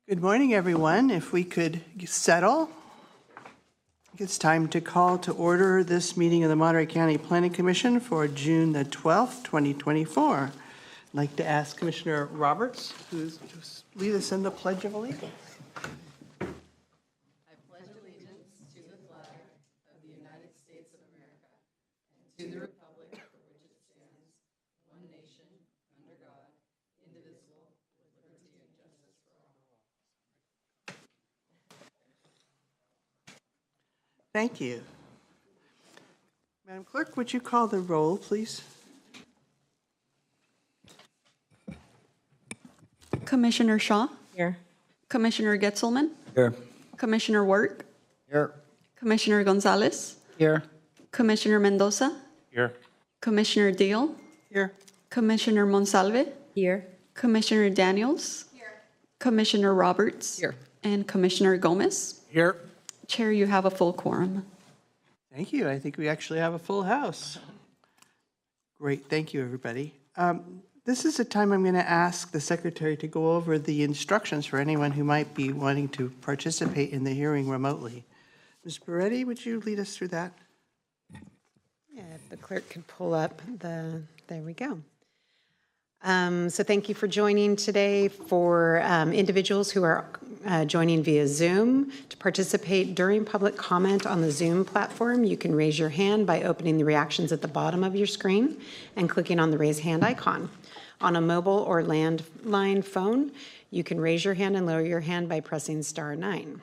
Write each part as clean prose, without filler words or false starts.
Good morning, everyone. If we could settle, it's time to call to order this meeting of the Monterey County Planning Commission for June the 12th, 2024. I'd like to ask Commissioner Roberts to lead us in the Pledge of Allegiance. Thank you. Madam Clerk, would you call the roll, please? Commissioner Shaw, Here. Commissioner Getzelman, Here. Commissioner Work, Here. Commissioner Gonzalez, Here. Commissioner Mendoza, Here. Commissioner Deal, Here. Commissioner Monsalve, Here. Commissioner Daniels, Commissioner Roberts, Here. and Commissioner Gomez. Here. Chair, you have a full quorum. Thank you. I think we actually have a full house. Great. Thank you, everybody. This is a time I'm going to ask the secretary to go over the instructions for anyone who might be wanting to participate in the hearing remotely. Ms. Peretti, would you lead us through that? Yeah, if the clerk could pull up there we go. So thank you for joining today. For individuals who are joining via Zoom, to participate during public comment on the Zoom platform, you can raise your hand by opening the reactions at the bottom of your screen and clicking on the raise hand icon. On a mobile or landline phone, you can raise your hand and lower your hand by pressing *9.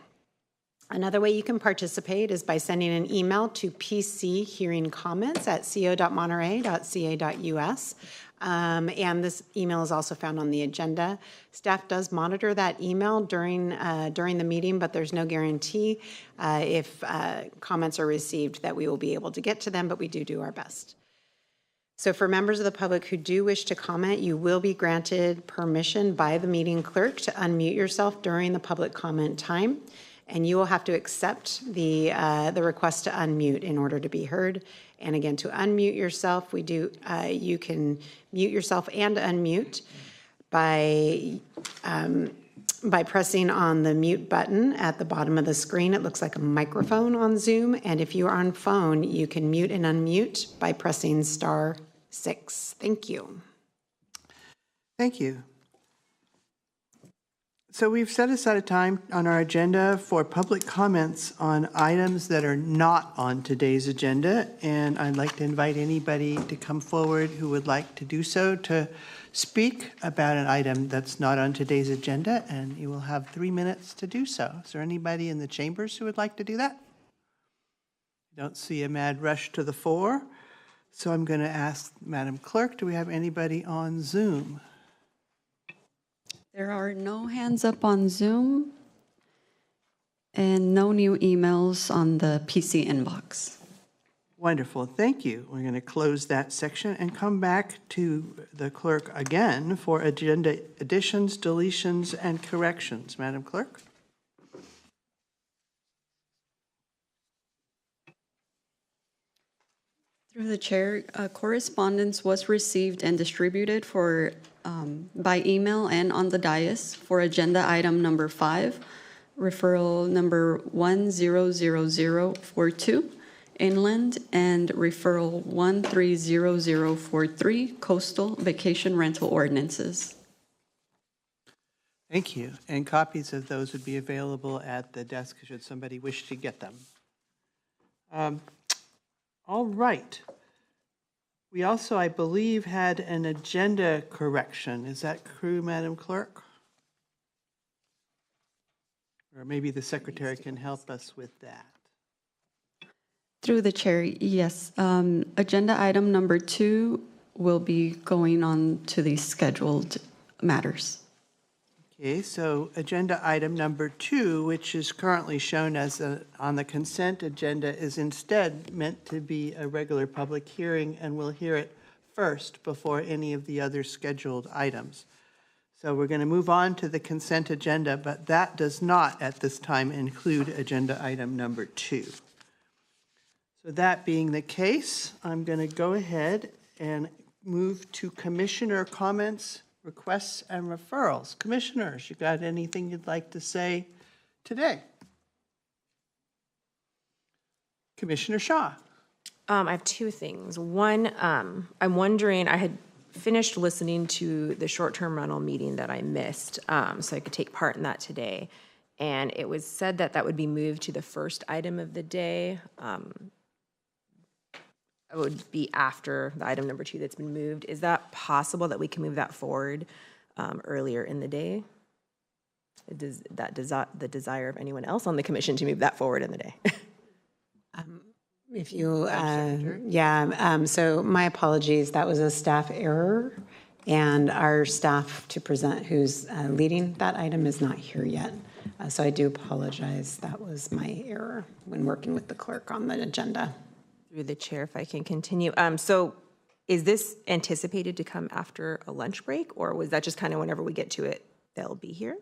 Another way you can participate is by sending an email to pchearingcomments@co.monterey.ca.us. And this email is also found on the agenda. Staff does monitor that email during the meeting, but there's no guarantee if comments are received that we will be able to get to them, but we do our best. So for members of the public who do wish to comment, you will be granted permission by the meeting clerk to unmute yourself during the public comment time. And you will have to accept the request to unmute in order to be heard. And again, to unmute yourself, you can mute yourself and unmute by pressing on the mute button at the bottom of the screen. It looks like a microphone on Zoom. And if you are on phone, you can mute and unmute by pressing *6. Thank you. Thank you. So we've set aside a time on our agenda for public comments on items that are not on today's agenda, and I'd like to invite anybody to come forward who would like to do so to speak about an item that's not on today's agenda, and you will have 3 minutes to do so. Is there anybody in the chambers who would like to do that? I don't see a mad rush to the fore, so I'm going to ask Madam Clerk, do we have anybody on Zoom? There are no hands up on Zoom and no new emails on the PC inbox. Wonderful, thank you. We're going to close that section and come back to the clerk again for agenda additions, deletions, and corrections. Madam Clerk? Through the chair, correspondence was received and distributed by email and on the dais for agenda item number 5, referral number 100042, inland, and referral 130043, coastal vacation rental ordinances. Thank you. And copies of those would be available at the desk should somebody wish to get them. All right. We also, I believe, had an agenda correction. Is that true, Madam Clerk? Or maybe the secretary can help us with that. Through the chair, yes. Agenda item number 2 will be going on to the scheduled matters. Okay, so agenda item number 2, which is currently shown as on the consent agenda, is instead meant to be a regular public hearing, and we'll hear it first before any of the other scheduled items. So we're going to move on to the consent agenda, but that does not at this time include agenda item number 2. So that being the case, I'm going to go ahead and move to commissioner comments requests and referrals. Commissioners, you got anything you'd like to say today? Commissioner Shaw. I have two things. One, I'm wondering, I had finished listening to the short-term rental meeting that I missed, so I could take part in that today. And it was said that that would be moved to the first item of the day. It would be after the item number 2 that's been moved. Is that possible that we can move that forward earlier in the day? Does that the desire of anyone else on the commission to move that forward in the day? If you, so my apologies, that was a staff error, and our staff to present who's leading that item is not here yet. So I do apologize, that was my error when working with the clerk on the agenda. Through the chair, if I can continue. So is this anticipated to come after a lunch break, or was that just kind of whenever we get to it, they'll be here?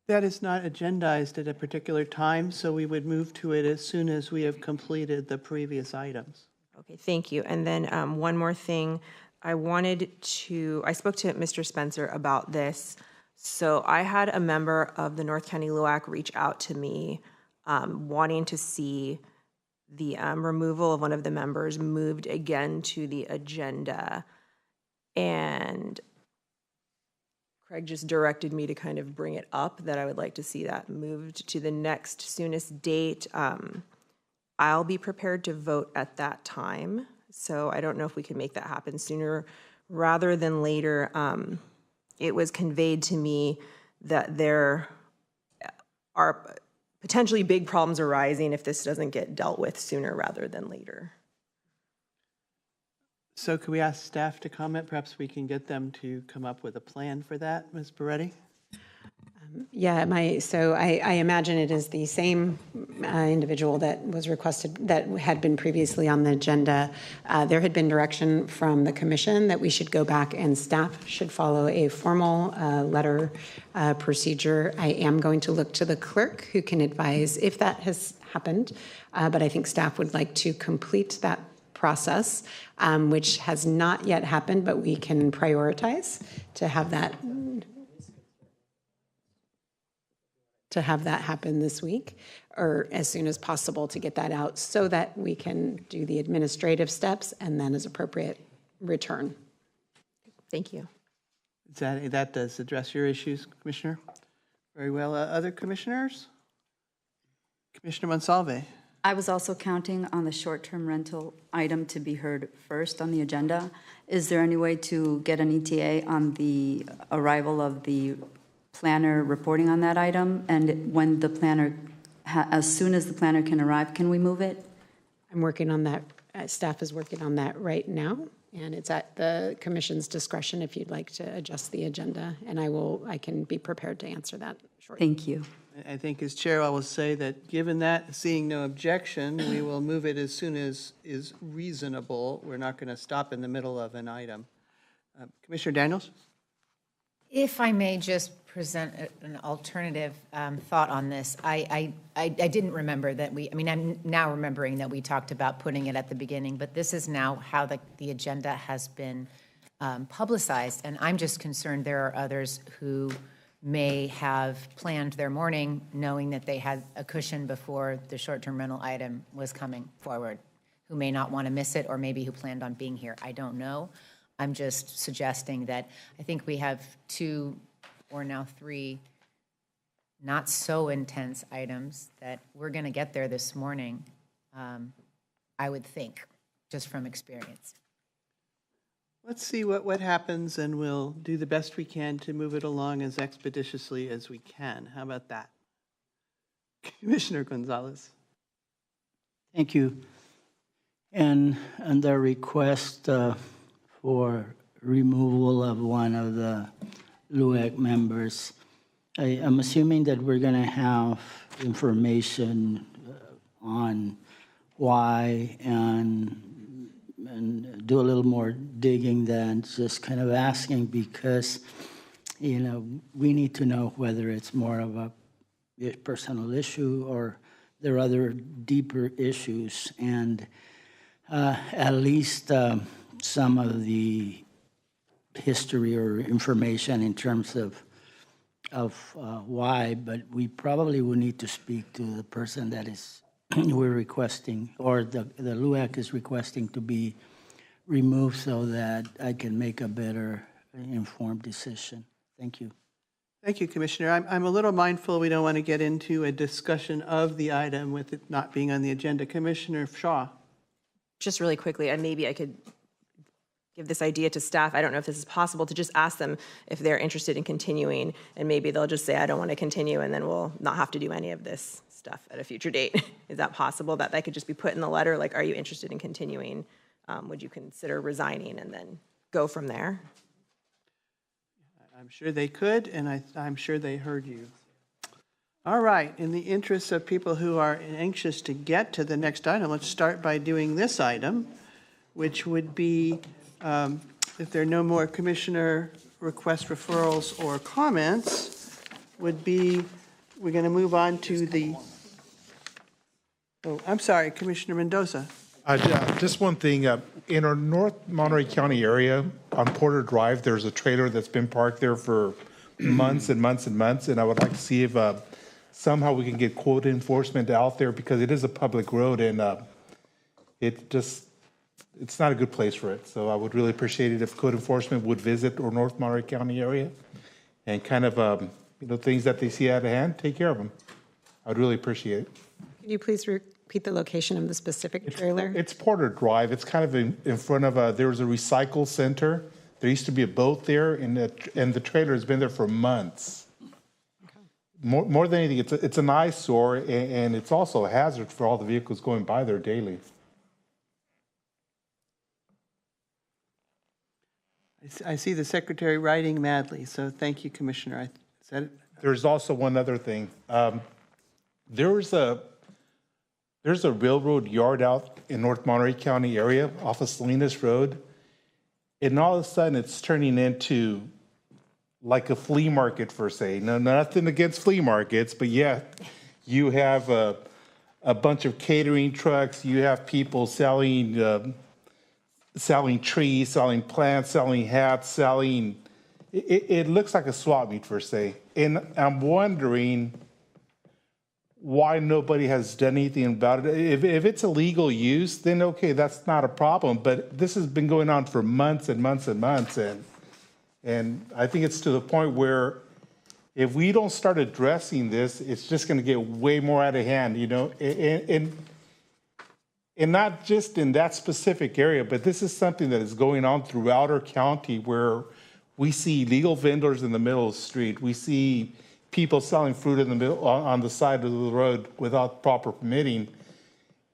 That is not agendized at a particular time, so we would move to it as soon as we have completed the previous items. Okay, thank you. And then one more thing, I spoke to Mr. Spencer about this. So I had a member of the North County LUAC reach out to me wanting to see the removal of one of the members moved again to the agenda. And Craig just directed me to kind of bring it up that I would like to see that moved to the next soonest date. I'll be prepared to vote at that time. So I don't know if we can make that happen sooner rather than later. It was conveyed to me that there are potentially big problems arising if this doesn't get dealt with sooner rather than later. So could we ask staff to comment? Perhaps we can get them to come up with a plan for that, Ms. Peretti? Yeah, I imagine it is the same individual that was requested, that had been previously on the agenda. There had been direction from the commission that we should go back and staff should follow a formal letter procedure. I am going to look to the clerk who can advise if that has happened, but I think staff would like to complete that process, which has not yet happened, but we can prioritize to have that happen this week or as soon as possible to get that out so that we can do the administrative steps and then as appropriate return. Thank you. That does address your issues, Commissioner. Very well. Other commissioners? Commissioner Monsalve. I was also counting on the short-term rental item to be heard first on the agenda. Is there any way to get an ETA on the arrival of the planner reporting on that item? And when the planner, as soon as the planner can arrive, can we move it? I'm working on that. Staff is working on that right now, and it's at the commission's discretion if you'd like to adjust the agenda, and I can be prepared to answer that shortly. Thank you. I think as chair, I will say that given that, seeing no objection, we will move it as soon as is reasonable. We're not going to stop in the middle of an item. Commissioner Daniels? If I may just present an alternative thought on this, I didn't remember that I'm now remembering that we talked about putting it at the beginning, but this is now how the agenda has been publicized, and I'm just concerned there are others who may have planned their morning knowing that they had a cushion before the short-term rental item was coming forward, who may not want to miss it, or maybe who planned on being here. I don't know. I'm just suggesting that I think we have 2 or now 3 not so intense items that we're going to get there this morning, I would think, just from experience. Let's see what happens, and we'll do the best we can to move it along as expeditiously as we can. How about that? Commissioner Gonzalez. Thank you. And the request for removal of one of the LUAC members, I'm assuming that we're going to have information on why and do a little more digging than just kind of asking, because, we need to know whether it's more of a personal issue or there are other deeper issues. And at least some of the history or information in terms of why, but we probably will need to speak to the person that is we're requesting, or the LUAC is requesting to be removed so that I can make a better informed decision. Thank you. Thank you, Commissioner. I'm a little mindful we don't want to get into a discussion of the item with it not being on the agenda. Commissioner Shaw. Just really quickly, and maybe I could give this idea to staff. I don't know if this is possible, to just ask them if they're interested in continuing, and maybe they'll just say, I don't want to continue, and then we'll not have to do any of this stuff at a future date. Is that possible, that could just be put in the letter, like, are you interested in continuing? Would you consider resigning, and then go from there? I'm sure they could, and I'm sure they heard you. All right, in the interest of people who are anxious to get to the next item, let's start by doing this item, which would be, if there are no more commissioner request referrals or comments, would be, we're going to move on to the, I'm sorry, Commissioner Mendoza. Just one thing, in our North Monterey County area on Porter Drive, there's a trailer that's been parked there for months and months and months, and I would like to see if somehow we can get quota enforcement out there, because it is a public road, and it's not a good place for it. So I would really appreciate it if code enforcement would visit our North Monterey County area and kind of, things that they see out of hand, take care of them. I'd really appreciate it. Could you please repeat the location of the specific trailer? It's Porter Drive. It's kind of in front of there was a recycle center. There used to be a boat there, and the trailer has been there for months. Okay. More than anything, it's an eyesore, and it's also a hazard for all the vehicles going by there daily. I see the secretary writing madly, so thank you, Commissioner. Is that it? There's also one other thing. There's a railroad yard out in North Monterey County area off of Salinas Road, and all of a sudden it's turning into like a flea market, per se. No, nothing against flea markets, but yeah, you have a bunch of catering trucks, you have people selling trees, selling plants, selling hats, selling, it looks like a swap meet, per se. And I'm wondering why nobody has done anything about it. If it's illegal use, then okay, that's not a problem. But this has been going on for months and months and months. And I think it's to the point where if we don't start addressing this, it's just going to get way more out of hand, and not just in that specific area, but this is something that is going on throughout our county, where we see illegal vendors in the middle of the street. We see people selling fruit in the middle, on the side of the road without proper permitting.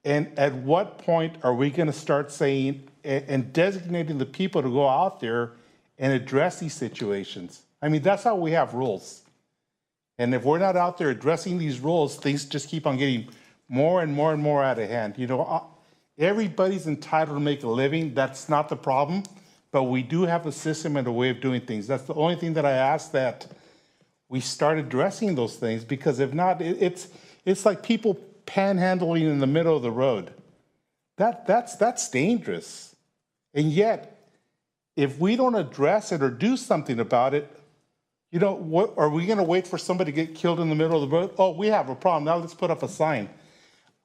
And at what point are we going to start saying and designating the people to go out there and address these situations? I mean, that's how we have rules. And if we're not out there addressing these rules, things just keep on getting more and more and more out of hand. Everybody's entitled to make a living. That's not the problem. But we do have a system and a way of doing things. That's the only thing that I ask, that we start addressing those things, because if not, it's like people panhandling in the middle of the road. That's dangerous. And yet, if we don't address it or do something about it, what are we going to wait for somebody to get killed in the middle of the road? Oh, we have a problem. Now let's put up a sign.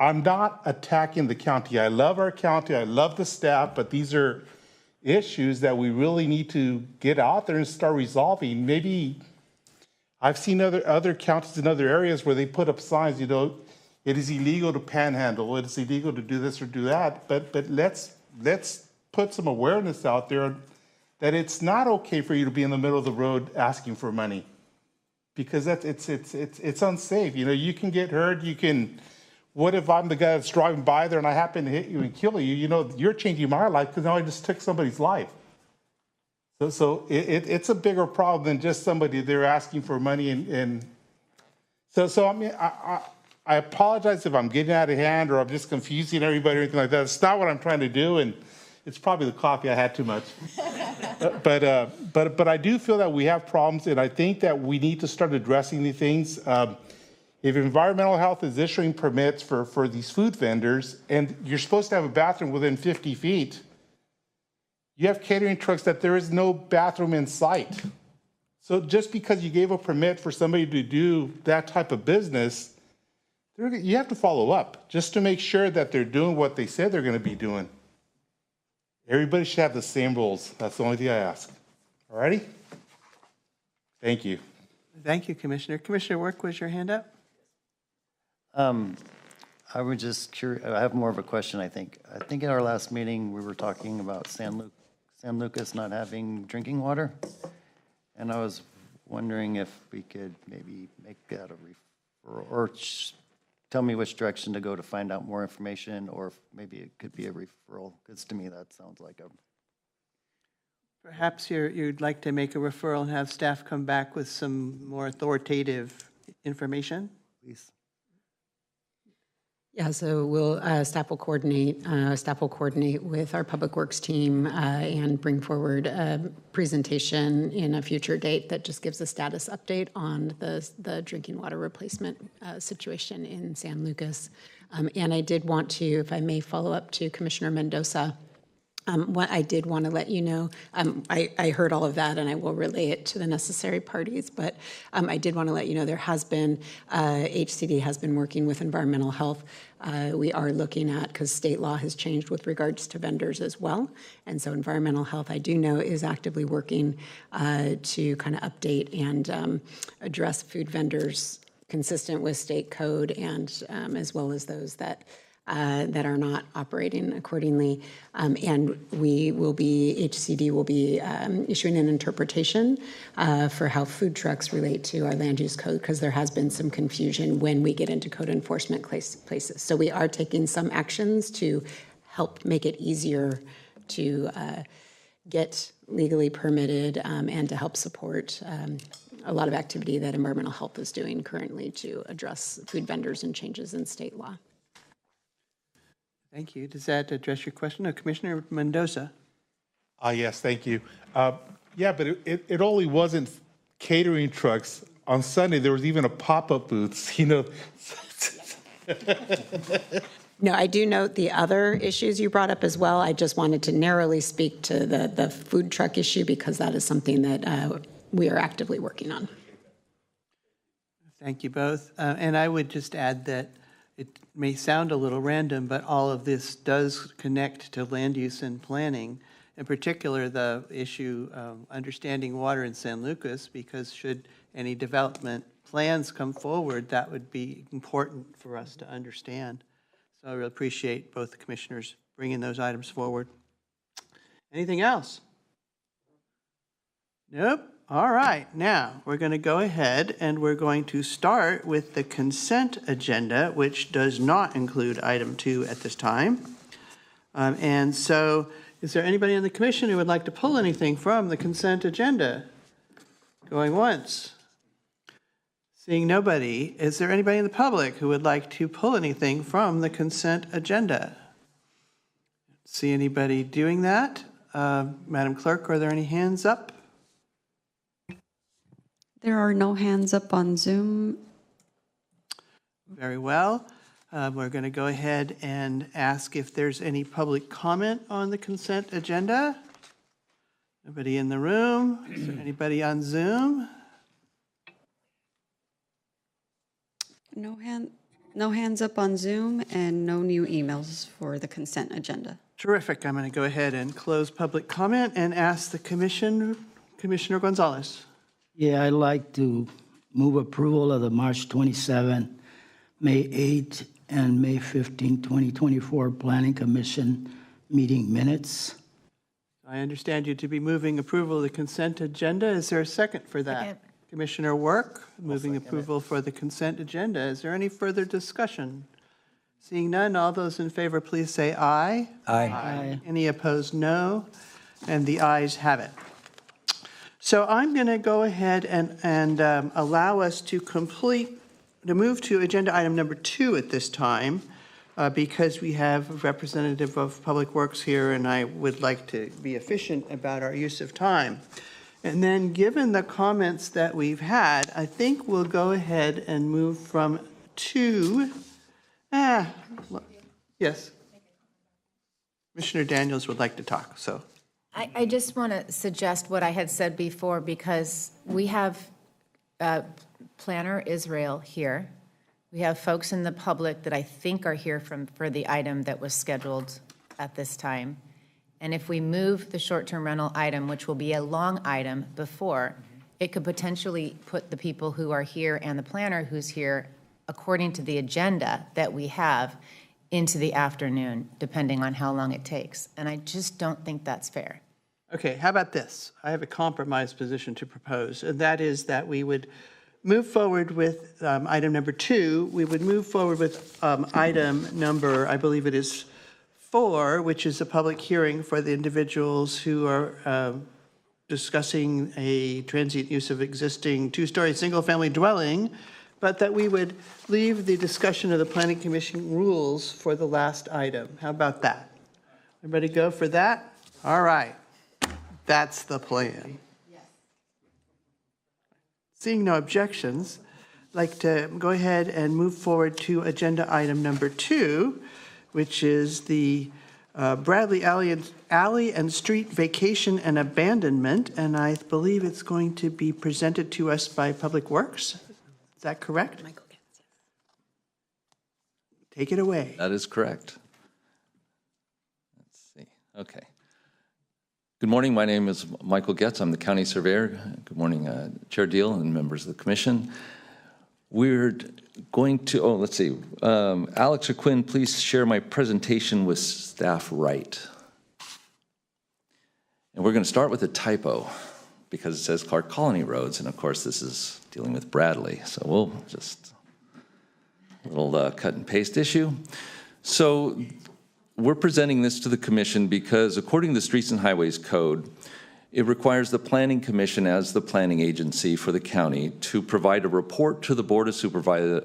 I'm not attacking the county. I love our county. I love the staff, but these are issues that we really need to get out there and start resolving. Maybe I've seen other counties in other areas where they put up signs, it is illegal to panhandle, it is illegal to do this or do that, but let's put some awareness out there that it's not okay for you to be in the middle of the road asking for money, because it's unsafe. You can get hurt. What if I'm the guy that's driving by there and I happen to hit you and kill you? You're changing my life, because now I just took somebody's life. So it's a bigger problem than just somebody there asking for money. And so I mean, I apologize if I'm getting out of hand or I'm just confusing everybody or anything like that. It's not what I'm trying to do, and it's probably the coffee. I had too much. But I do feel that we have problems, and I think that we need to start addressing these things. If environmental health is issuing permits for these food vendors, and you're supposed to have a bathroom within 50 feet, You have catering trucks that there is no bathroom in sight. So just because you gave a permit for somebody to do that type of business, you have to follow up just to make sure that they're doing what they said they're going to be doing. Everybody should have the same rules. That's the only thing I ask. All righty? Thank you. Thank you, Commissioner. Commissioner Work, was your hand up? I was just curious, I have more of a question, I think. I think at our last meeting, we were talking about San Lucas not having drinking water. And I was wondering if we could maybe make that a referral, or tell me which direction to go to find out more information, or if maybe it could be a referral, because to me, that sounds like a... Perhaps you'd like to make a referral and have staff come back with some more authoritative information? Please. Yeah, so staff will coordinate with our Public Works team and bring forward a presentation in a future date that just gives a status update on the drinking water replacement situation in San Lucas. And I did want to, if I may, follow up to Commissioner Mendoza. What I did want to let you know, I heard all of that and I will relay it to the necessary parties, but I did want to let you know there has been, HCD has been working with environmental health. We are looking at, because state law has changed with regards to vendors as well. And so environmental health, I do know, is actively working to kind of update and address food vendors consistent with state code, and as well as those that are not operating accordingly. And HCD will be issuing an interpretation for how food trucks relate to our land use code, because there has been some confusion when we get into code enforcement places. So we are taking some actions to help make it easier to get legally permitted and to help support a lot of activity that environmental health is doing currently to address food vendors and changes in state law. Thank you. Does that address your question? No, Commissioner Mendoza. Yes, thank you. Yeah, but it only wasn't catering trucks. On Sunday, there was even a pop-up booth, you know. No, I do note the other issues you brought up as well. I just wanted to narrowly speak to the food truck issue, because that is something that we are actively working on. Thank you both. And I would just add that it may sound a little random, but all of this does connect to land use and planning, in particular the issue of understanding water in San Lucas, because should any development plans come forward, that would be important for us to understand. So I really appreciate both the commissioners bringing those items forward. Anything else? Nope. All right, now we're going to go ahead and we're going to start with the consent agenda, which does not include item 2 at this time. And so is there anybody in the commission who would like to pull anything from the consent agenda? Going once. Seeing nobody, is there anybody in the public who would like to pull anything from the consent agenda? See anybody doing that? Madam Clerk, are there any hands up? There are no hands up on Zoom. Very well. We're going to go ahead and ask if there's any public comment on the consent agenda. Nobody in the room? Is there anybody on Zoom? No hands up on Zoom, and no new emails for the consent agenda. Terrific. I'm going to go ahead and close public comment and ask the commission, Commissioner Gonzalez. Yeah, I'd like to move approval of the March 27, May 8, and May 15, 2024 Planning Commission meeting minutes. I understand you to be moving approval of the consent agenda. Is there a second for that? Second. Commissioner Work, moving approval for the consent agenda. Is there any further discussion? Seeing none, all those in favor, please say aye. Aye. Any opposed, no. And the ayes have it. So I'm going to go ahead and allow us to move to agenda item number 2 at this time, because we have a representative of Public Works here, and I would like to be efficient about our use of time. And then, given the comments that we've had, I think we'll go ahead and move from 2. Yes. Commissioner Daniels would like to talk, so I just want to suggest what I had said before, because we have Planner Israel here. We have folks in the public that I think are here for the item that was scheduled at this time. And if we move the short-term rental item, which will be a long item before, it could potentially put the people who are here and the planner who's here, according to the agenda that we have, into the afternoon, depending on how long it takes. And I just don't think that's fair. Okay, how about this? I have a compromise position to propose, and that is that we would move forward with item number 2. We would move forward with item number, I believe it is 4, which is a public hearing for the individuals who are discussing a transient use of existing 2-story single-family dwelling, but that we would leave the discussion of the planning commission rules for the last item. How about that? Everybody go for that? All right. That's the plan. Seeing no objections, I'd like to go ahead and move forward to agenda item number 2, which is the Bradley Alley and Street Vacation and Abandonment, and I believe it's going to be presented to us by Public Works. Is that correct? Michael Getz. Take it away. That is correct. Let's see. Okay. Good morning. My name is Michael Getz. I'm the county surveyor. Good morning, Chair Deal and members of the commission. We're going to, let's see. Alex or Quinn, please share my presentation with staff right. And we're going to start with a typo because it says Clark Colony Roads. And of course, this is dealing with Bradley. So we'll just, a little cut and paste issue. So we're presenting this to the commission because according to the Streets and Highways Code, it requires the Planning Commission as the planning agency for the county to provide a report to the Board of Supervisors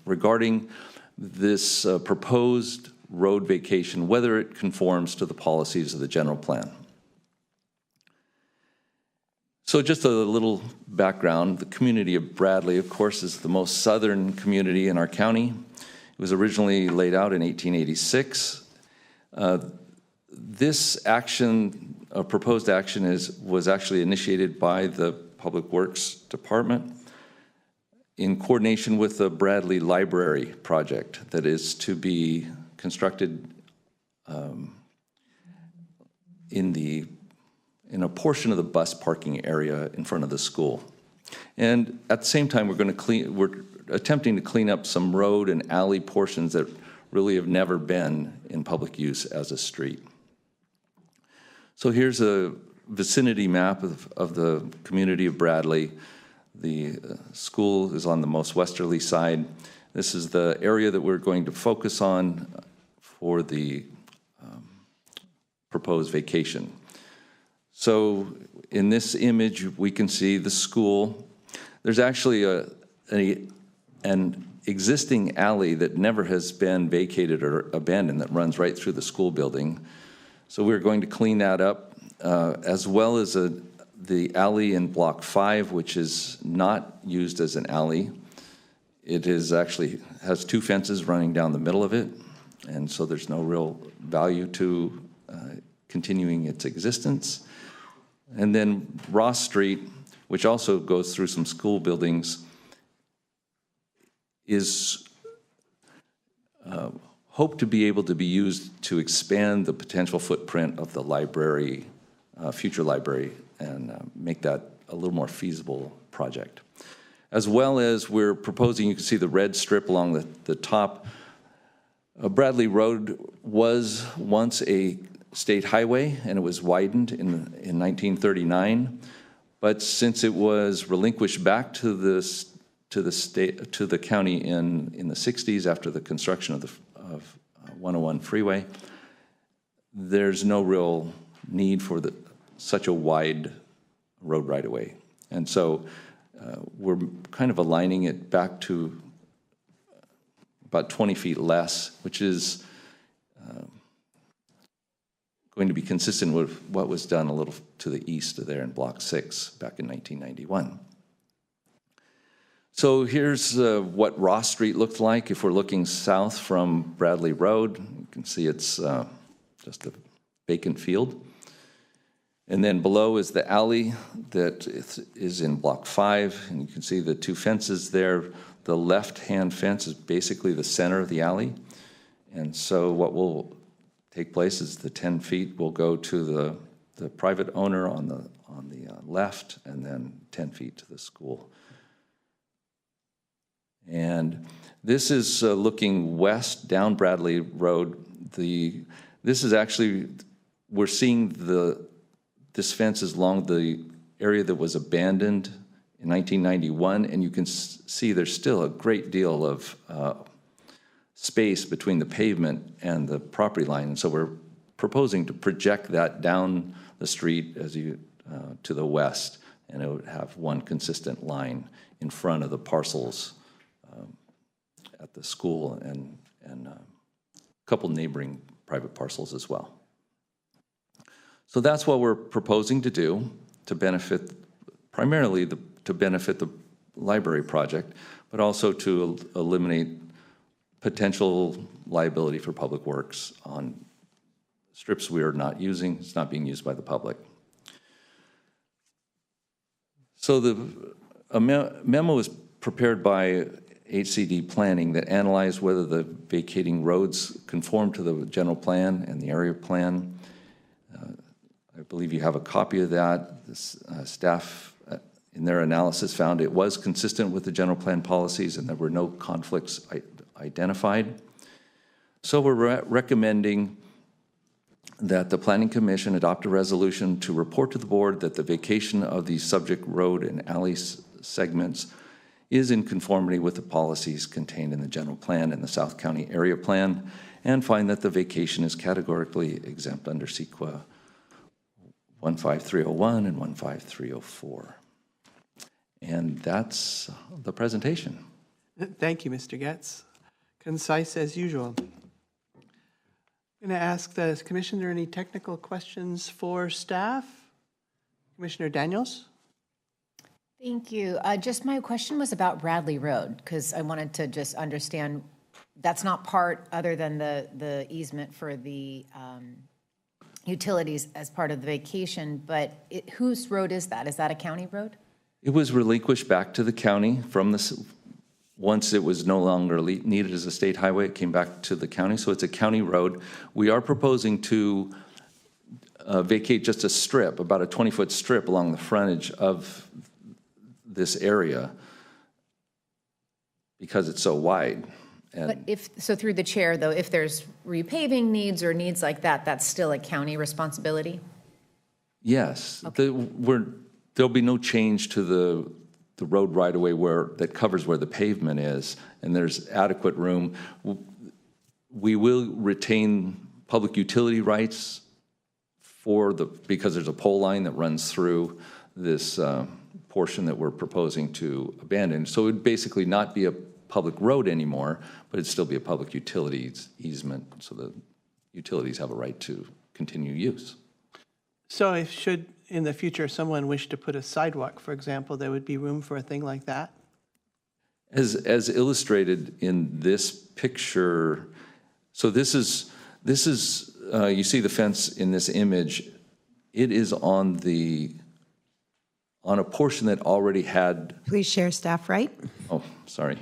regarding this proposed road vacation, whether it conforms to the policies of the general plan. So just a little background, the community of Bradley, of course, is the most southern community in our county. It was originally laid out in 1886. This action, proposed action, was actually initiated by the Public Works Department in coordination with the Bradley Library project that is to be constructed in a portion of the bus parking area in front of the school. And at the same time, we're attempting to clean up some road and alley portions that really have never been in public use as a street. So here's a vicinity map of the community of Bradley. The school is on the most westerly side. This is the area that we're going to focus on for the proposed vacation. So in this image, we can see the school. There's actually an existing alley that never has been vacated or abandoned that runs right through the school building. So we're going to clean that up, as well as the alley in Block 5, which is not used as an alley. It actually has 2 fences running down the middle of it, and so there's no real value to continuing its existence. And then Ross Street, which also goes through some school buildings, is hoped to be able to be used to expand the potential footprint of the library, future library, and make that a little more feasible project. As well as we're proposing, you can see the red strip along the top. Bradley Road was once a state highway, and it was widened in 1939. But since it was relinquished back to the county in the 60s after the construction of 101 freeway, there's no real need for such a wide road right of way. And so we're kind of aligning it back to about 20 feet less, which is going to be consistent with what was done a little to the east of there in Block 6 back in 1991. So here's what Ross Street looked like if we're looking south from Bradley Road. You can see it's just vacant field. And then below is the alley that is in Block 5, and you can see the two fences there. The left-hand fence is basically the center of the alley. And so what will take place is the 10 feet will go to the private owner on the left, and then 10 feet to the school. And this is looking west down Bradley Road. This is actually, we're seeing this fence is along the area that was abandoned in 1991, and you can see there's still a great deal of space between the pavement and the property line. And so we're proposing to project that down the street as you to the west, and it would have one consistent line in front of the parcels at the school and a couple neighboring private parcels as well. So that's what we're proposing to do to benefit, primarily to benefit the library project, but also to eliminate potential liability for public works on strips we are not using. It's not being used by the public. So a memo was prepared by HCD Planning that analyzed whether the vacating roads conform to the general plan and the area plan. I believe you have a copy of that. This, staff in their analysis found it was consistent with the general plan policies and there were no conflicts identified. So we're recommending that the Planning Commission adopt a resolution to report to the board that the vacation of the subject road and alley segments is in conformity with the policies contained in the general plan and the South County area plan, and find that the vacation is categorically exempt under CEQA 15301 and 15304. And that's the presentation. Thank you, Mr. Getz. Concise as usual. I'm going to ask the Commissioner any technical questions for staff? Commissioner Daniels? Thank you. Just my question was about Bradley Road, because I wanted to just understand that's not part other than the easement for the utilities as part of the vacation, but whose road is that? Is that a county road? It was relinquished back to the county from the, once it was no longer needed as a state highway, it came back to the county, so it's a county road. We are proposing to vacate just a strip, about a 20-foot strip along the frontage of this area because it's so wide. And But so through the chair, though, if there's repaving needs or needs like that, that's still a county responsibility? yes, there'll be no change to the road right away that covers where the pavement is, and there's adequate room. We will retain public utility rights because there's a pole line that runs through this portion that we're proposing to abandon. So it would basically not be a public road anymore, but it'd still be a public utilities easement, so the utilities have a right to continue use. So if should, in the future, someone wish to put a sidewalk, for example, there would be room for a thing like that? As illustrated in this picture, so this is you see the fence in this image. It is on a portion that already had. Please share staff right. Oh, sorry.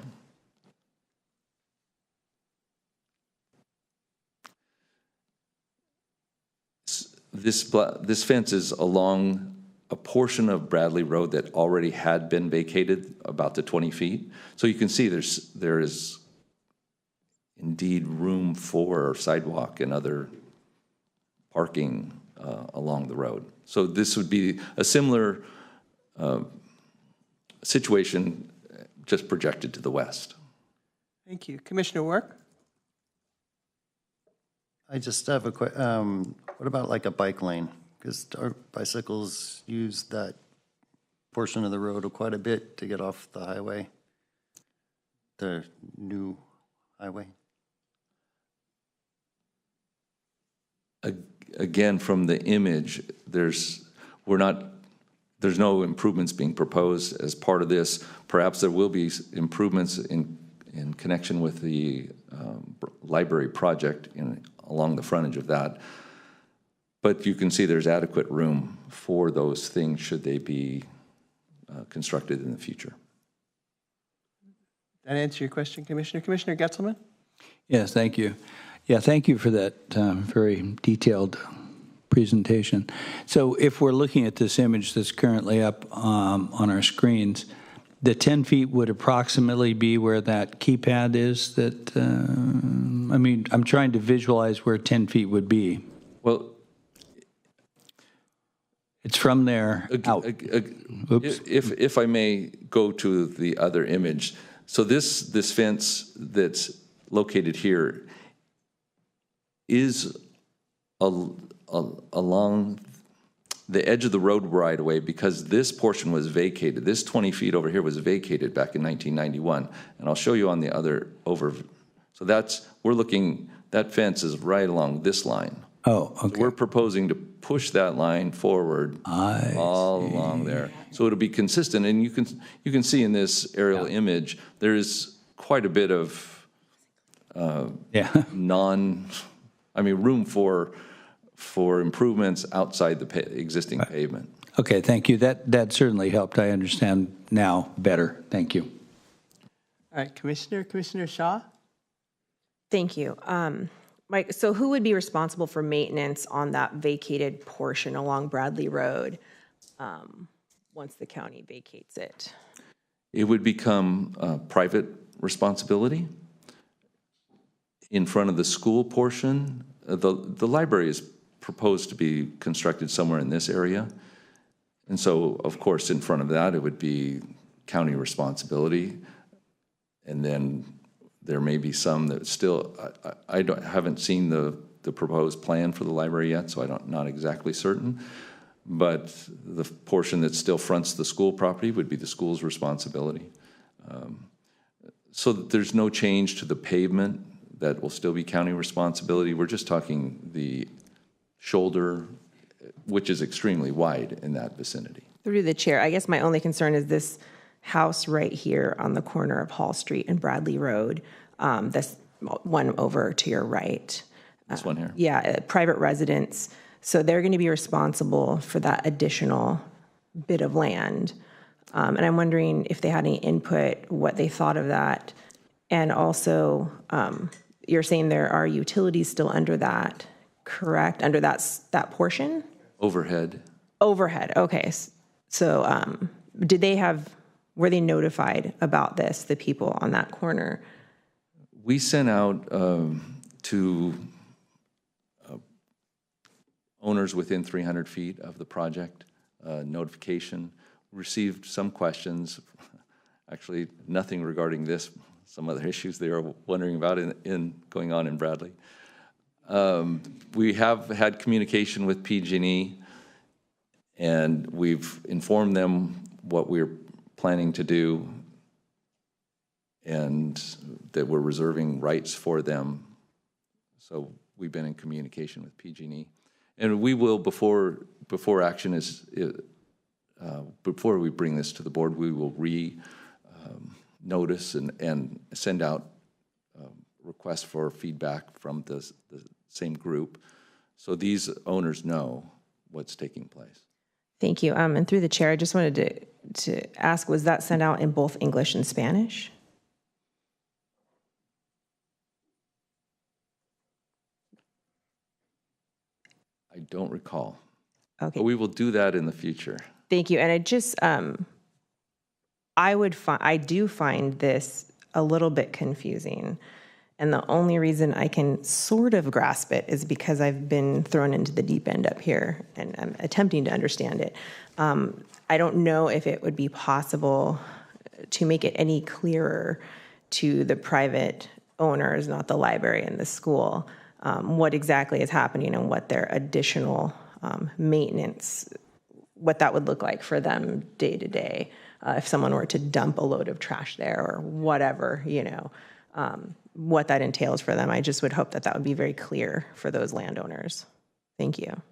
This fence is along a portion of Bradley Road that already had been vacated, about the 20 feet. So you can see there is indeed room for sidewalk and other parking along the road. So this would be a similar situation, just projected to the west. Thank you. Commissioner Work? I just have a question. What about like a bike lane? Because our bicycles use that portion of the road quite a bit to get off the highway, the new highway. Again, from the image, there's no improvements being proposed as part of this. Perhaps there will be improvements in connection with the library project along the frontage of that. But you can see there's adequate room for those things should they be constructed in the future. That answer your question, Commissioner? Commissioner Getzelman? Yes, thank you. Yeah, thank you for that very detailed presentation. So if we're looking at this image that's currently up on our screens, the 10 feet would approximately be where that keypad is that, I mean, I'm trying to visualize where 10 feet would be. Well, It's from there out. Oops. if I may go to the other image. So this fence that's located here is along the edge of the road right away because this portion was vacated. This 20 feet over here was vacated back in 1991. And I'll show you on the other So we're looking, that fence is right along this line. Oh, okay. We're proposing to push that line forward all along there. So it'll be consistent, and you can see in this aerial image, there is quite a bit of room for improvements outside the existing pavement. Okay, thank you. That certainly helped. I understand now better. Thank you. All right, Commissioner Shaw? Thank you. Mike, so who would be responsible for maintenance on that vacated portion along Bradley Road once the county vacates it? It would become a private responsibility. In front of the school portion, the library is proposed to be constructed somewhere in this area. And so, of course, in front of that, it would be county responsibility. And then there may be some that still, I haven't seen the proposed plan for the library yet, so I'm not exactly certain. But the portion that still fronts the school property would be the school's responsibility. So there's no change to the pavement. That will still be county responsibility. We're just talking the shoulder, which is extremely wide in that vicinity. Through the chair, I guess my only concern is this house right here on the corner of Hall Street and Bradley Road, this one over to your right. This one here? Yeah, private residence. So they're going to be responsible for that additional bit of land. And I'm wondering if they had any input, what they thought of that. And also, you're saying there are utilities still under that, correct? Under that portion? Overhead. Overhead, okay. So were they notified about this, the people on that corner? We sent out to owners within 300 feet of the project notification, received some questions, actually nothing regarding this, some other issues they were wondering about in going on in Bradley. We have had communication with PG&E, and we've informed them what we're planning to do and that we're reserving rights for them. So we've been in communication with PG&E. And we will, before action is, before we bring this to the board, we will notice and send out requests for feedback from the same group, so these owners know what's taking place. Thank you. And through the chair, I just wanted to ask, was that sent out in both English and Spanish? I don't recall. Okay. But we will do that in the future. Thank you. And I just, I do find this a little bit confusing. And the only reason I can sort of grasp it is because I've been thrown into the deep end up here and I'm attempting to understand it. I don't know if it would be possible to make it any clearer to the private owners, not the library and the school, what exactly is happening and what their additional maintenance, what that would look like for them day to day. If someone were to dump a load of trash there or whatever, what that entails for them. I just would hope that that would be very clear for those landowners. Thank you.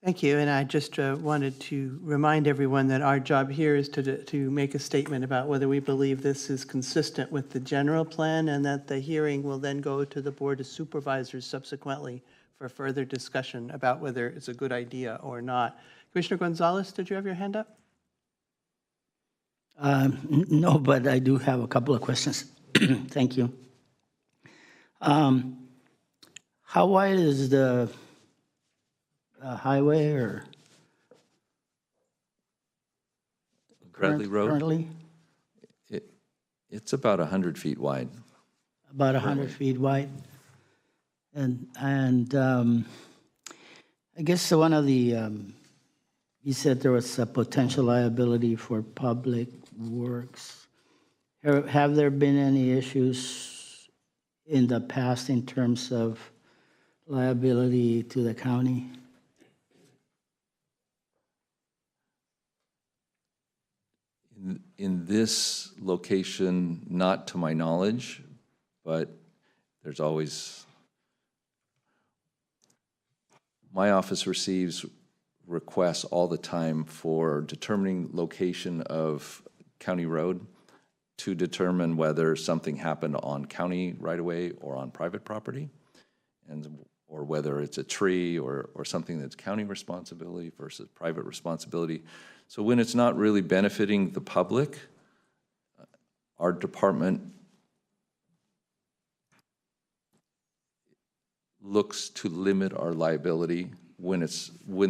Thank you, and I just wanted to remind everyone that our job here is to make a statement about whether we believe this is consistent with the general plan, and that the hearing will then go to the Board of Supervisors subsequently for further discussion about whether it's a good idea or not. Commissioner Gonzalez, did you have your hand up? No, but I do have a couple of questions. Thank you. How wide is the highway or Bradley Road, currently? it's about 100 feet wide. About 100 feet wide. And I guess one of the, you said there was a potential liability for public works. Have there been any issues in the past in terms of liability to the county? In this location, not to my knowledge, but there's always, my office receives requests all the time for determining location of county road to determine whether something happened on county right-of-way or on private property, or whether it's a tree or something that's county responsibility versus private responsibility. So when it's not really benefiting the public, our department looks to limit our liability when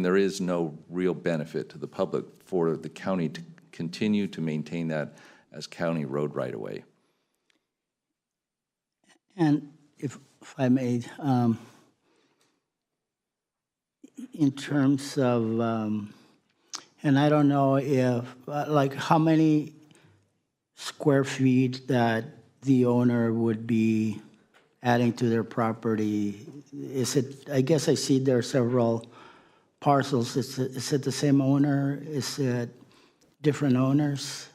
there is no real benefit to the public for the county to continue to maintain that as county road right-of-way. And if I may, in terms of, and I don't know if, like how many square feet that the owner would be adding to their property. Is it, I guess I see there are several parcels. Is it the same owner? Is it different owners?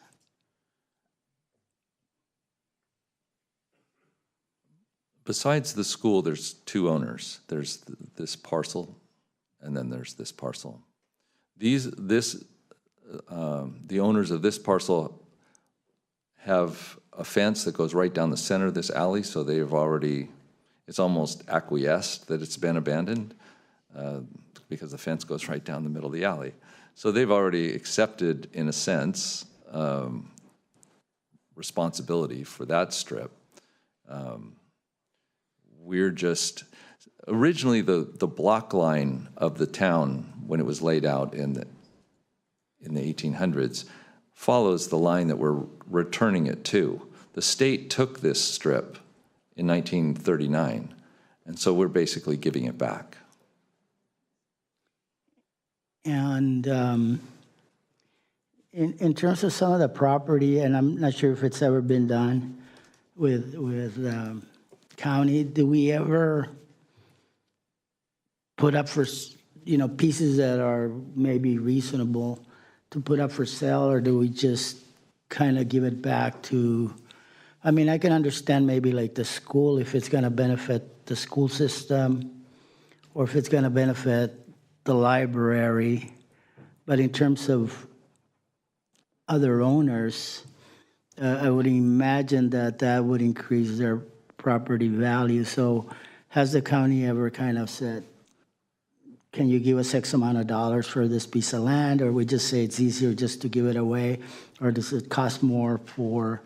Besides the school, there's two owners. There's this parcel, and then there's this parcel. The owners of this parcel have a fence that goes right down the center of this alley, so they have already, it's almost acquiesced that it's been abandoned because the fence goes right down the middle of the alley. So they've already accepted, in a sense, responsibility for that strip. We're just, originally the block line of the town, when it was laid out in the 1800s, follows the line that we're returning it to. The state took this strip in 1939, and so we're basically giving it back. And in terms of some of the property, and I'm not sure if it's ever been done with county, do we ever put up for, pieces that are maybe reasonable to put up for sale, or do we just kind of give it back to, I mean, I can understand maybe like the school, if it's going to benefit the school system, or if it's going to benefit the library, but in terms of other owners, I would imagine that would increase their property value. So has the county ever kind of said, can you give us X amount of dollars for this piece of land, or we just say it's easier just to give it away, or does it cost more for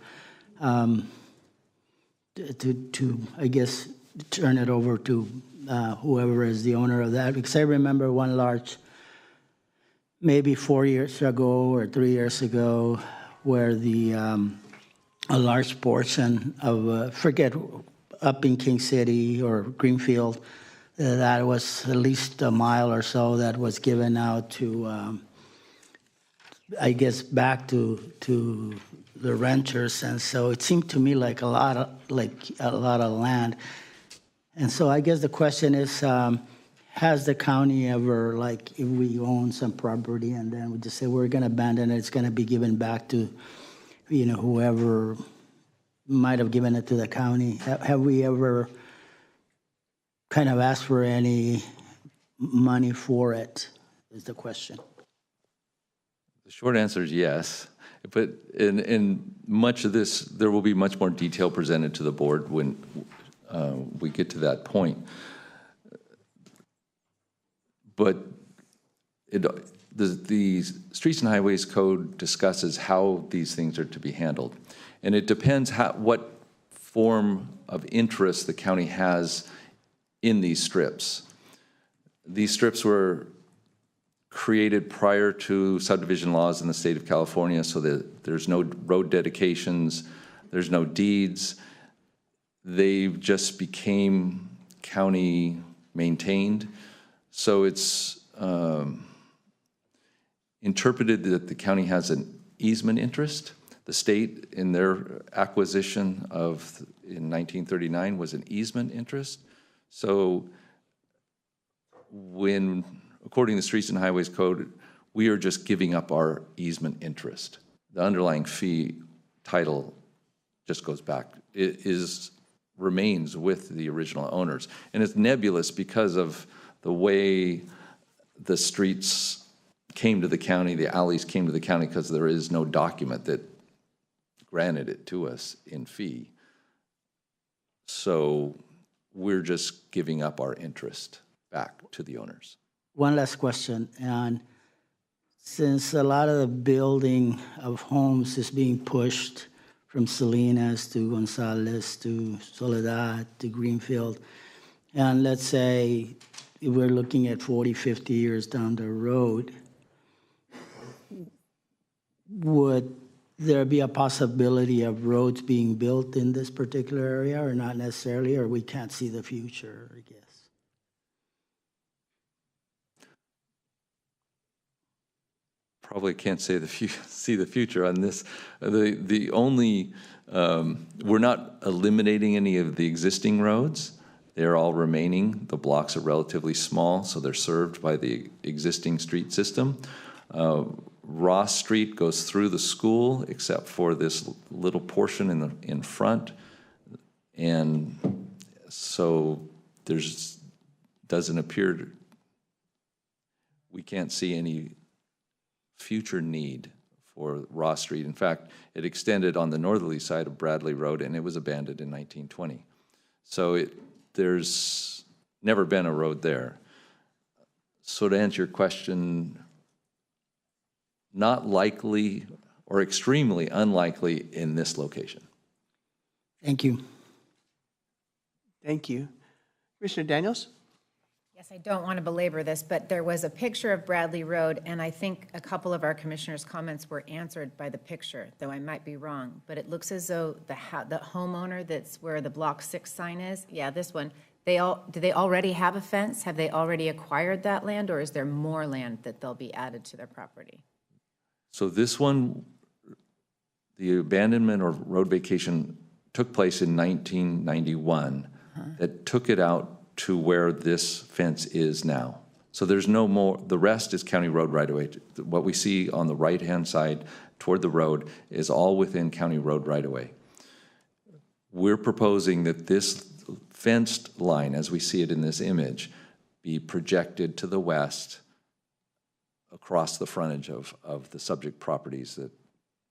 to I guess turn it over to whoever is the owner of that? Because I remember one large, maybe 4 years ago or 3 years ago, where a large portion of forget up in King City or Greenfield. That was at least a mile or so that was given out to, I guess, back to the renters, and so it seemed to me like a lot of land. And so I guess the question is, has the county ever, like, if we own some property and then we just say we're going to abandon it, it's going to be given back to, whoever might have given it to the county? Have we ever kind of ask for any money for it, is the question. The short answer is yes, but in much of this, there will be much more detail presented to the board when we get to that point. But the Streets and Highways Code discusses how these things are to be handled. And it depends what form of interest the county has in these strips. These strips were created prior to subdivision laws in the state of California, so that there's no road dedications, there's no deeds. They just became county maintained. So it's interpreted that the county has an easement interest. The state, in their acquisition in 1939, was an easement interest. So according to the Streets and Highways Code, we are just giving up our easement interest. The underlying fee title just goes back. It remains with the original owners. And it's nebulous because of the way the streets came to the county, the alleys came to the county, because there is no document that granted it to us in fee. So we're just giving up our interest back to the owners. One last question, and since a lot of the building of homes is being pushed from Salinas to Gonzales to Soledad to Greenfield, and let's say we're looking at 40, 50 years down the road, would there be a possibility of roads being built in this particular area, or not necessarily, or we can't see the future, I guess? Probably can't say see the future on this. The only, we're not eliminating any of the existing roads. They're all remaining. The blocks are relatively small, so they're served by the existing street system. Ross Street goes through the school, except for this little portion in front. And so doesn't appear, we can't see any future need for Ross Street. In fact, it extended on the northerly side of Bradley Road, and it was abandoned in 1920. So there's never been a road there. So to answer your question, not likely or extremely unlikely in this location. Thank you. Thank you. Commissioner Daniels? Yes, I don't want to belabor this, but there was a picture of Bradley Road, and I think a couple of our commissioners' comments were answered by the picture, though I might be wrong. But it looks as though the homeowner that's where the Block 6 sign is, yeah, this one, do they already have a fence? Have they already acquired that land, or is there more land that they'll be added to their property? So this one, the abandonment or road vacation took place in 1991. That took it out to where this fence is now. So there's no more, the rest is county road right away. What we see on the right-hand side toward the road is all within county road right away. We're proposing that this fenced line, as we see it in this image, be projected to the west across the frontage of the subject properties that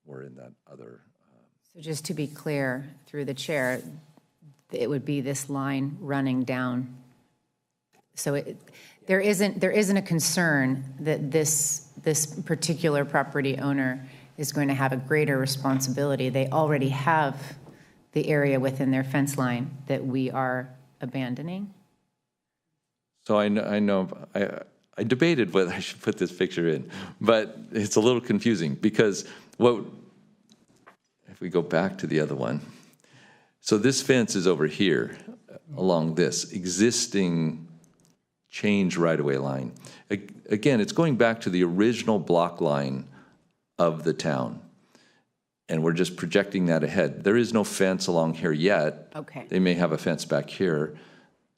were in that other. So just to be clear, through the chair, it would be this line running down. So there isn't a concern that this particular property owner is going to have a greater responsibility. They already have the area within their fence line that we are abandoning. So I know I debated whether I should put this picture in, but it's a little confusing because if we go back to the other one, so this fence is over here along this existing change right-of-way line. Again, it's going back to the original block line of the town, and we're just projecting that ahead. There is no fence along here yet. Okay. They may have a fence back here.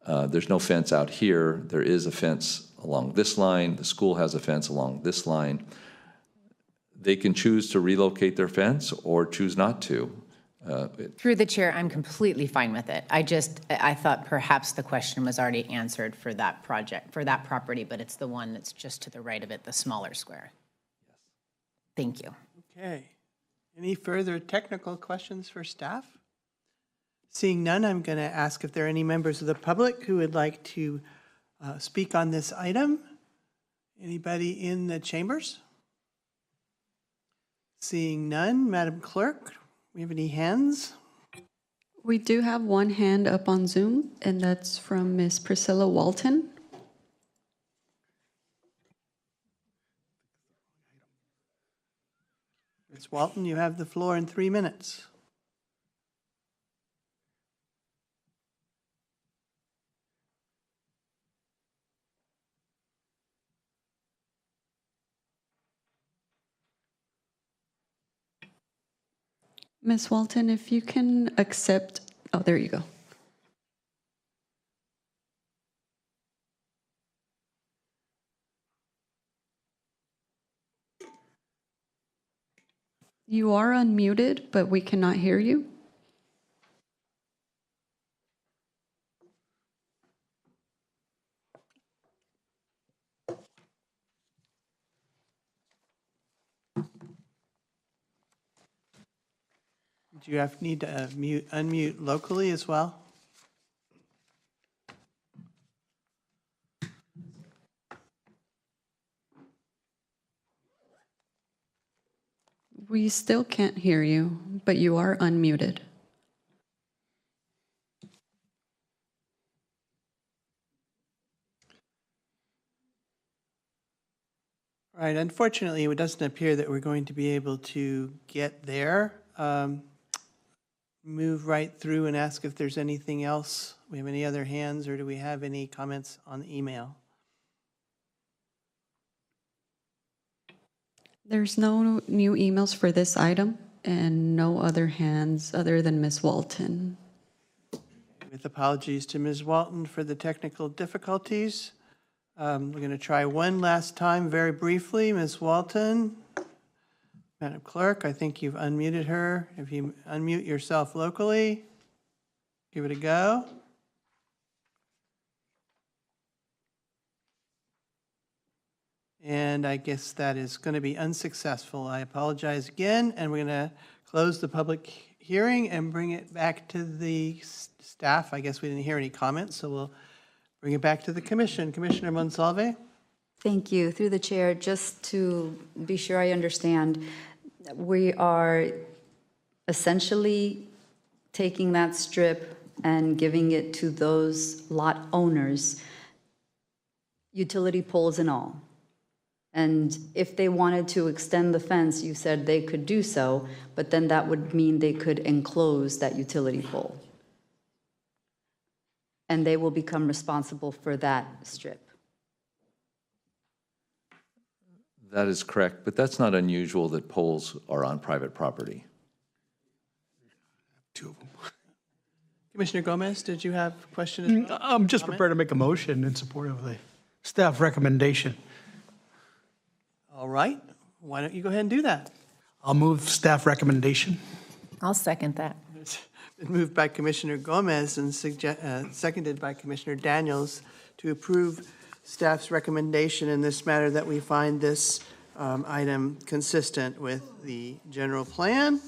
There's no fence out here. There is a fence along this line. The school has a fence along this line. They can choose to relocate their fence or choose not to. Through the chair, I'm completely fine with it. I thought perhaps the question was already answered for that project, for that property, but it's the one that's just to the right of it, the smaller square. Yes. Thank you. Okay. Any further technical questions for staff? Seeing none, I'm going to ask if there are any members of the public who would like to speak on this item. Anybody in the chambers? Seeing none, Madam Clerk, we have any hands? We do have one hand up on Zoom, and that's from Ms. Priscilla Walton. Ms. Walton, you have the floor in 3 minutes. Ms. Walton, if you can accept, oh, there you go. You are unmuted, but we cannot hear you. Do you need to unmute locally as well? We still can't hear you, but you are unmuted. Right, unfortunately, it doesn't appear that we're going to be able to get there. Move right through and ask if there's anything else. We have any other hands, or do we have any comments on the email? There's no new emails for this item and no other hands other than Ms. Walton. With apologies to Ms. Walton for the technical difficulties. We're going to try one last time very briefly. Ms. Walton, Madam Clerk, I think you've unmuted her. If you unmute yourself locally, give it a go. And I guess that is going to be unsuccessful. I apologize again, and we're going to close the public hearing and bring it back to the staff. I guess we didn't hear any comments, so we'll bring it back to the commission. Commissioner Monsalve? Thank you. Through the chair, just to be sure I understand, we are essentially taking that strip and giving it to those lot owners, utility poles and all. And if they wanted to extend the fence, you said they could do so, but then that would mean they could enclose that utility pole. And they will become responsible for that strip. That is correct, but that's not unusual that poles are on private property. Two of them. Commissioner Gomez, did you have a question? I'm just prepared to make a motion in support of the staff recommendation. All right. Why don't you go ahead and do that? I'll move staff recommendation. I'll second that. It's been moved by Commissioner Gomez and seconded by Commissioner Daniels to approve staff's recommendation in this matter, that we find this item consistent with the general plan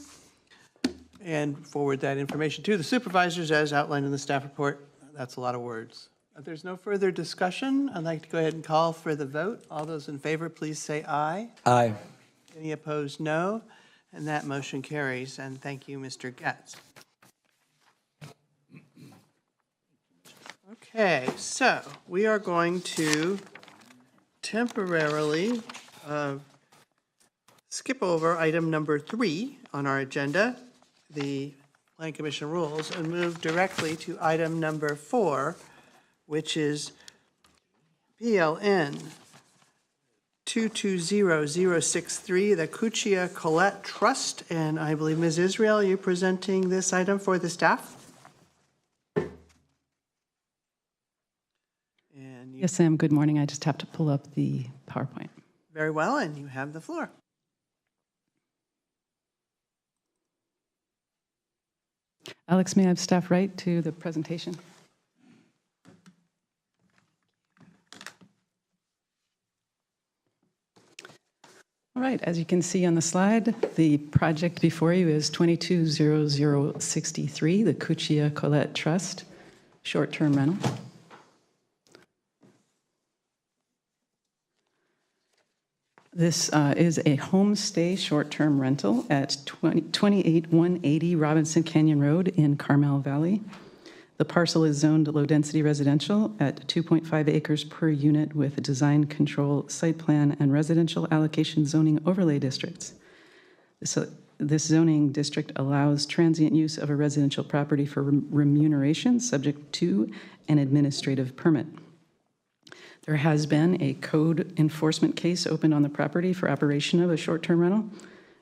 and forward that information to the supervisors as outlined in the staff report. That's a lot of words. If there's no further discussion, I'd like to go ahead and call for the vote. All those in favor, please say aye. Aye. Any opposed, no. And that motion carries. And thank you, Mr. Getz. Okay, so we are going to temporarily skip over item number 3 on our agenda, the Planning Commission rules, and move directly to item number 4, which is PLN 220063, the Cuccia Colette Trust. And I believe, Ms. Israel, you're presenting this item for the staff? Yes, Sam, good morning. I just have to pull up the PowerPoint. Very well, and you have the floor. Alex, may I have staff right to the presentation? All right, as you can see on the slide, the project before you is 220063, the Cuccia Colette Trust, short-term rental. This is a homestay short-term rental at 28180 Robinson Canyon Road in Carmel Valley. The parcel is zoned low-density residential at 2.5 acres per unit with design control, site plan, and residential allocation zoning overlay districts. This zoning district allows transient use of a residential property for remuneration subject to an administrative permit. There has been a code enforcement case opened on the property for operation of a short-term rental.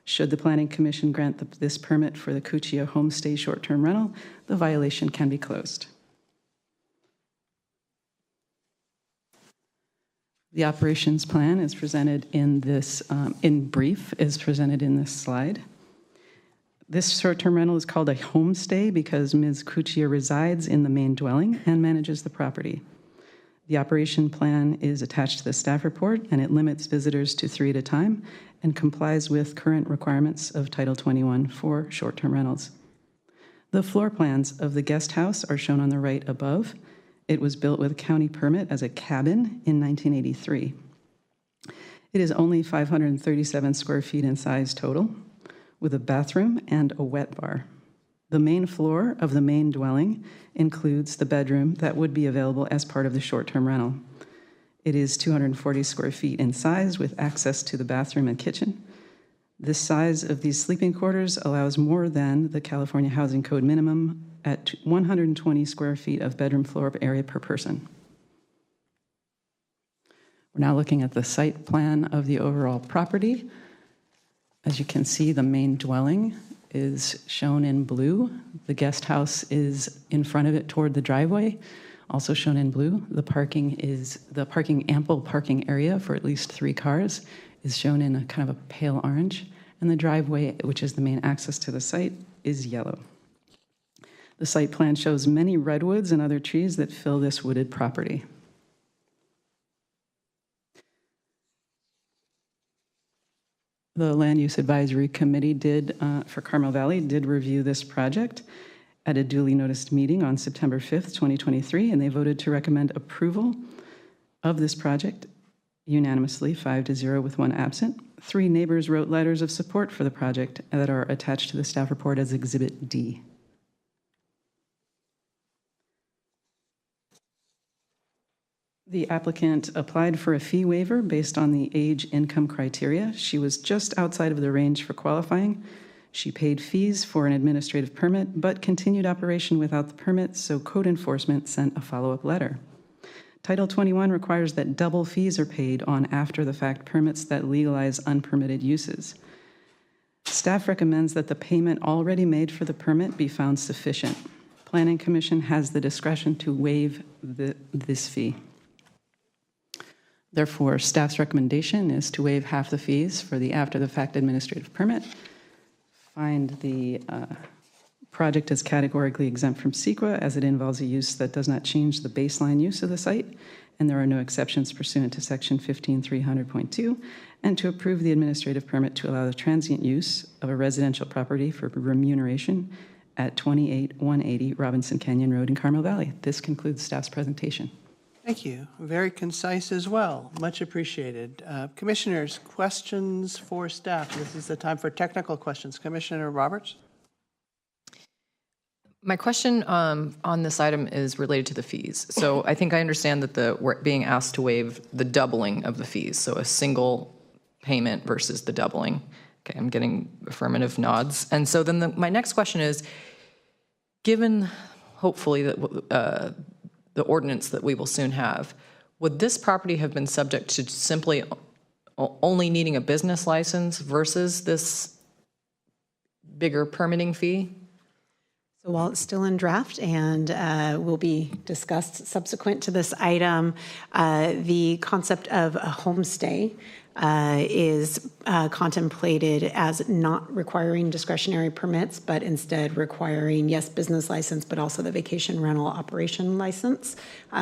Should the Planning Commission grant this permit for the Cuccia Homestay short-term rental, the violation can be closed. The operations plan is presented in this, in brief, is presented in this slide. This short-term rental is called a homestay because Ms. Cuccia resides in the main dwelling and manages the property. The operation plan is attached to the staff report, and it limits visitors to 3 at a time and complies with current requirements of Title 21 for short-term rentals. The floor plans of the guest house are shown on the right above. It was built with a county permit as a cabin in 1983. It is only 537 square feet in size total, with a bathroom and a wet bar. The main floor of the main dwelling includes the bedroom that would be available as part of the short-term rental. It is 240 square feet in size with access to the bathroom and kitchen. This size of these sleeping quarters allows more than the California Housing Code minimum at 120 square feet of bedroom floor area per person. We're now looking at the site plan of the overall property. As you can see, the main dwelling is shown in blue. The guest house is in front of it toward the driveway, also shown in blue. The ample parking area for at least 3 cars is shown in a kind of a pale orange, and the driveway, which is the main access to the site, is yellow. The site plan shows many redwoods and other trees that fill this wooded property. The Land Use Advisory Committee for Carmel Valley did review this project at a duly noticed meeting on September 5th, 2023, and they voted to recommend approval of this project unanimously, 5-0 with 1 absent. 3 neighbors wrote letters of support for the project that are attached to the staff report as Exhibit D. The applicant applied for a fee waiver based on the age income criteria. She was just outside of the range for qualifying. She paid fees for an administrative permit, but continued operation without the permit, so code enforcement sent a follow-up letter. Title 21 requires that double fees are paid on after-the-fact permits that legalize unpermitted uses. Staff recommends that the payment already made for the permit be found sufficient. Planning Commission has the discretion to waive this fee. Therefore, staff's recommendation is to waive half the fees for the after-the-fact administrative permit, find the project as categorically exempt from CEQA as it involves a use that does not change the baseline use of the site, and there are no exceptions pursuant to Section 15300.2, and to approve the administrative permit to allow the transient use of a residential property for remuneration at 28180 Robinson Canyon Road in Carmel Valley. This concludes staff's presentation. Thank you. Very concise as well. Much appreciated. Commissioners, questions for staff? This is the time for technical questions. Commissioner Roberts? My question on this item is related to the fees. So I think I understand that we're being asked to waive the doubling of the fees, so a single payment versus the doubling. Okay, I'm getting affirmative nods. And so then my next question is, given hopefully that the ordinance that we will soon have, would this property have been subject to simply only needing a business license versus this bigger permitting fee? So while it's still in draft and will be discussed subsequent to this item, the concept of a homestay is contemplated as not requiring discretionary permits, but instead requiring, yes, business license, but also the vacation rental operation license.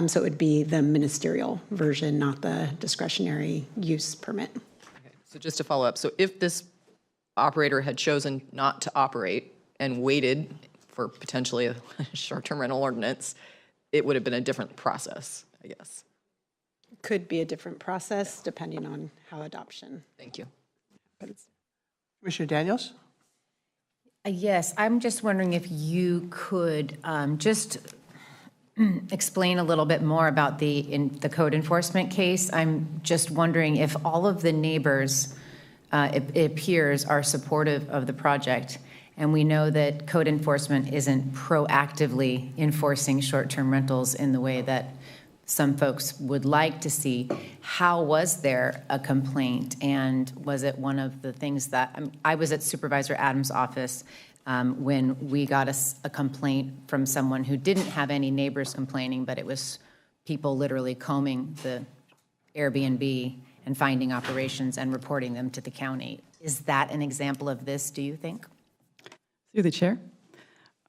So it would be the ministerial version, not the discretionary use permit. Okay. So just to follow up, so if this operator had chosen not to operate and waited for potentially a short-term rental ordinance, it would have been a different process, I guess. Could be a different process depending on how adoption. Thank you. But it's Commissioner Daniels? Yes, I'm just wondering if you could just explain a little bit more about the code enforcement case. I'm just wondering if all of the neighbors, it appears, are supportive of the project, and we know that code enforcement isn't proactively enforcing short-term rentals in the way that some folks would like to see. How was there a complaint? And was it one of the things that, I was at Supervisor Adams' office when we got a complaint from someone who didn't have any neighbors complaining, but it was people literally combing the Airbnb and finding operations and reporting them to the county. Is that an example of this, do you think? Through the chair.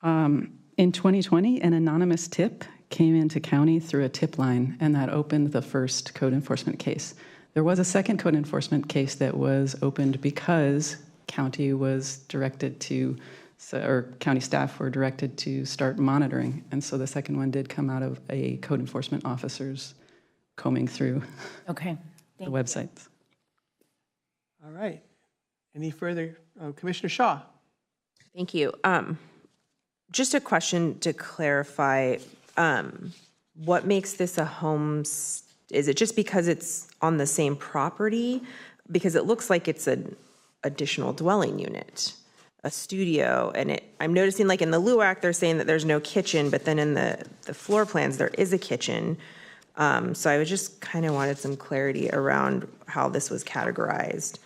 In 2020, an anonymous tip came into county through a tip line, and that opened the first code enforcement case. There was a second code enforcement case that was opened because county was directed to, or county staff were directed to start monitoring. And so the second one did come out of a code enforcement officer's combing through Okay. the websites. All right. Any further? Commissioner Shaw? Thank you. Just a question to clarify, what makes this a home? Is it just because it's on the same property? Because it looks like it's an additional dwelling unit, a studio, and I'm noticing like in the LUAC, they're saying that there's no kitchen, but then in the floor plans, there is a kitchen. So I was just kind of wanted some clarity around how this was categorized.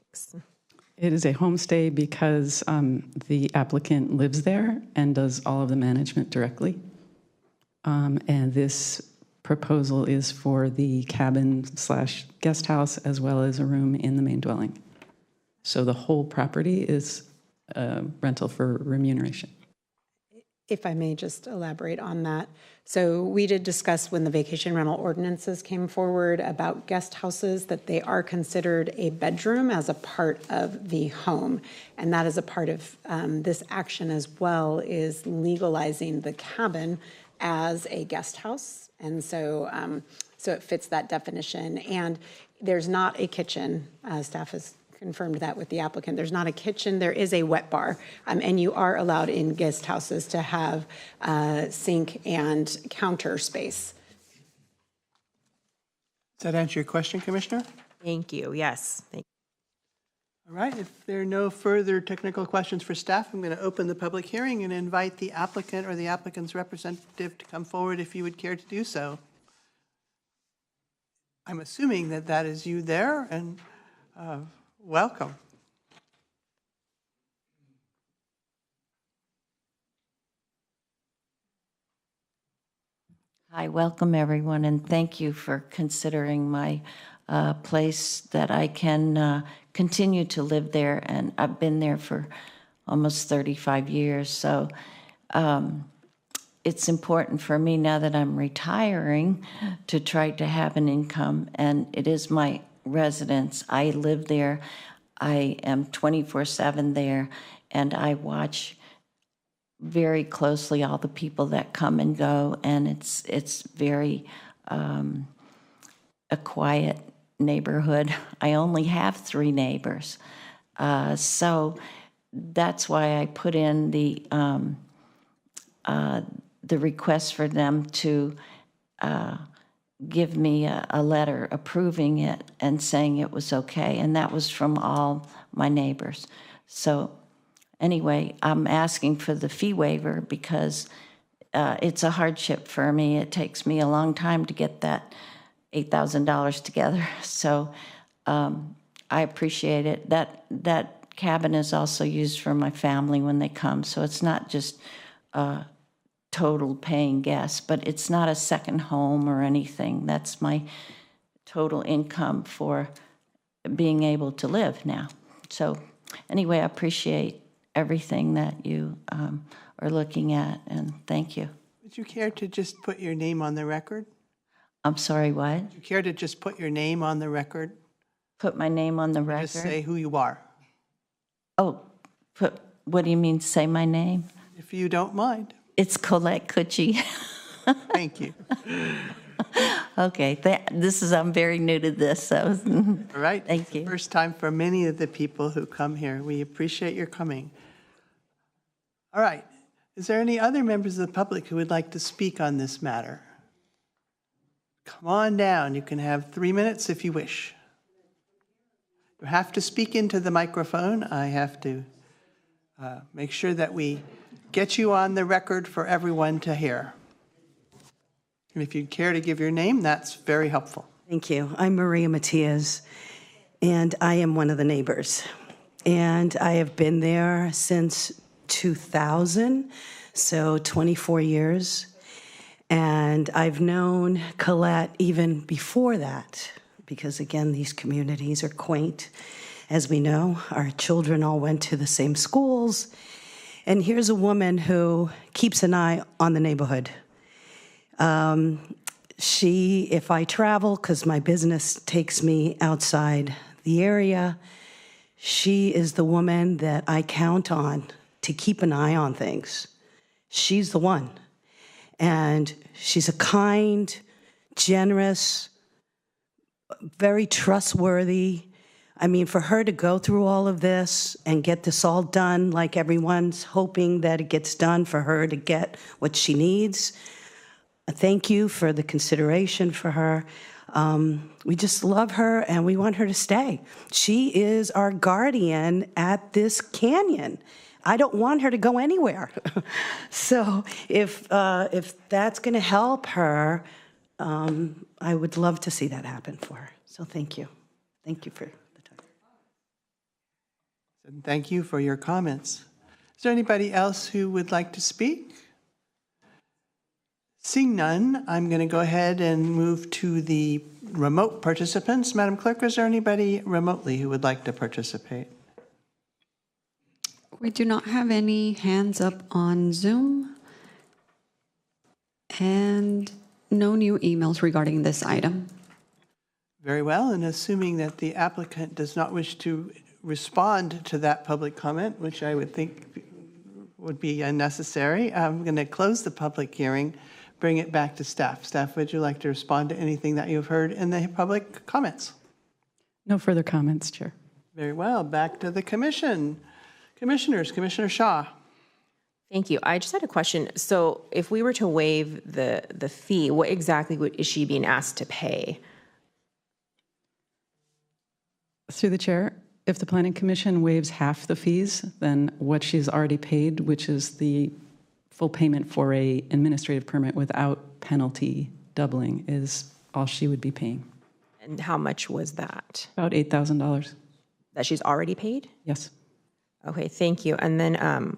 Thanks. It is a homestay because the applicant lives there and does all of the management directly. And this proposal is for the cabin/guest house as well as a room in the main dwelling. So the whole property is rental for remuneration. If I may just elaborate on that. So we did discuss when the vacation rental ordinances came forward about guest houses, that they are considered a bedroom as a part of the home. And that is a part of this action as well, is legalizing the cabin as a guest house. And so, so it fits that definition. And there's not a kitchen. Staff has confirmed that with the applicant. There's not a kitchen, there is a wet bar. And you are allowed in guest houses to have sink and counter space. Does that answer your question, Commissioner? Thank you. Yes. Thank you. All right, if there are no further technical questions for staff, I'm going to open the public hearing and invite the applicant or the applicant's representative to come forward if you would care to do so. I'm assuming that that is you there, and welcome. Hi, welcome everyone, and thank you for considering my place that I can continue to live there, and I've been there for almost 35 years, so it's important for me now that I'm retiring to try to have an income, and it is my residence. I live there. I am 24/7 there, and I watch very closely all the people that come and go, and it's very a quiet neighborhood. I only have 3 neighbors, so that's why I put in the request for them to give me a letter approving it and saying it was okay, and that was from all my neighbors. So anyway, I'm asking for the fee waiver because it's a hardship for me. It takes me a long time to get that $8,000 together. So I appreciate it. That cabin is also used for my family when they come. So it's not just total paying guests, but it's not a second home or anything. That's my total income for being able to live now. So anyway, I appreciate everything that you are looking at, and thank you. Would you care to just put your name on the record? I'm sorry, what? Would you care to just put your name on the record? Put my name on the record? Just say who you are. Oh, what do you mean, say my name? If you don't mind. It's Colette Cucci. Thank you. Okay, I'm very new to this, so. All right. Thank you. First time for many of the people who come here. We appreciate your coming. All right. Is there any other members of the public who would like to speak on this matter? Come on down. You can have 3 minutes if you wish. You have to speak into the microphone. I have to make sure that we get you on the record for everyone to hear. And if you'd care to give your name, that's very helpful. Thank you. I'm Maria Matias, and I am one of the neighbors. And I have been there since 2000, so 24 years. And I've known Colette even before that, because again, these communities are quaint. As we know, our children all went to the same schools. And here's a woman who keeps an eye on the neighborhood. If I travel, because my business takes me outside the area, she is the woman that I count on to keep an eye on things. She's the one. And she's a kind, generous, very trustworthy. I mean, for her to go through all of this and get this all done, like everyone's hoping that it gets done for her to get what she needs, thank you for the consideration for her. We just love her and we want her to stay. She is our guardian at this canyon. I don't want her to go anywhere. So if that's going to help her, I would love to see that happen for her. So thank you. Thank you for the time. And thank you for your comments. Is there anybody else who would like to speak? Seeing none, I'm going to go ahead and move to the remote participants. Madam Clerk, is there anybody remotely who would like to participate? We do not have any hands up on Zoom and no new emails regarding this item. Very well, and assuming that the applicant does not wish to respond to that public comment, which I would think would be unnecessary, I'm going to close the public hearing, bring it back to staff. Staff, would you like to respond to anything that you've heard in the public comments? No further comments, Chair. Very well, back to the commission. Commissioners, Commissioner Shaw. Thank you. I just had a question. So if we were to waive the fee, what exactly is she being asked to pay? Through the chair, if the Planning Commission waives half the fees, then what she's already paid, which is the full payment for a administrative permit without penalty doubling, is all she would be paying. And how much was that? About $8,000. That she's already paid? Yes. Okay, thank you. And then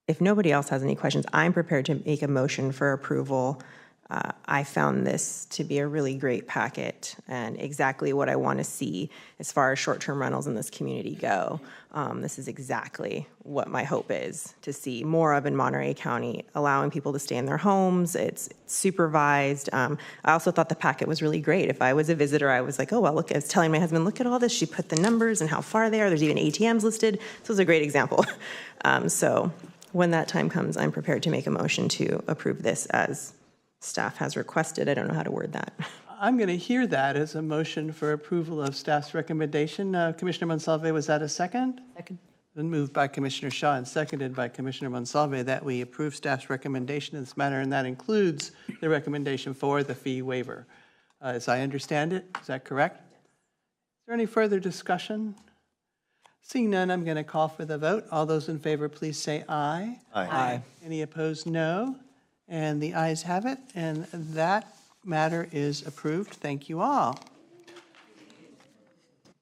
if nobody else has any questions, I'm prepared to make a motion for approval. I found this to be a really great packet and exactly what I want to see as far as short-term rentals in this community go. This is exactly what my hope is, to see more of in Monterey County, allowing people to stay in their homes. It's supervised. I also thought the packet was really great. If I was a visitor, I was like, oh, well, look, I was telling my husband, look at all this. She put the numbers and how far they are. There's even ATMs listed. This was a great example. So when that time comes, I'm prepared to make a motion to approve this as staff has requested. I don't know how to word that. I'm going to hear that as a motion for approval of staff's recommendation. Commissioner Monsalve, was that a second? Second. Been moved by Commissioner Shaw and seconded by Commissioner Monsalve that we approve staff's recommendation in this matter, and that includes the recommendation for the fee waiver. As I understand it, is that correct? Is there any further discussion? Seeing none, I'm going to call for the vote. All those in favor, please say aye. Aye. Any opposed, no. And the ayes have it, and that matter is approved. Thank you all.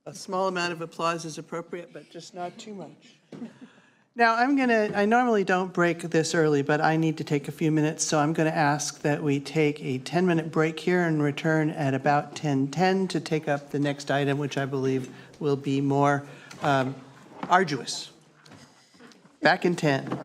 A small amount of applause is appropriate, but just not too much. Now, I normally don't break this early, but I need to take a few minutes, so I'm going to ask that we take a 10-minute break here and return at about 10:10 to take up the next item, which I believe will be more arduous. Back in 10.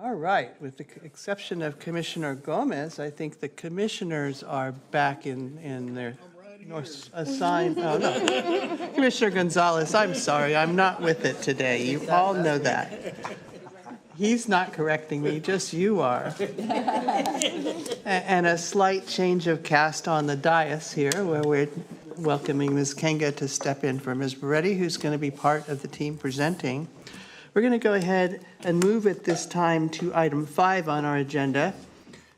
All right, with the exception of Commissioner Gomez, I think the commissioners are back in their assigned, oh no. Commissioner Gonzalez, I'm sorry, I'm not with it today. You all know that. He's not correcting me, just you are. And a slight change of cast on the dais here, where we're welcoming Ms. Kenga to step in for Ms. Moretti, who's going to be part of the team presenting. We're going to go ahead and move at this time to item 5 on our agenda,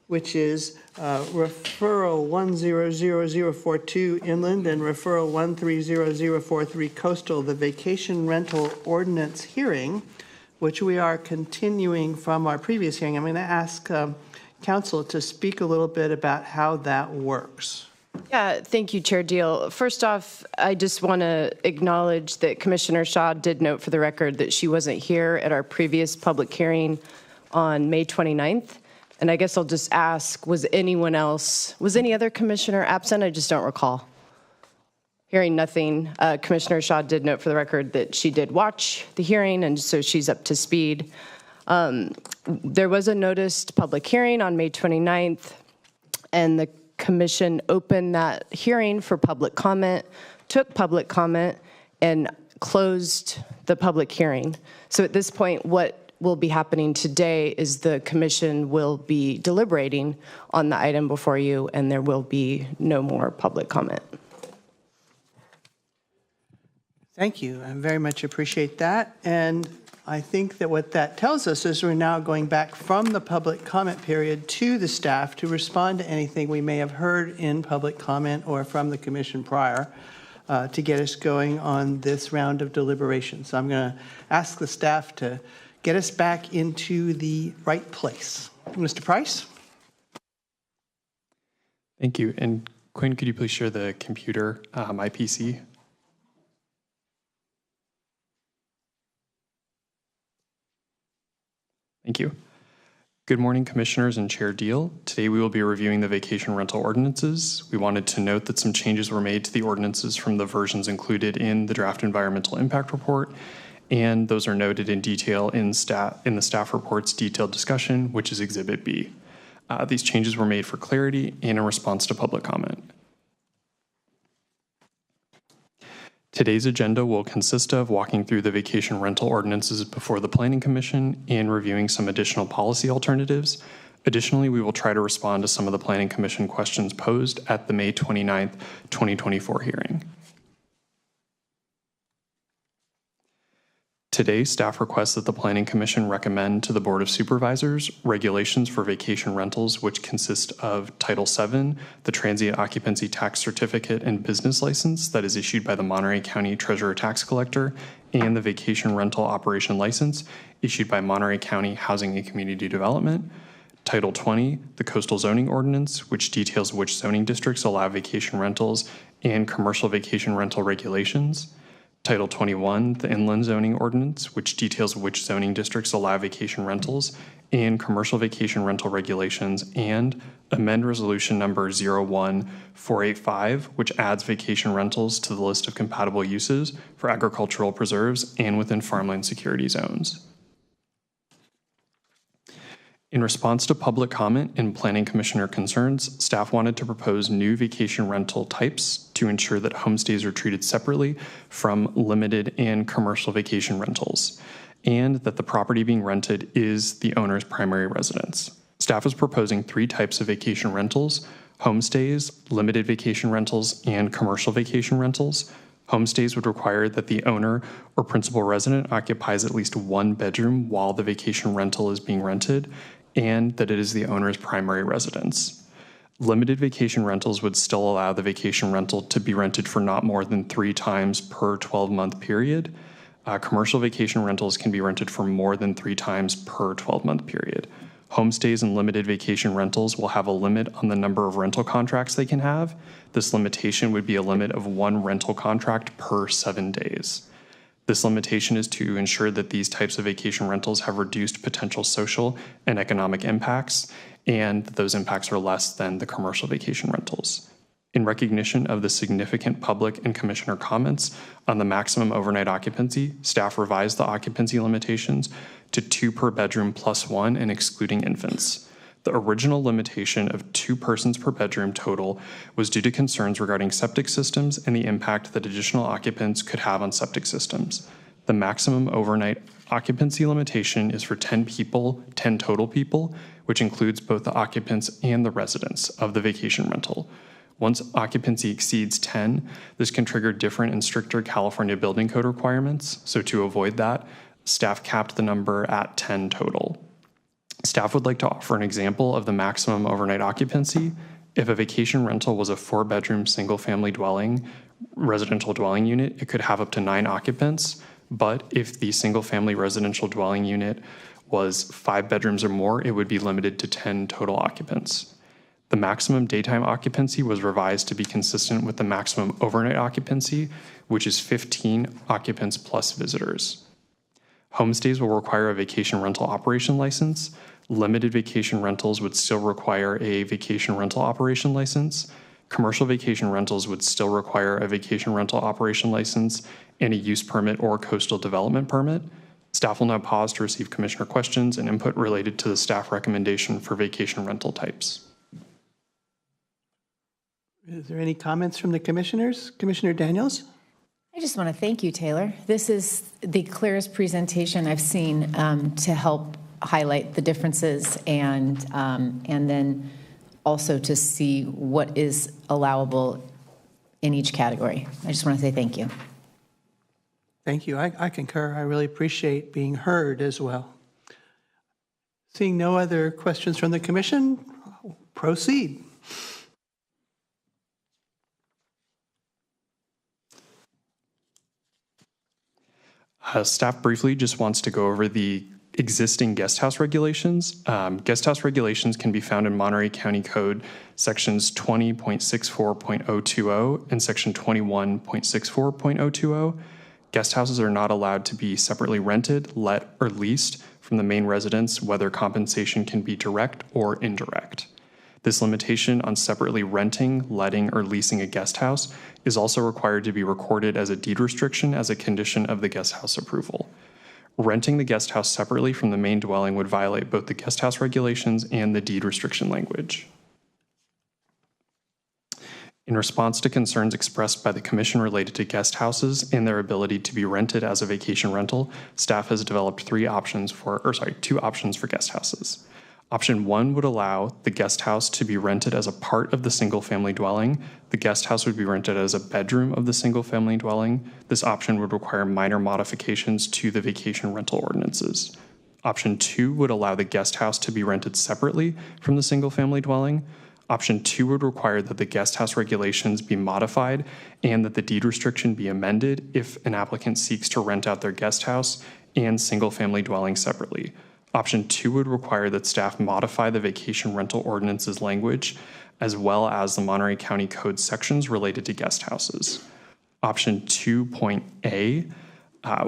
which is referral 100042 inland and referral 130043 coastal, the vacation rental ordinance hearing, which we are continuing from our previous hearing. I'm going to ask council to speak a little bit about how that works. Yeah, thank you, Chair Deal. First off, I just want to acknowledge that Commissioner Shaw did note for the record that she wasn't here at our previous public hearing on May 29th. And I guess I'll just ask, was any other commissioner absent? I just don't recall. Hearing nothing, Commissioner Shaw did note for the record that she did watch the hearing, and so she's up to speed. There was a noticed public hearing on May 29th, and the Commission opened that hearing for public comment, took public comment, and closed the public hearing. So at this point, what will be happening today is the Commission will be deliberating on the item before you, and there will be no more public comment. Thank you. I very much appreciate that. And I think that what that tells us is we're now going back from the public comment period to the staff to respond to anything we may have heard in public comment or from the commission prior to get us going on this round of deliberation. So I'm going to ask the staff to get us back into the right place. Mr. Price? Thank you. And Quinn, could you please share the computer, my PC? Thank you. Good morning, Commissioners and Chair Deal. Today we will be reviewing the vacation rental ordinances. We wanted to note that some changes were made to the ordinances from the versions included in the draft environmental impact report, and those are noted in detail in the staff report's detailed discussion, which is Exhibit B. These changes were made for clarity and in response to public comment. Today's agenda will consist of walking through the vacation rental ordinances before the Planning Commission and reviewing some additional policy alternatives. Additionally, we will try to respond to some of the Planning Commission questions posed at the May 29th, 2024 hearing. Today, staff requests that the Planning Commission recommend to the Board of Supervisors regulations for vacation rentals, which consist of Title VII, the Transient Occupancy Tax Certificate and Business License that is issued by the Monterey County Treasurer Tax Collector, and the Vacation Rental Operation License issued by Monterey County Housing and Community Development. Title 20, the Coastal Zoning Ordinance, which details which zoning districts allow vacation rentals and commercial vacation rental regulations. Title 21, the Inland Zoning Ordinance, which details which zoning districts allow vacation rentals and commercial vacation rental regulations, and amend Resolution Number 01485, which adds vacation rentals to the list of compatible uses for agricultural preserves and within farmland security zones. In response to public comment and Planning Commissioner concerns, staff wanted to propose new vacation rental types to ensure that homestays are treated separately from limited and commercial vacation rentals, and that the property being rented is the owner's primary residence. Staff is proposing 3 types of vacation rentals: homestays, limited vacation rentals, and commercial vacation rentals. Homestays would require that the owner or principal resident occupies at least 1 bedroom while the vacation rental is being rented, and that it is the owner's primary residence. Limited vacation rentals would still allow the vacation rental to be rented for not more than 3 times per 12-month period. Commercial vacation rentals can be rented for more than 3 times per 12-month period. Homestays and limited vacation rentals will have a limit on the number of rental contracts they can have. This limitation would be a limit of 1 rental contract per 7 days. This limitation is to ensure that these types of vacation rentals have reduced potential social and economic impacts, and that those impacts are less than the commercial vacation rentals. In recognition of the significant public and commissioner comments on the maximum overnight occupancy, staff revised the occupancy limitations to 2 per bedroom plus 1 and excluding infants. The original limitation of 2 persons per bedroom total was due to concerns regarding septic systems and the impact that additional occupants could have on septic systems. The maximum overnight occupancy limitation is for 10 people, 10 total people, which includes both the occupants and the residents of the vacation rental. Once occupancy exceeds 10, this can trigger different and stricter California Building Code requirements. So to avoid that, staff capped the number at 10 total. Staff would like to offer an example of the maximum overnight occupancy. If a vacation rental was a 4-bedroom single-family dwelling, residential dwelling unit, it could have up to 9 occupants. But if the single-family residential dwelling unit was 5 bedrooms or more, it would be limited to 10 total occupants. The maximum daytime occupancy was revised to be consistent with the maximum overnight occupancy, which is 15 occupants plus visitors. Homestays will require a vacation rental operation license. Limited vacation rentals would still require a vacation rental operation license. Commercial vacation rentals would still require a vacation rental operation license and a use permit or coastal development permit. Staff will now pause to receive commissioner questions and input related to the staff recommendation for vacation rental types. Is there any comments from the commissioners? Commissioner Daniels? I just want to thank you, Taylor. This is the clearest presentation I've seen to help highlight the differences and then also to see what is allowable in each category. I just want to say thank you. Thank you. I concur. I really appreciate being heard as well. Seeing no other questions from the commission, proceed. Staff briefly just wants to go over the existing guest house regulations. Guest house regulations can be found in Monterey County Code sections 20.64.020 and section 21.64.020. Guest houses are not allowed to be separately rented, let, or leased from the main residence, whether compensation can be direct or indirect. This limitation on separately renting, letting, or leasing a guest house is also required to be recorded as a deed restriction as a condition of the guest house approval. Renting the guest house separately from the main dwelling would violate both the guest house regulations and the deed restriction language. In response to concerns expressed by the commission related to guest houses and their ability to be rented as a vacation rental, staff has developed two options for guest houses. Option 1 would allow the guest house to be rented as a part of the single-family dwelling. The guest house would be rented as a bedroom of the single-family dwelling. This option would require minor modifications to the vacation rental ordinances. Option 2 would allow the guest house to be rented separately from the single-family dwelling. Option 2 would require that the guest house regulations be modified and that the deed restriction be amended if an applicant seeks to rent out their guest house and single-family dwelling separately. Option 2 would require that staff modify the vacation rental ordinance's language, as well as the Monterey County Code sections related to guest houses. Option 2.A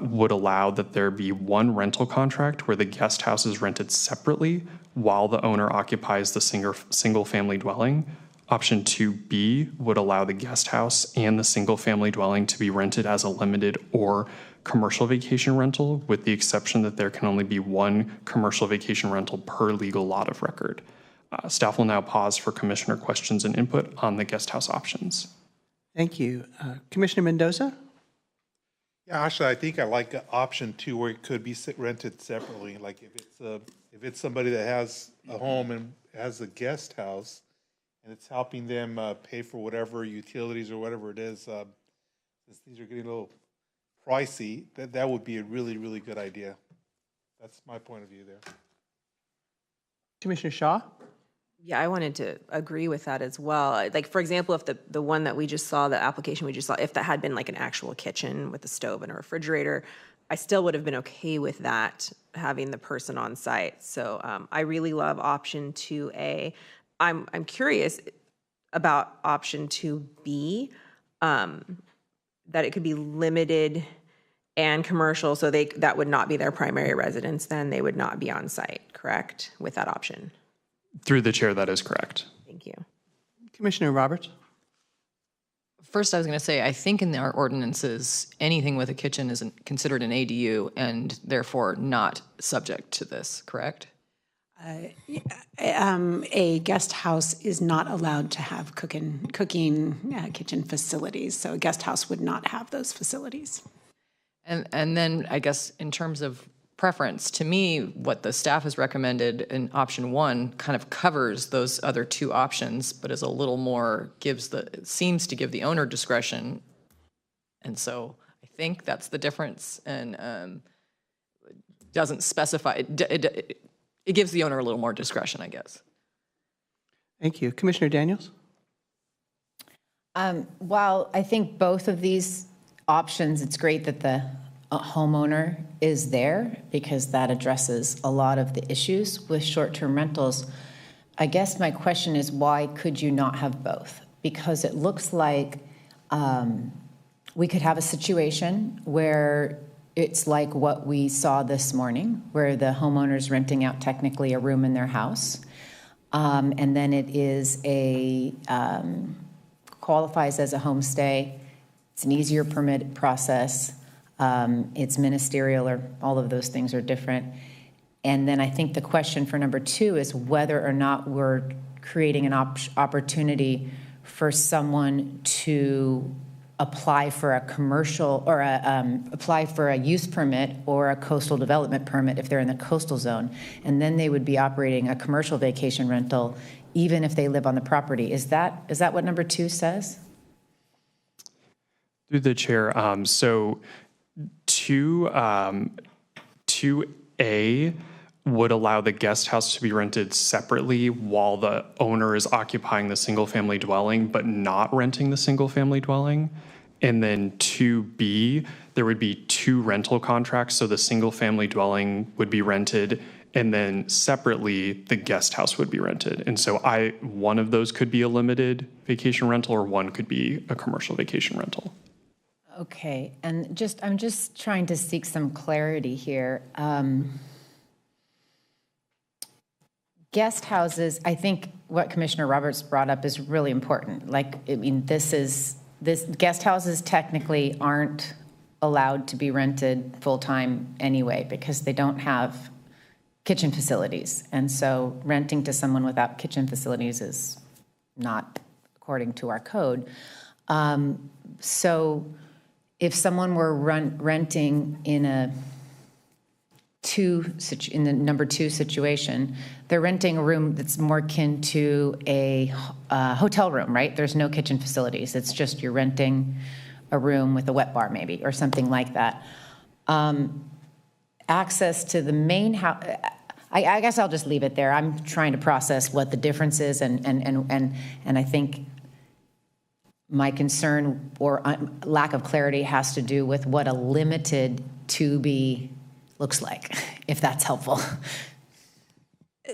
would allow that there be one rental contract where the guest house is rented separately while the owner occupies the single-family dwelling. Option 2B would allow the guest house and the single-family dwelling to be rented as a limited or commercial vacation rental, with the exception that there can only be one commercial vacation rental per legal lot of record. Staff will now pause for commissioner questions and input on the guest house options. Thank you. Commissioner Mendoza? Yeah, actually, I think I like option 2 where it could be rented separately. Like if it's somebody that has a home and has a guest house and it's helping them pay for whatever utilities or whatever it is, since these are getting a little pricey, that would be a really, really good idea. That's my point of view there. Commissioner Shaw? Yeah, I wanted to agree with that as well. Like, for example, if the one that we just saw, the application we just saw, if that had been like an actual kitchen with a stove and a refrigerator, I still would have been okay with that, having the person on site. So I really love option 2A. I'm curious about option 2B, that it could be limited and commercial, so that would not be their primary residence, then they would not be on site, correct, with that option? Through the chair, that is correct. Thank you. Commissioner Roberts? First, I was going to say, I think in our ordinances, anything with a kitchen is considered an ADU and therefore not subject to this, correct? A guest house is not allowed to have cooking kitchen facilities, so a guest house would not have those facilities. And then I guess in terms of preference, to me, what the staff has recommended in option 1 kind of covers those other 2 options, but is a little more, seems to give the owner discretion. And so I think that's the difference, and doesn't specify, it gives the owner a little more discretion, I guess. Thank you. Commissioner Daniels? While I think both of these options, it's great that the homeowner is there because that addresses a lot of the issues with short-term rentals. I guess my question is, why could you not have both? Because it looks like we could have a situation where it's like what we saw this morning, where the homeowner's renting out technically a room in their house, and then it is qualifies as a homestay. It's an easier permit process. It's ministerial, or all of those things are different. And then I think the question for number 2 is whether or not we're creating an opportunity for someone to apply for a commercial or apply for a use permit or a coastal development permit if they're in the coastal zone. And then they would be operating a commercial vacation rental even if they live on the property. Is that what number 2 says? Through the chair, so 2A would allow the guest house to be rented separately while the owner is occupying the single-family dwelling, but not renting the single-family dwelling. And then 2B, there would be 2 rental contracts, so the single-family dwelling would be rented, and then separately, the guest house would be rented. And so one of those could be a limited vacation rental, or one could be a commercial vacation rental. Okay, and I'm just trying to seek some clarity here. Guest houses, I think what Commissioner Roberts brought up is really important. This guest houses technically aren't allowed to be rented full-time anyway because they don't have kitchen facilities. And so renting to someone without kitchen facilities is not according to our code. So if someone were renting in the number 2 situation, they're renting a room that's more akin to a hotel room, right? There's no kitchen facilities. It's just you're renting a room with a wet bar maybe or something like that. Access to the main house, I guess I'll just leave it there. I'm trying to process what the difference is, and I think my concern or lack of clarity has to do with what a limited 2B looks like, if that's helpful.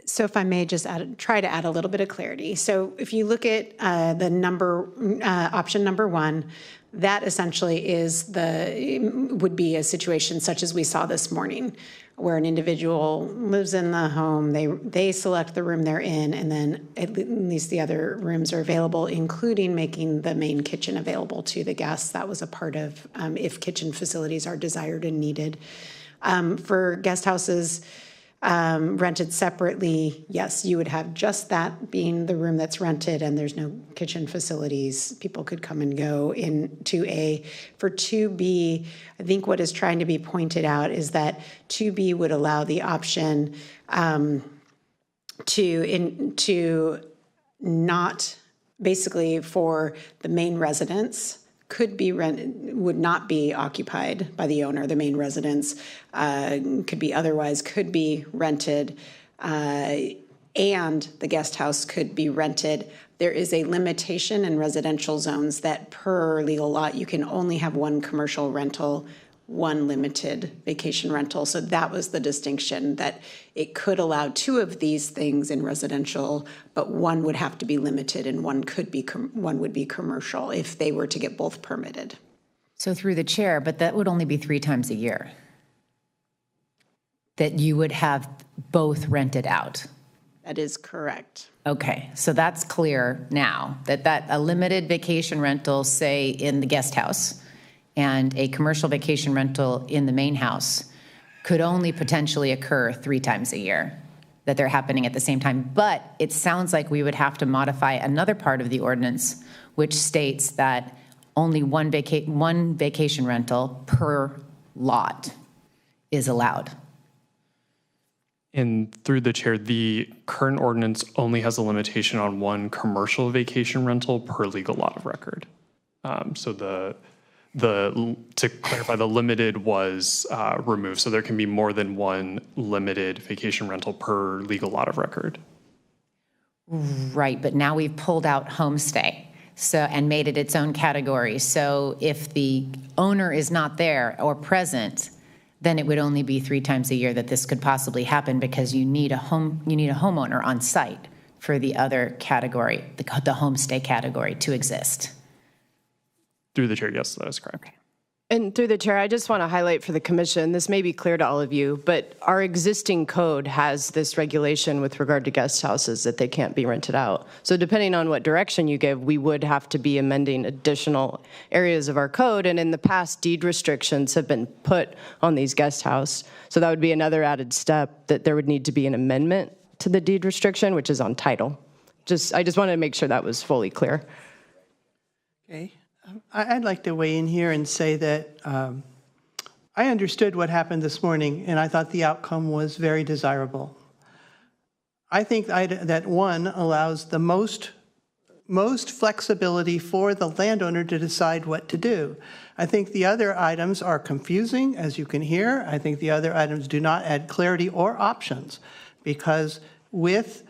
So if I may just try to add a little bit of clarity. So if you look at option number 1, that essentially would be a situation such as we saw this morning, where an individual lives in the home, they select the room they're in, and then at least the other rooms are available, including making the main kitchen available to the guests. That was a part of if kitchen facilities are desired and needed. For guest houses rented separately, yes, you would have just that being the room that's rented and there's no kitchen facilities. People could come and go in 2A. For 2B, I think what is trying to be pointed out is that 2B would allow the option to not, basically for the main residence, would not be occupied by the owner. The main residence could be rented, and the guest house could be rented. There is a limitation in residential zones that per legal law, you can only have one commercial rental, one limited vacation rental. So that was the distinction, that it could allow 2 of these things in residential, but one would have to be limited and one would be commercial if they were to get both permitted. So through the chair, but that would only be 3 times a year that you would have both rented out. That is correct. Okay, so that's clear now, that a limited vacation rental, say, in the guest house, and a commercial vacation rental in the main house could only potentially occur 3 times a year, that they're happening at the same time. But it sounds like we would have to modify another part of the ordinance, which states that only one vacation rental per lot is allowed. And through the chair, the current ordinance only has a limitation on 1 commercial vacation rental per legal lot of record. So to clarify, the limited was removed, so there can be more than 1 limited vacation rental per legal lot of record. Right, but now we've pulled out homestay and made it its own category. So if the owner is not there or present, then it would only be 3 times a year that this could possibly happen, because you need a homeowner on site for the other category, the homestay category, to exist. Through the chair, yes, that is correct. Okay. And through the chair, I just want to highlight for the commission, this may be clear to all of you, but our existing code has this regulation with regard to guest houses that they can't be rented out. So depending on what direction you give, we would have to be amending additional areas of our code. And in the past, deed restrictions have been put on these guest house. So that would be another added step, that there would need to be an amendment to the deed restriction, which is on title. I just wanted to make sure that was fully clear. Okay. I'd like to weigh in here and say that I understood what happened this morning, and I thought the outcome was very desirable. I think that 1 allows the most flexibility for the landowner to decide what to do. I think the other items are confusing, as you can hear. I think the other items do not add clarity or options, because with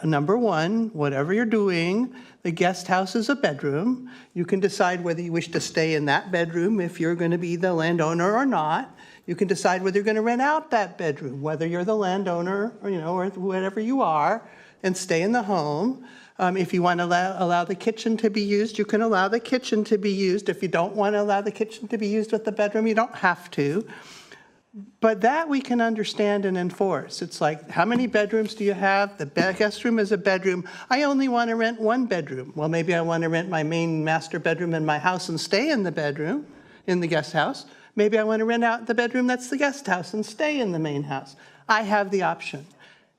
number 1, whatever you're doing, the guest house is a bedroom. You can decide whether you wish to stay in that bedroom if you're going to be the landowner or not. You can decide whether you're going to rent out that bedroom, whether you're the landowner or, or whatever you are, and stay in the home. If you want to allow the kitchen to be used, you can allow the kitchen to be used. If you don't want to allow the kitchen to be used with the bedroom, you don't have to. But that we can understand and enforce. It's like, how many bedrooms do you have? The guest room is a bedroom. I only want to rent 1 bedroom. Well, maybe I want to rent my main master bedroom in my house and stay in the bedroom, in the guest house. Maybe I want to rent out the bedroom that's the guest house and stay in the main house. I have the option.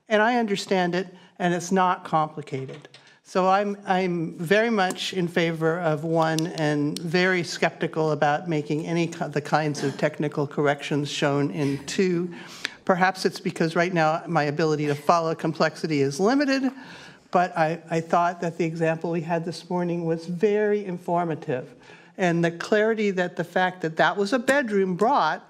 And I understand it, and it's not complicated. So I'm very much in favor of 1 and very skeptical about making the kinds of technical corrections shown in 2. Perhaps it's because right now my ability to follow complexity is limited, but I thought that the example we had this morning was very informative. And the clarity that the fact that that was a bedroom brought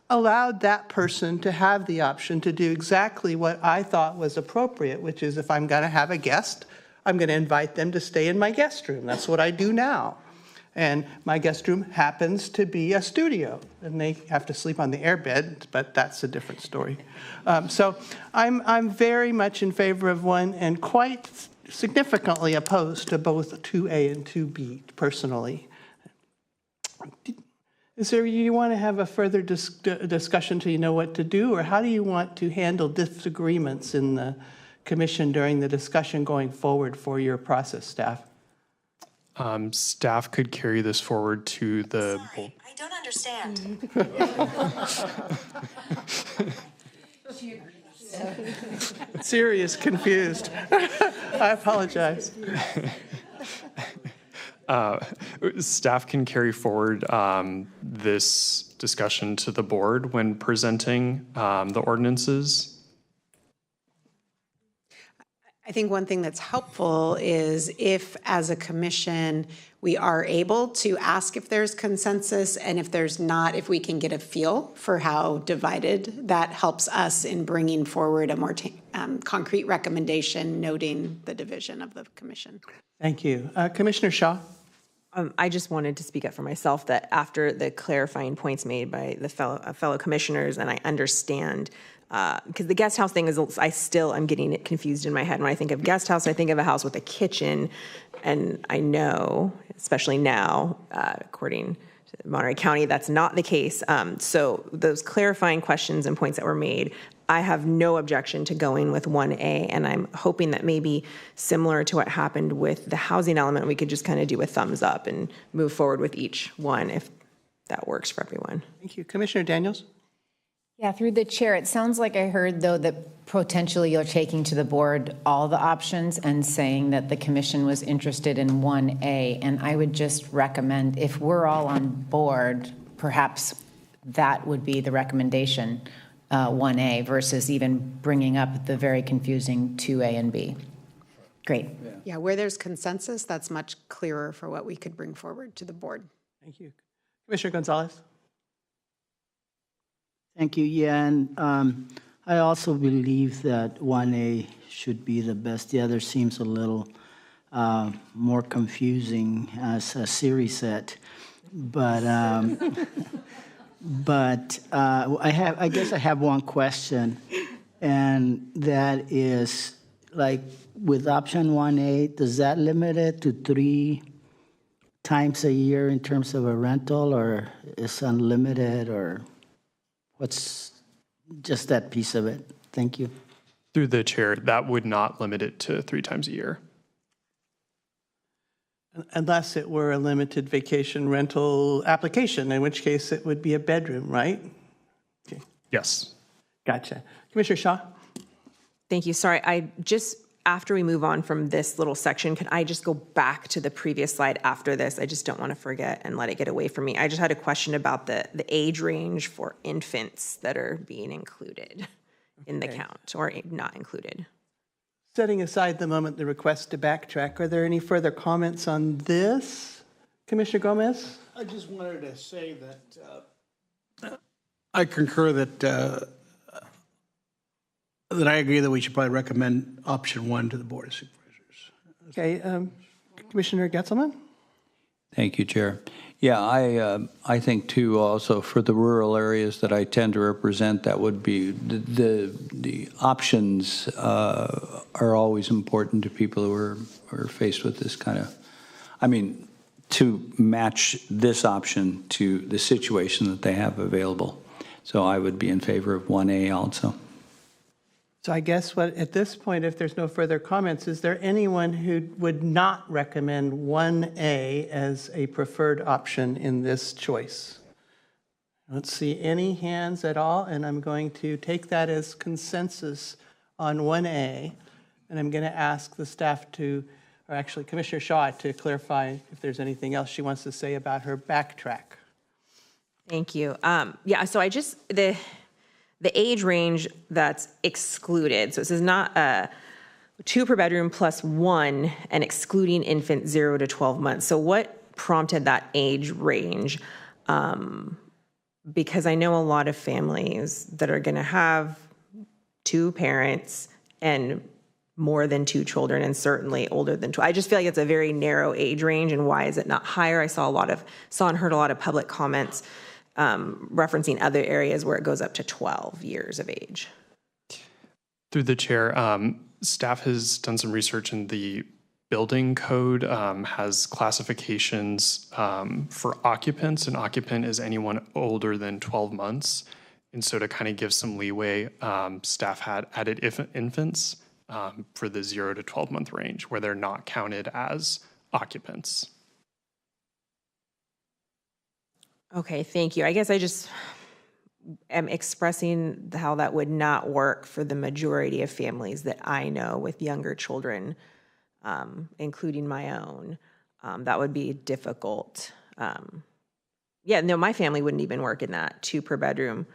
allowed that person to have the option to do exactly what I thought was appropriate, which is, if I'm going to have a guest, I'm going to invite them to stay in my guest room. That's what I do now. And my guest room happens to be a studio, and they have to sleep on the airbed, but that's a different story. So I'm very much in favor of 1 and quite significantly opposed to both 2A and 2B, personally. You want to have a further discussion till you know what to do, or how do you want to handle disagreements in the commission during the discussion going forward for your process, staff? Staff could carry this forward to the... Sorry, I don't understand. Siri is confused. I apologize. Staff can carry forward this discussion to the board when presenting the ordinances. I think one thing that's helpful is if, as a commission, we are able to ask if there's consensus, and if there's not, if we can get a feel for how divided, that helps us in bringing forward a more concrete recommendation noting the division of the commission. Thank you. Commissioner Shaw? I just wanted to speak up for myself that after the clarifying points made by the fellow commissioners, and I understand, because the guest house thing is, I'm getting it confused in my head. When I think of guest house, I think of a house with a kitchen, and I know, especially now, according to Monterey County, that's not the case. So those clarifying questions and points that were made, I have no objection to going with 1A, and I'm hoping that maybe similar to what happened with the housing element, we could just kind of do a thumbs up and move forward with each one if that works for everyone. Thank you. Commissioner Daniels? Yeah, through the chair, it sounds like I heard, though, that potentially you're taking to the board all the options and saying that the commission was interested in 1A. And I would just recommend, if we're all on board, perhaps that would be the recommendation, 1A, versus even bringing up the very confusing 2A and B. Great. Yeah, where there's consensus, that's much clearer for what we could bring forward to the board. Thank you. Commissioner Gonzalez? Thank you. Yeah, and I also believe that 1A should be the best. The other seems a little more confusing, as Siri said. But I guess I have one question, and that is, like, with option 1A, does that limit it to 3 times a year in terms of a rental, or is unlimited, or what's just that piece of it? Thank you. Through the chair, that would not limit it to 3 times a year. Unless it were a limited vacation rental application, in which case it would be a bedroom, right? Okay. Yes. Gotcha. Commissioner Shaw? Thank you. Sorry, after we move on from this little section, can I just go back to the previous slide after this? I just don't want to forget and let it get away from me. I just had a question about the age range for infants that are being included in the count, or not included. Setting aside the moment the request to backtrack, are there any further comments on this? Commissioner Gomez? I just wanted to say that I concur that that I agree that we should probably recommend option 1 to the Board of Supervisors. Okay, Commissioner Getzelman? Thank you, Chair. Yeah, I think too, also for the rural areas that I tend to represent, that would be the options are always important to people who are faced with this kind of, to match this option to the situation that they have available. So I would be in favor of 1A also. So I guess at this point, if there's no further comments, is there anyone who would not recommend 1A as a preferred option in this choice? I don't see any hands at all, and I'm going to take that as consensus on 1A, and I'm going to ask the staff or actually Commissioner Shaw, to clarify if there's anything else she wants to say about her backtrack. Thank you. So the age range that's excluded, so this is not 2 per bedroom plus 1 and excluding infant 0 to 12 months. So what prompted that age range? Because I know a lot of families that are going to have 2 parents and more than 2 children, and certainly older than 12. I just feel like it's a very narrow age range, and why is it not higher? I saw and heard a lot of public comments referencing other areas where it goes up to 12 years of age. Through the chair, staff has done some research, and the building code has classifications for occupants. An occupant is anyone older than 12 months. And so to kind of give some leeway, staff had added infants for the 0 to 12 month range, where they're not counted as occupants. Okay, thank you. I guess I just am expressing how that would not work for the majority of families that I know with younger children, including my own. That would be difficult. My family wouldn't even work in that 2 per bedroom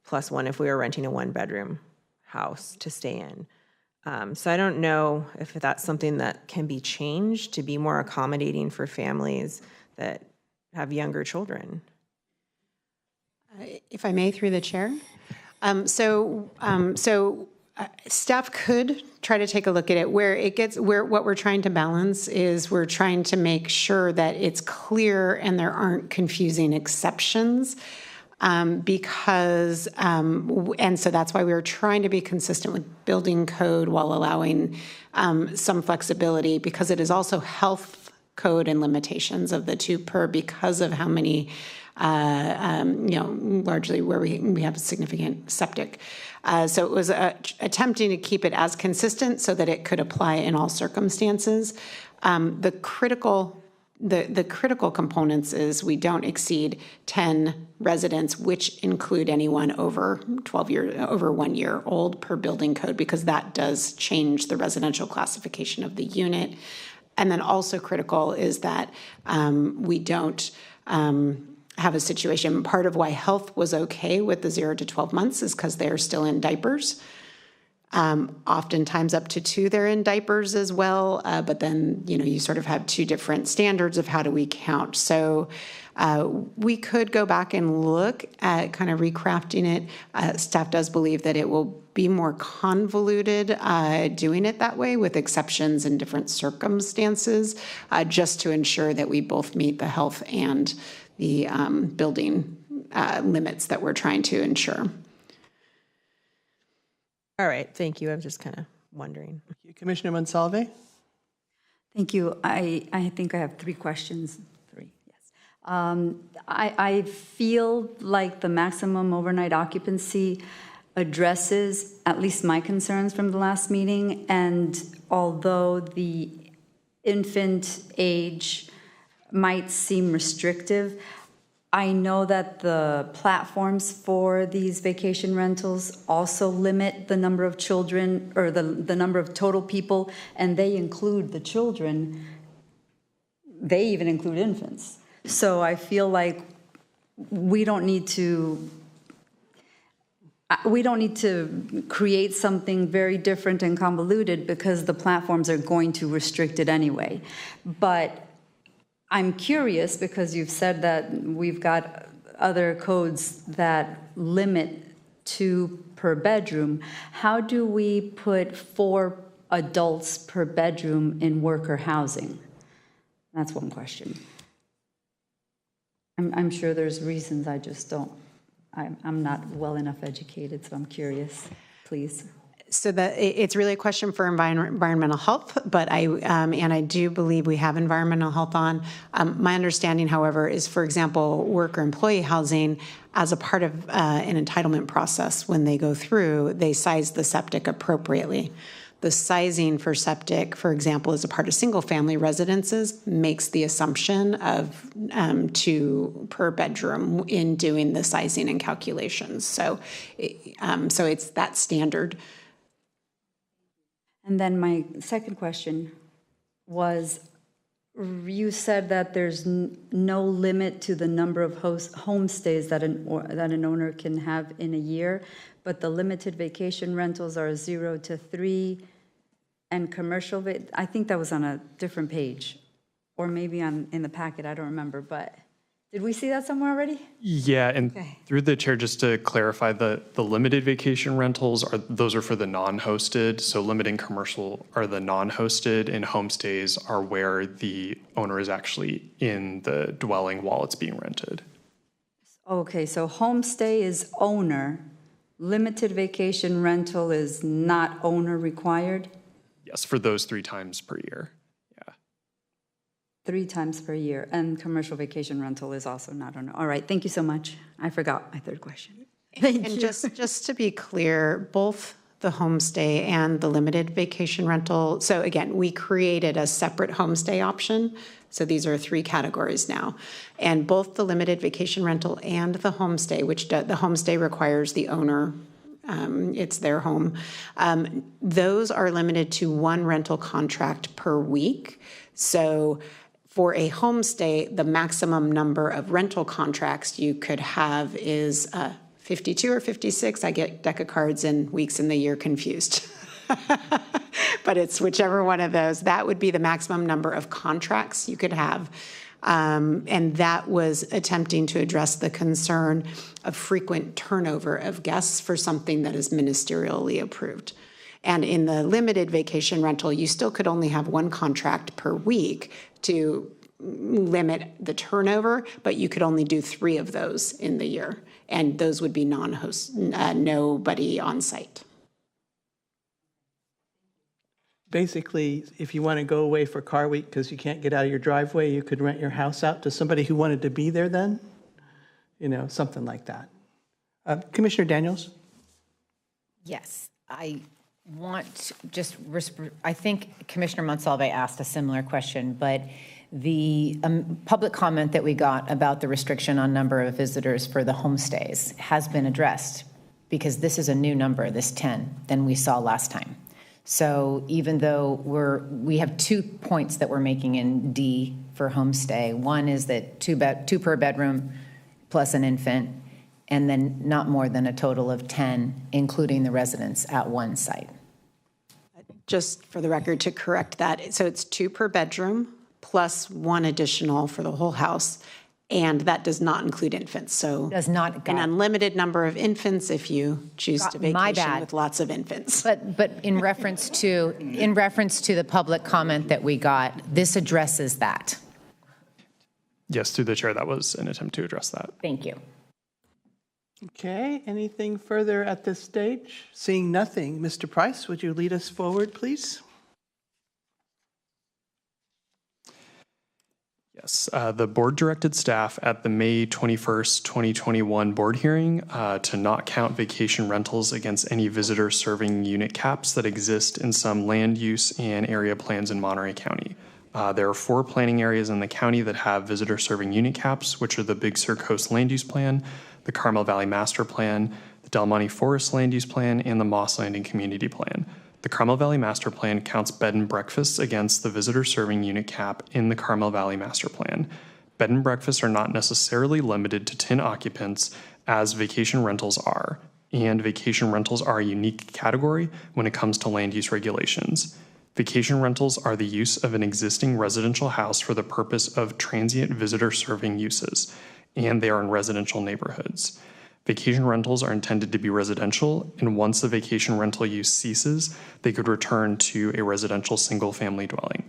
plus 1 if we were renting a 1-bedroom house to stay in. So I don't know if that's something that can be changed to be more accommodating for families that have younger children. If I may, through the chair. Staff could try to take a look at it. What we're trying to balance is we're trying to make sure that it's clear and there aren't confusing exceptions. And so that's why we were trying to be consistent with building code while allowing some flexibility, because it is also health code and limitations of the 2 per because of how many, largely where we have significant septic. So it was attempting to keep it as consistent so that it could apply in all circumstances. The critical components is we don't exceed 10 residents, which include anyone over 1 year old per building code, because that does change the residential classification of the unit. And then also critical is that we don't have a situation. Part of why health was okay with the 0 to 12 months is because they're still in diapers. Oftentimes up to 2, they're in diapers as well. But then, you sort of have 2 different standards of how do we count. So we could go back and look at kind of recrafting it. Staff does believe that it will be more convoluted doing it that way with exceptions in different circumstances, just to ensure that we both meet the health and the building limits that we're trying to ensure. All right, thank you. I was just kind of wondering. Commissioner Monsalve? Thank you. I think I have 3 questions. 3, yes. I feel like the maximum overnight occupancy addresses at least my concerns from the last meeting, and although the infant age might seem restrictive, I know that the platforms for these vacation rentals also limit the number of children, or the number of total people, and they include the children. They even include infants. So I feel like we don't need to create something very different and convoluted, because the platforms are going to restrict it anyway. But I'm curious, because you've said that we've got other codes that limit 2 per bedroom. How do we put 4 adults per bedroom in worker housing? That's one question. I'm sure there's reasons, I just don't. I'm not well enough educated, so I'm curious. Please. So it's really a question for environmental health, but I do believe we have environmental health on. My understanding, however, is, for example, work or employee housing, as a part of an entitlement process, when they go through, they size the septic appropriately. The sizing for septic, for example, as a part of single-family residences, makes the assumption of 2 per bedroom in doing the sizing and calculations. So it's that standard. And then my second question was, you said that there's no limit to the number of homestays that an owner can have in a year, but the limited vacation rentals are 0 to 3, and commercial, I think that was on a different page, or maybe in the packet, I don't remember, but did we see that somewhere already? Yeah, and through the chair, just to clarify, the limited vacation rentals those are for the non-hosted. So limiting commercial are the non-hosted, and homestays are where the owner is actually in the dwelling while it's being rented. Okay, so homestay is owner, limited vacation rental is not owner required? Yes, for those 3 times per year. 3 times per year, and commercial vacation rental is also not owner. All right, thank you so much. I forgot my 3rd question. Thank you. Just to be clear, both the homestay and the limited vacation rental, so again, we created a separate homestay option. So these are 3 categories now. And both the limited vacation rental and the homestay, which the homestay requires the owner, it's their home, those are limited to 1 rental contract per week. So for a homestay, the maximum number of rental contracts you could have is 52 or 56. I get deck of cards and weeks in the year confused. But it's whichever one of those. That would be the maximum number of contracts you could have. And that was attempting to address the concern of frequent turnover of guests for something that is ministerially approved. And in the limited vacation rental, you still could only have 1 contract per week to limit the turnover, but you could only do 3 of those in the year. And those would be non-host, nobody on site. basically, if you want to go away for car week because you can't get out of your driveway, you could rent your house out to somebody who wanted to be there then? You know, something like that. Commissioner Daniels? Yes, I think Commissioner Monsalve asked a similar question, but the public comment that we got about the restriction on number of visitors for the homestays has been addressed, because this is a new number, this 10, than we saw last time. So even though we have 2 points that we're making in D for homestay, one is that two per bedroom plus an infant, and then not more than a total of 10, including the residents at one site. Just for the record, to correct that, so it's 2 per bedroom plus 1 additional for the whole house, and that does not include infants. So does not an unlimited number of infants if you choose to vacation with lots of infants. But in reference to the public comment that we got, this addresses that. Yes, through the chair, that was an attempt to address that. Thank you. Okay, anything further at this stage? Seeing nothing, Mr. Price, would you lead us forward, please? Yes, the board directed staff at the May 21st, 2021 board hearing to not count vacation rentals against any visitor serving unit caps that exist in some land use and area plans in Monterey County. There are 4 planning areas in the county that have visitor serving unit caps, which are the Big Sur Coast Land Use Plan, the Carmel Valley Master Plan, the Del Monte Forest Land Use Plan, and the Moss Landing Community Plan. The Carmel Valley Master Plan counts bed and breakfasts against the visitor serving unit cap in the Carmel Valley Master Plan. Bed and breakfasts are not necessarily limited to 10 occupants as vacation rentals are, and vacation rentals are a unique category when it comes to land use regulations. Vacation rentals are the use of an existing residential house for the purpose of transient visitor serving uses, and they are in residential neighborhoods. Vacation rentals are intended to be residential, and once the vacation rental use ceases, they could return to a residential single-family dwelling.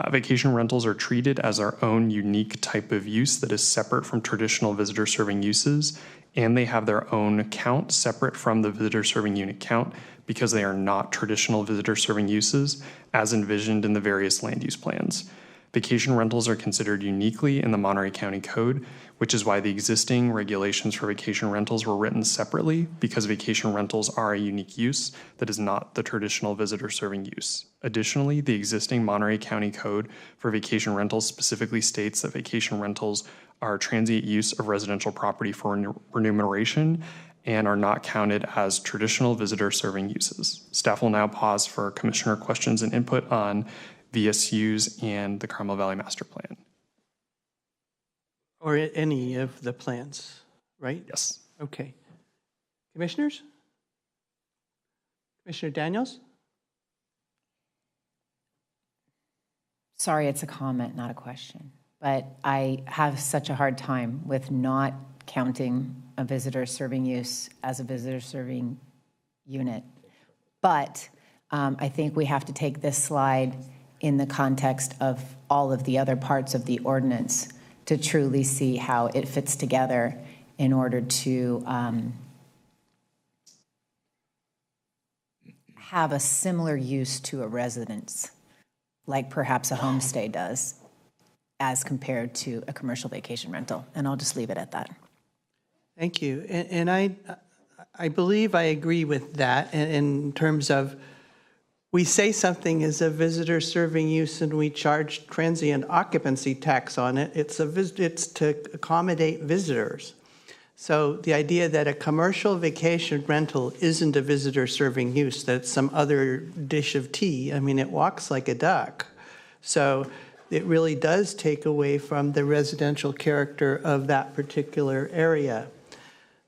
Vacation rentals are treated as our own unique type of use that is separate from traditional visitor serving uses, and they have their own count separate from the visitor serving unit count because they are not traditional visitor serving uses as envisioned in the various land use plans. Vacation rentals are considered uniquely in the Monterey County Code, which is why the existing regulations for vacation rentals were written separately, because vacation rentals are a unique use that is not the traditional visitor serving use. Additionally, the existing Monterey County Code for vacation rentals specifically states that vacation rentals are transient use of residential property for remuneration and are not counted as traditional visitor serving uses. Staff will now pause for commissioner questions and input on VSUs and the Carmel Valley Master Plan. Or any of the plans, right? Yes. Okay. Commissioners? Commissioner Daniels? Sorry, it's a comment, not a question. But I have such a hard time with not counting a visitor serving use as a visitor serving unit. But I think we have to take this slide in the context of all of the other parts of the ordinance to truly see how it fits together in order to have a similar use to a residence, like perhaps a homestay does, as compared to a commercial vacation rental. And I'll just leave it at that. Thank you. And I believe I agree with that in terms of we say something is a visitor serving use and we charge transient occupancy tax on it. It's to accommodate visitors. So the idea that a commercial vacation rental isn't a visitor serving use, that it's some other dish of tea, I mean, it walks like a duck. So it really does take away from the residential character of that particular area.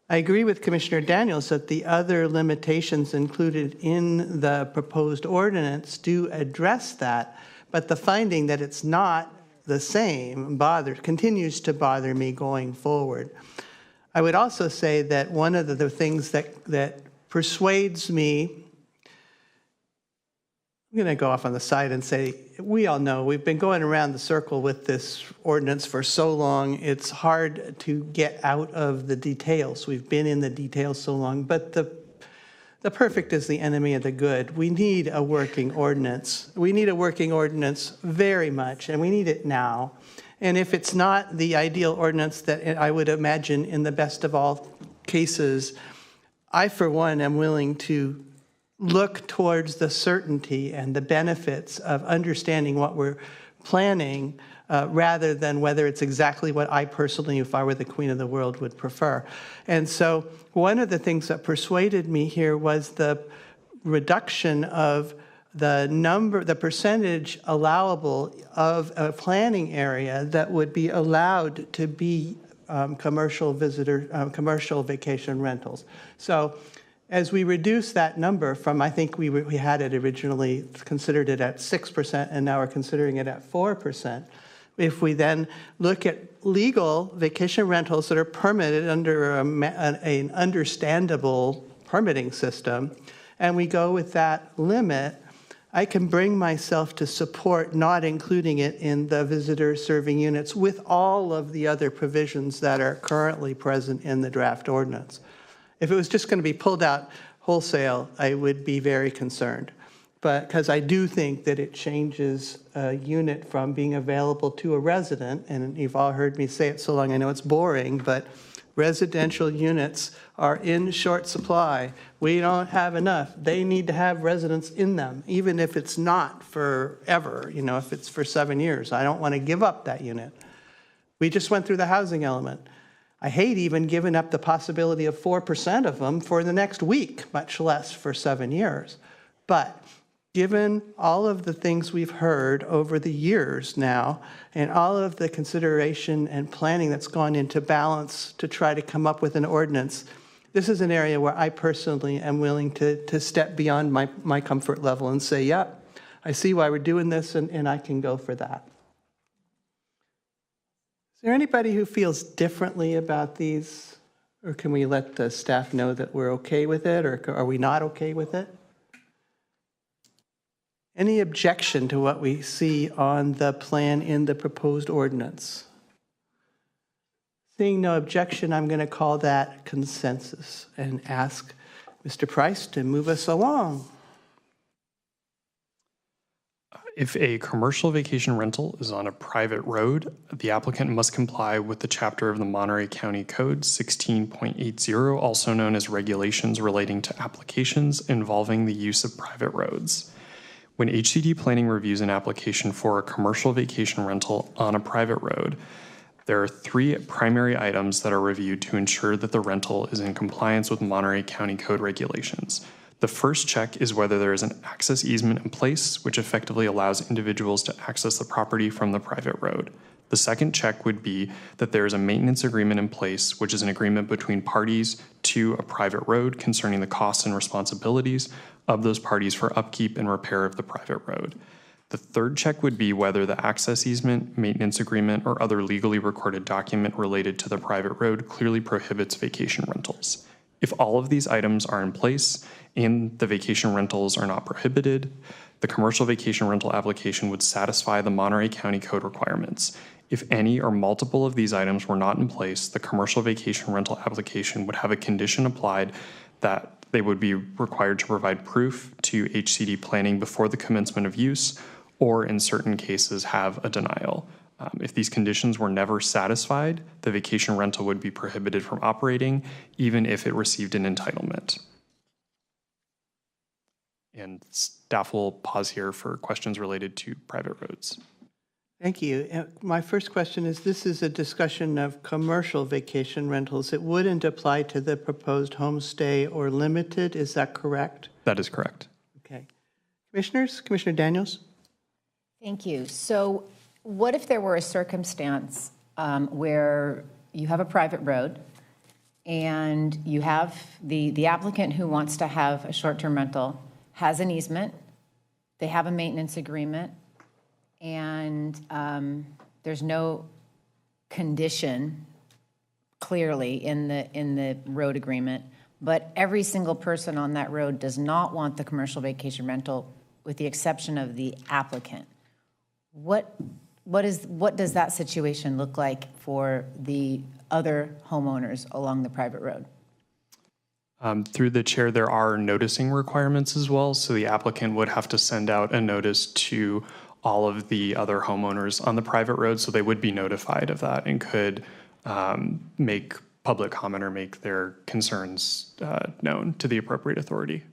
I agree with Commissioner Daniels that the other limitations included in the proposed ordinance do address that, but the finding that it's not the same continues to bother me going forward. I would also say that one of the things that persuades me, I'm going to go off on the side and say, we all know we've been going around the circle with this ordinance for so long, it's hard to get out of the details. We've been in the details so long, but the the perfect is the enemy of the good. We need a working ordinance. We need a working ordinance very much, and we need it now. And if it's not the ideal ordinance that I would imagine in the best of all cases, I, for one, am willing to look towards the certainty and the benefits of understanding what we're planning rather than whether it's exactly what I personally, if I were the queen of the world, would prefer. And so one of the things that persuaded me here was the reduction of the percentage allowable of a planning area that would be allowed to be commercial vacation rentals. So as we reduce that number from, I think we had it originally considered it at 6%, and now we're considering it at 4%. If we then look at legal vacation rentals that are permitted under an understandable permitting system, and we go with that limit, I can bring myself to support not including it in the visitor serving units with all of the other provisions that are currently present in the draft ordinance. If it was just going to be pulled out wholesale, I would be very concerned. But because I do think that it changes a unit from being available to a resident, and you've all heard me say it so long, I know it's boring, but residential units are in short supply. We don't have enough. They need to have residents in them, even if it's not forever, if it's for 7 years. I don't want to give up that unit. We just went through the housing element. I hate even giving up the possibility of 4% of them for the next week, much less for 7 years. But given all of the things we've heard over the years now, and all of the consideration and planning that's gone into balance to try to come up with an ordinance, this is an area where I personally am willing to step beyond my comfort level and say, yeah, I see why we're doing this, and I can go for that. Is there anybody who feels differently about these? Or can we let the staff know that we're okay with it, or are we not okay with it? Any objection to what we see on the plan in the proposed ordinance? Seeing no objection, I'm going to call that consensus and ask Mr. Price to move us along. If a commercial vacation rental is on a private road, the applicant must comply with the chapter of the Monterey County Code 16.80, also known as Regulations Relating to Applications Involving the Use of Private Roads. When HCD Planning reviews an application for a commercial vacation rental on a private road, there are 3 primary items that are reviewed to ensure that the rental is in compliance with Monterey County Code regulations. The first check is whether there is an access easement in place, which effectively allows individuals to access the property from the private road. The second check would be that there is a maintenance agreement in place, which is an agreement between parties to a private road concerning the costs and responsibilities of those parties for upkeep and repair of the private road. The third check would be whether the access easement, maintenance agreement, or other legally recorded document related to the private road clearly prohibits vacation rentals. If all of these items are in place and the vacation rentals are not prohibited, the commercial vacation rental application would satisfy the Monterey County Code requirements. If any or multiple of these items were not in place, the commercial vacation rental application would have a condition applied that they would be required to provide proof to HCD Planning before the commencement of use, or in certain cases have a denial. If these conditions were never satisfied, the vacation rental would be prohibited from operating, even if it received an entitlement. And staff will pause here for questions related to private roads. Thank you. My first question is, this is a discussion of commercial vacation rentals. It wouldn't apply to the proposed homestay or limited, is that correct? That is correct. Okay. Commissioners, Commissioner Daniels? Thank you. So what if there were a circumstance where you have a private road and you have the applicant who wants to have a short-term rental has an easement, they have a maintenance agreement, and there's no condition clearly in the road agreement, but every single person on that road does not want the commercial vacation rental with the exception of the applicant. What does that situation look like for the other homeowners along the private road? Through the chair, there are noticing requirements as well. So the applicant would have to send out a notice to all of the other homeowners on the private road. So they would be notified of that and could make public comment or make their concerns known to the appropriate authority.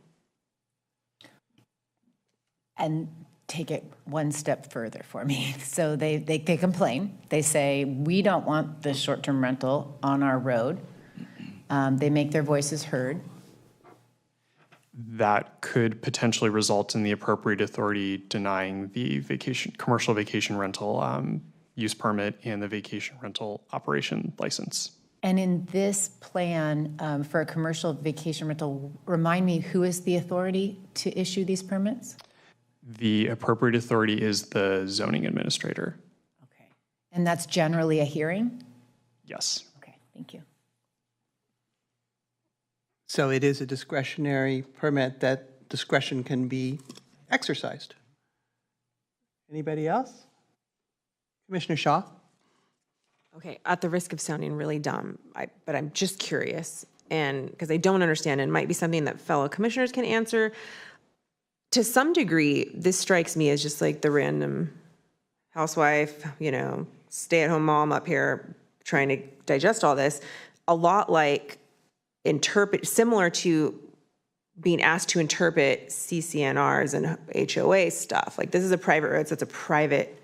And take it one step further for me. So they complain. They say, we don't want the short-term rental on our road. They make their voices heard. That could potentially result in the appropriate authority denying the commercial vacation rental use permit and the vacation rental operation license. And in this plan for a commercial vacation rental, remind me, who is the authority to issue these permits? The appropriate authority is the zoning administrator. And that's generally a hearing? Yes. Okay, thank you. So it is a discretionary permit that discretion can be exercised. Anybody else? Commissioner Shaw? Okay, at the risk of sounding really dumb, but I'm just curious, and because I don't understand, and it might be something that fellow commissioners can answer. To some degree, this strikes me as just like the random housewife, stay-at-home mom up here trying to digest all this. A lot like similar to being asked to interpret CCNRs and HOA stuff. Like, this is a private road, so it's a private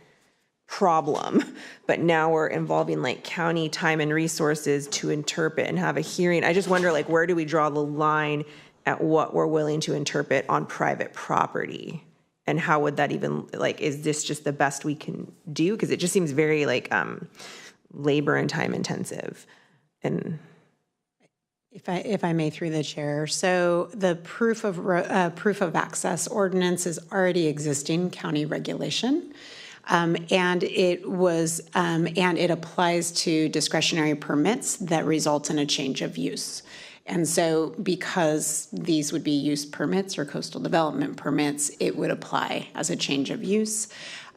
problem. But now we're involving like county time and resources to interpret and have a hearing. I just wonder, like, where do we draw the line at what we're willing to interpret on private property? And how would that even, like, is this just the best we can do? Because it just seems very like labor and time intensive. And If I may, through the chair, so the proof of access ordinance is already existing county regulation, and it applies to discretionary permits that result in a change of use. And so, because these would be use permits or coastal development permits, it would apply as a change of use.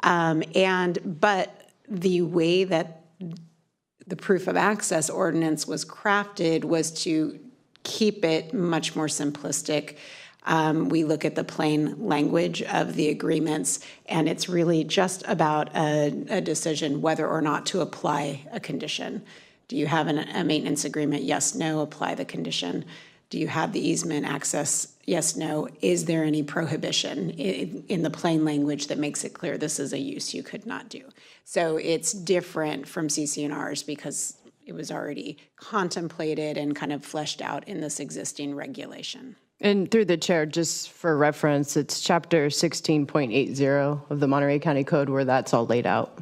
But the way that the proof of access ordinance was crafted was to keep it much more simplistic. We look at the plain language of the agreements, and it's really just about a decision whether or not to apply a condition. Do you have a maintenance agreement? Yes, no, apply the condition. Do you have the easement access? Yes, no. Is there any prohibition in the plain language that makes it clear this is a use you could not do? So it's different from CCNRs because it was already contemplated and kind of fleshed out in this existing regulation. And through the chair, just for reference, it's chapter 16.80 of the Monterey County Code where that's all laid out.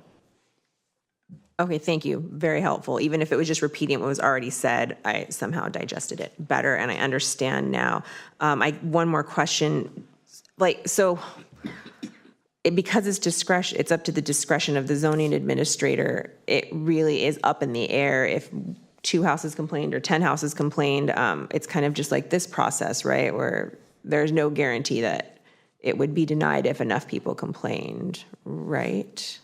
okay, thank you. Very helpful. Even if it was just repeating what was already said, I somehow digested it better and I understand now. One more question. Because it's discretion, it's up to the discretion of the zoning administrator. It really is up in the air if 2 houses complained or 10 houses complained. It's kind of just like this process, right? Where there's no guarantee that it would be denied if enough people complained, right?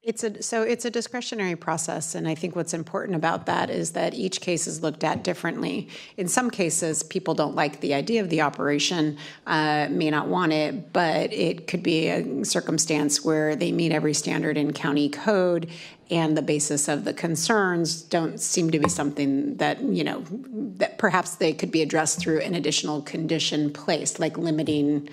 It's a discretionary process, and I think what's important about that is that each case is looked at differently. In some cases, people don't like the idea of the operation, may not want it, but it could be a circumstance where they meet every standard in county code, and the basis of the concerns don't seem to be something that, that perhaps they could be addressed through an additional condition placed, like limiting,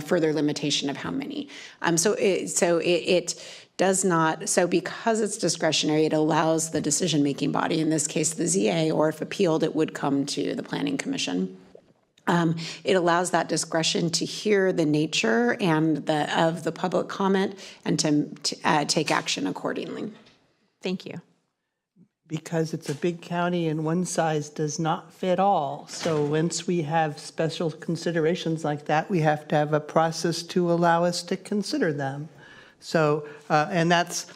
further limitation of how many. So it does not, so because it's discretionary, it allows the decision-making body, in this case the ZA, or if appealed, it would come to the Planning Commission. It allows that discretion to hear the nature and of the public comment and to take action accordingly. Thank you. Because it's a big county and one size does not fit all. So once we have special considerations like that, we have to have a process to allow us to consider them. So, and that's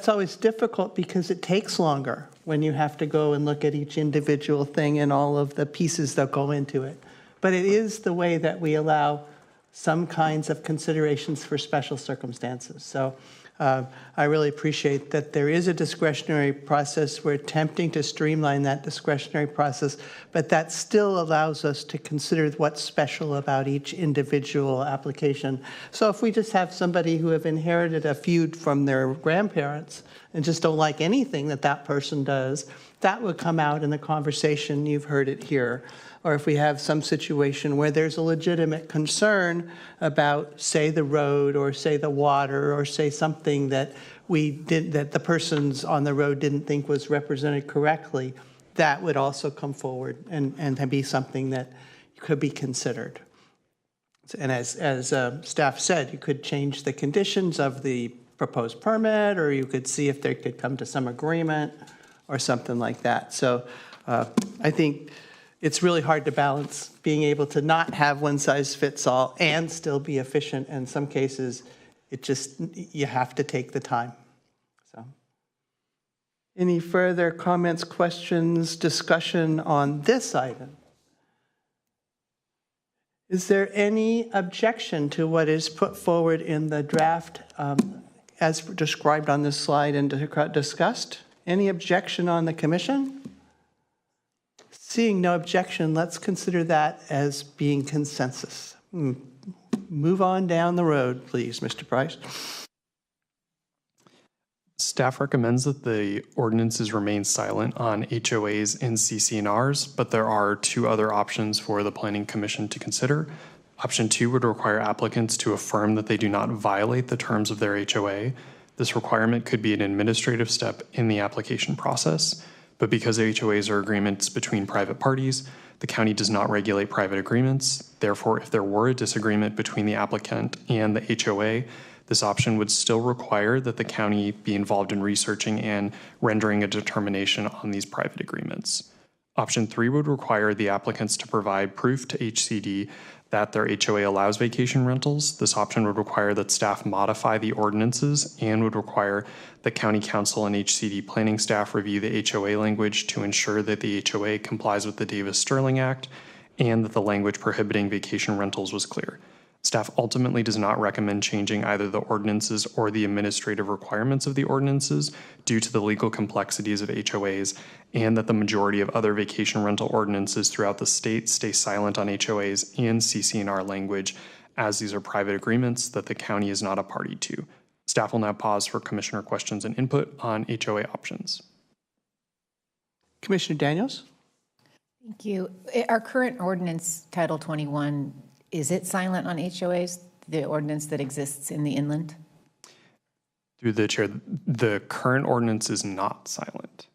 always difficult because it takes longer when you have to go and look at each individual thing and all of the pieces that go into it. But it is the way that we allow some kinds of considerations for special circumstances. So I really appreciate that there is a discretionary process. We're attempting to streamline that discretionary process, but that still allows us to consider what's special about each individual application. So if we just have somebody who have inherited a feud from their grandparents and just don't like anything that that person does, that would come out in the conversation. You've heard it here. Or if we have some situation where there's a legitimate concern about, say, the road, or say the water, or say something that that the persons on the road didn't think was represented correctly, that would also come forward and be something that could be considered. And as staff said, you could change the conditions of the proposed permit, or you could see if they could come to some agreement or something like that. So I think it's really hard to balance being able to not have one size fits all and still be efficient. In some cases, you have to take the time. So, any further comments, questions, discussion on this item? Is there any objection to what is put forward in the draft as described on this slide and discussed? Any objection on the commission? Seeing no objection, let's consider that as being consensus. Move on down the road, please, Mr. Price. Staff recommends that the ordinances remain silent on HOAs and CC&Rs, but there are two other options for the Planning Commission to consider. Option 2 would require applicants to affirm that they do not violate the terms of their HOA. This requirement could be an administrative step in the application process. But because HOAs are agreements between private parties, the county does not regulate private agreements. Therefore, if there were a disagreement between the applicant and the HOA, this option would still require that the county be involved in researching and rendering a determination on these private agreements. Option 3 would require the applicants to provide proof to HCD that their HOA allows vacation rentals. This option would require that staff modify the ordinances and would require that county council and HCD planning staff review the HOA language to ensure that the HOA complies with the Davis-Sterling Act and that the language prohibiting vacation rentals was clear. Staff ultimately does not recommend changing either the ordinances or the administrative requirements of the ordinances due to the legal complexities of HOAs, and that the majority of other vacation rental ordinances throughout the state stay silent on HOAs and CC&R language, as these are private agreements that the county is not a party to. Staff will now pause for commissioner questions and input on HOA options. Commissioner Daniels? Thank you. Our current ordinance, Title 21, is it silent on HOAs, the ordinance that exists in the inland? Through the chair, the current ordinance is not silent.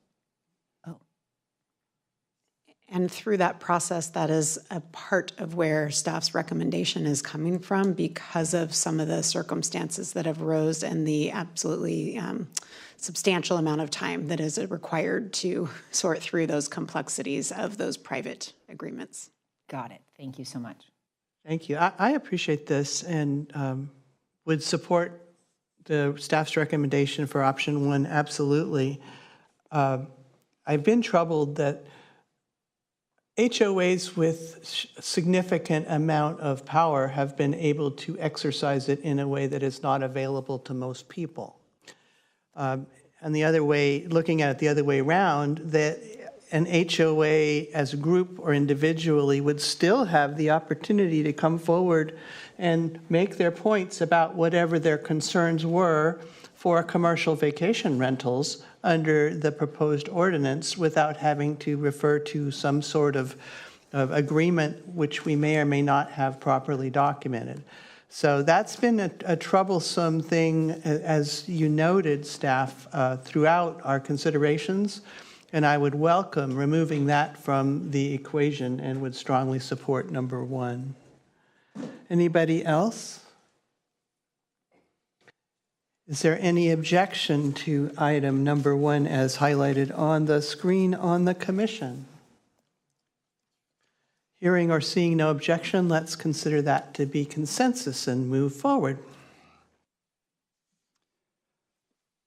And through that process, that is a part of where staff's recommendation is coming from because of some of the circumstances that have arose and the absolutely substantial amount of time that is required to sort through those complexities of those private agreements. Got it. Thank you so much. Thank you. I appreciate this and would support the staff's recommendation for option 1, absolutely. I've been troubled that HOAs with significant amount of power have been able to exercise it in a way that is not available to most people. And the other way, looking at it the other way around, that an HOA as a group or individually would still have the opportunity to come forward and make their points about whatever their concerns were for commercial vacation rentals under the proposed ordinance without having to refer to some sort of agreement which we may or may not have properly documented. So that's been a troublesome thing, as you noted, staff, throughout our considerations. And I would welcome removing that from the equation and would strongly support number 1. Anybody else? Is there any objection to item number 1 as highlighted on the screen on the commission? Hearing or seeing no objection, let's consider that to be consensus and move forward.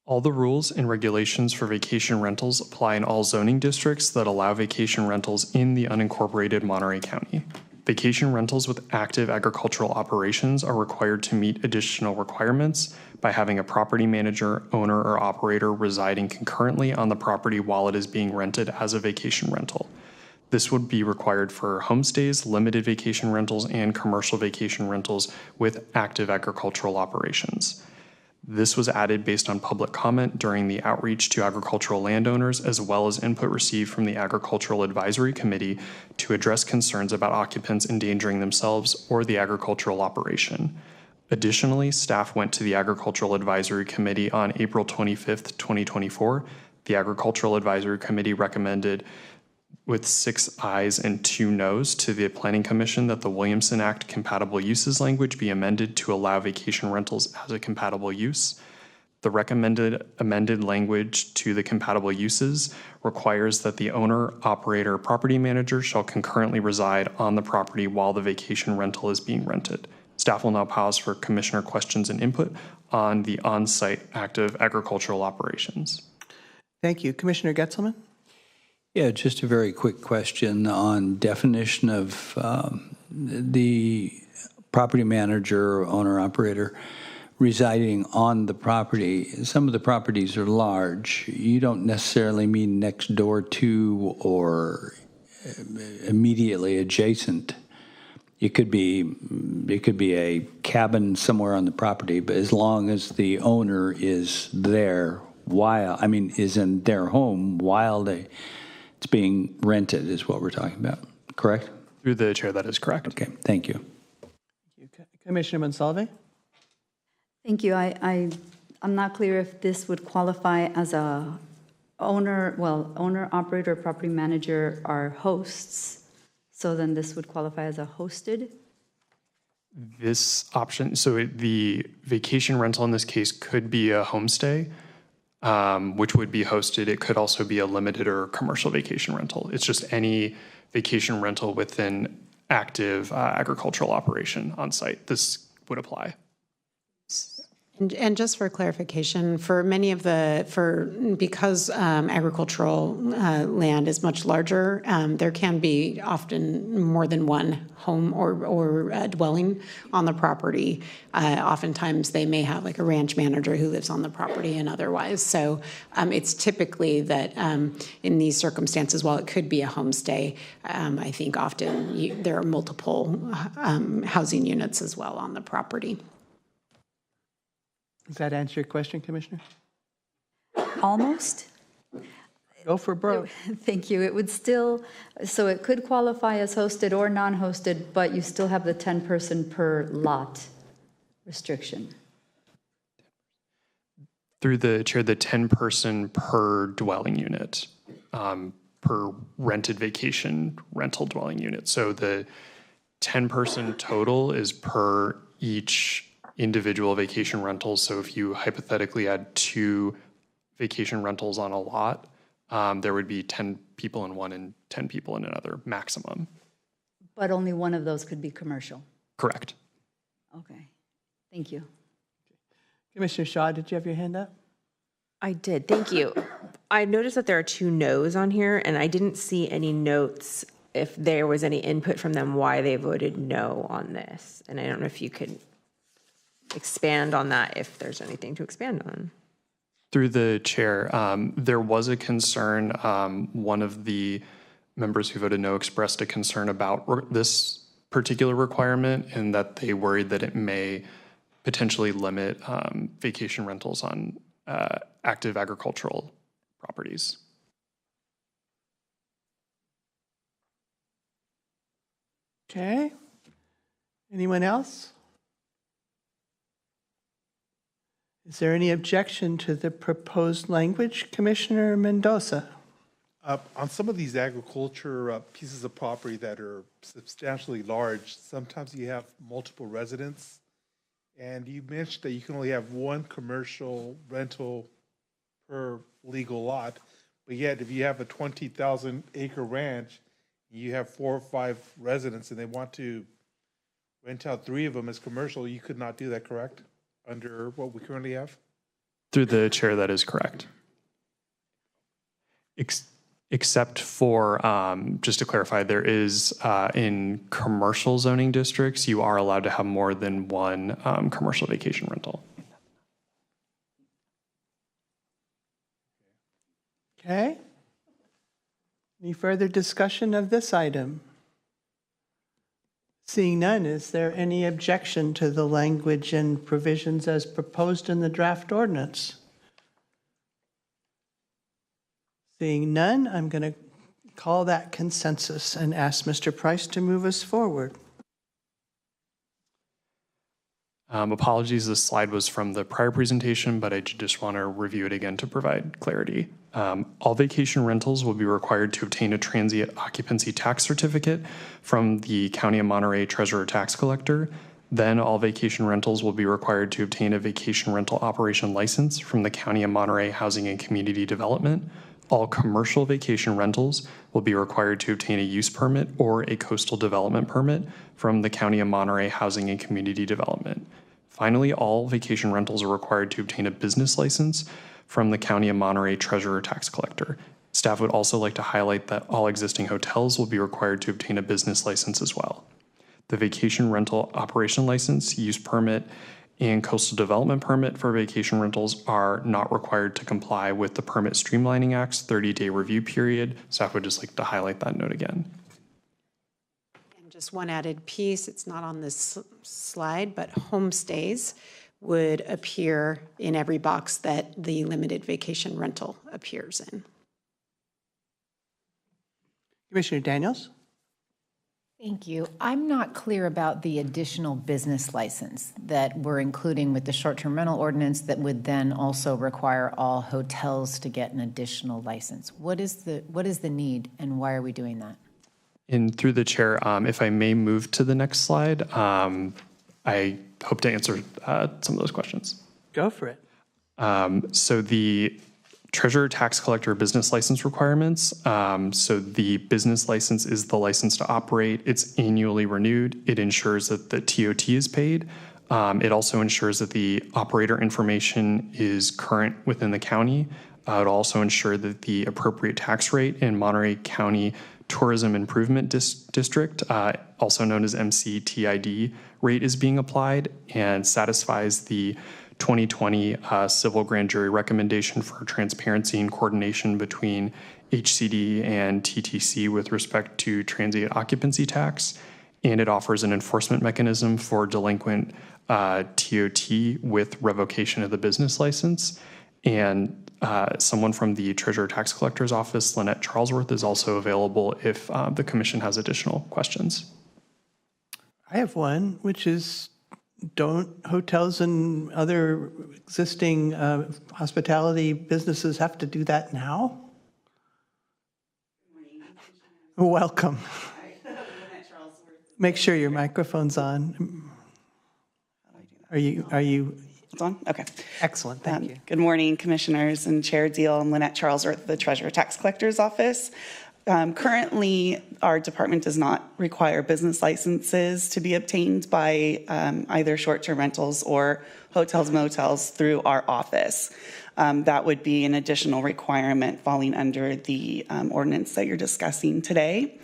All the rules and regulations for vacation rentals apply in all zoning districts that allow vacation rentals in the unincorporated Monterey County. Vacation rentals with active agricultural operations are required to meet additional requirements by having a property manager, owner, or operator residing concurrently on the property while it is being rented as a vacation rental. This would be required for homestays, limited vacation rentals, and commercial vacation rentals with active agricultural operations. This was added based on public comment during the outreach to agricultural landowners, as well as input received from the Agricultural Advisory Committee to address concerns about occupants endangering themselves or the agricultural operation. Additionally, staff went to the Agricultural Advisory Committee on April 25th, 2024. The Agricultural Advisory Committee recommended with 6 ayes and 2 noes to the Planning Commission that the Williamson Act compatible uses language be amended to allow vacation rentals as a compatible use. The recommended amended language to the compatible uses requires that the owner, operator, property manager shall concurrently reside on the property while the vacation rental is being rented. Staff will now pause for Commissioner questions and input on the on-site active agricultural operations. Thank you. Commissioner Getzelman? Yeah, just a very quick question on definition of the property manager, owner, operator residing on the property. Some of the properties are large. You don't necessarily mean next door to or immediately adjacent. It could be a cabin somewhere on the property, but as long as the owner is there is in their home while it's being rented is what we're talking about, correct? Through the chair, that is correct. Okay, thank you. Commissioner Monsalve? Thank you. I'm not clear if this would qualify as a owner, operator, property manager are hosts. So then this would qualify as a hosted? This option, the vacation rental in this case could be a homestay, which would be hosted. It could also be a limited or commercial vacation rental. It's just any vacation rental with an active agricultural operation on site. This would apply. And just for clarification, for many of because agricultural land is much larger, there can be often more than one home or dwelling on the property. Oftentimes they may have like a ranch manager who lives on the property and otherwise. So it's typically that in these circumstances, while it could be a homestay, I think often there are multiple housing units as well on the property. Does that answer your question, Commissioner? Almost. Go for broke. Thank you. It would still, so it could qualify as hosted or non-hosted, but you still have the 10-person per lot restriction. Through the chair, the 10-person per dwelling unit, per rented vacation rental dwelling unit. So the 10-person total is per each individual vacation rentals. So if you hypothetically had 2 vacation rentals on a lot, there would be 10 people in one and 10 people in another maximum. But only one of those could be commercial. Correct. Okay. Thank you. Commissioner Shaw, did you have your hand up? I did. Thank you. I noticed that there are 2 no's on here, and I didn't see any notes if there was any input from them why they voted no on this. And I don't know if you could expand on that if there's anything to expand on. Through the chair, there was a concern. One of the members who voted no expressed a concern about this particular requirement and that they worried that it may potentially limit vacation rentals on active agricultural properties. Okay. Anyone else? Is there any objection to the proposed language? Commissioner Mendoza? On some of these agriculture pieces of property that are substantially large, sometimes you have multiple residents. And you mentioned that you can only have 1 commercial rental per legal lot. But yet, if you have a 20,000 acre ranch, you have 4 or 5 residents and they want to rent out 3 of them as commercial, you could not do that, correct? Under what we currently have? Through the chair, that is correct. except for, just to clarify, there is, in commercial zoning districts, you are allowed to have more than one commercial vacation rental. Okay. Any further discussion of this item? Seeing none, is there any objection to the language and provisions as proposed in the draft ordinance? Seeing none, I'm going to call that consensus and ask Mr. Price to move us forward. Apologies, this slide was from the prior presentation, but I just want to review it again to provide clarity. All vacation rentals will be required to obtain a transient occupancy tax certificate from the County of Monterey Treasurer Tax Collector. Then all vacation rentals will be required to obtain a vacation rental operation license from the County of Monterey Housing and Community Development. All commercial vacation rentals will be required to obtain a use permit or a coastal development permit from the County of Monterey Housing and Community Development. Finally, all vacation rentals are required to obtain a business license from the County of Monterey Treasurer Tax Collector. Staff would also like to highlight that all existing hotels will be required to obtain a business license as well. The vacation rental operation license, use permit, and coastal development permit for vacation rentals are not required to comply with the Permit Streamlining Act's 30-day review period. Staff would just like to highlight that note again. And just one added piece, it's not on this slide, but homestays would appear in every box that the limited vacation rental appears in. Commissioner Daniels? Thank you. I'm not clear about the additional business license that we're including with the short-term rental ordinance that would then also require all hotels to get an additional license. What is the need and why are we doing that? And through the chair, if I may move to the next slide, I hope to answer some of those questions. Go for it. So the Treasurer Tax Collector business license requirements. So the business license is the license to operate. It's annually renewed. It ensures that the TOT is paid. It also ensures that the operator information is current within the county. It also ensure that the appropriate tax rate in Monterey County Tourism Improvement District, also known as MCTID rate, is being applied and satisfies the 2020 civil grand jury recommendation for transparency and coordination between HCD and TTC with respect to transient occupancy tax. And it offers an enforcement mechanism for delinquent TOT with revocation of the business license. And someone from the Treasurer Tax Collector's Office, Lynette Charlesworth, is also available if the commission has additional questions. I have one, which is, don't hotels and other existing hospitality businesses have to do that now? Welcome. Make sure your microphone's on. Are you? It's on? Okay. Excellent, thank you. Good morning, Commissioners and Chair Deal. I'm Lynette Charlesworth, the Treasurer Tax Collector's Office. Currently, our department does not require business licenses to be obtained by either short-term rentals or hotels, motels through our office. That would be an additional requirement falling under the ordinance that you're discussing today.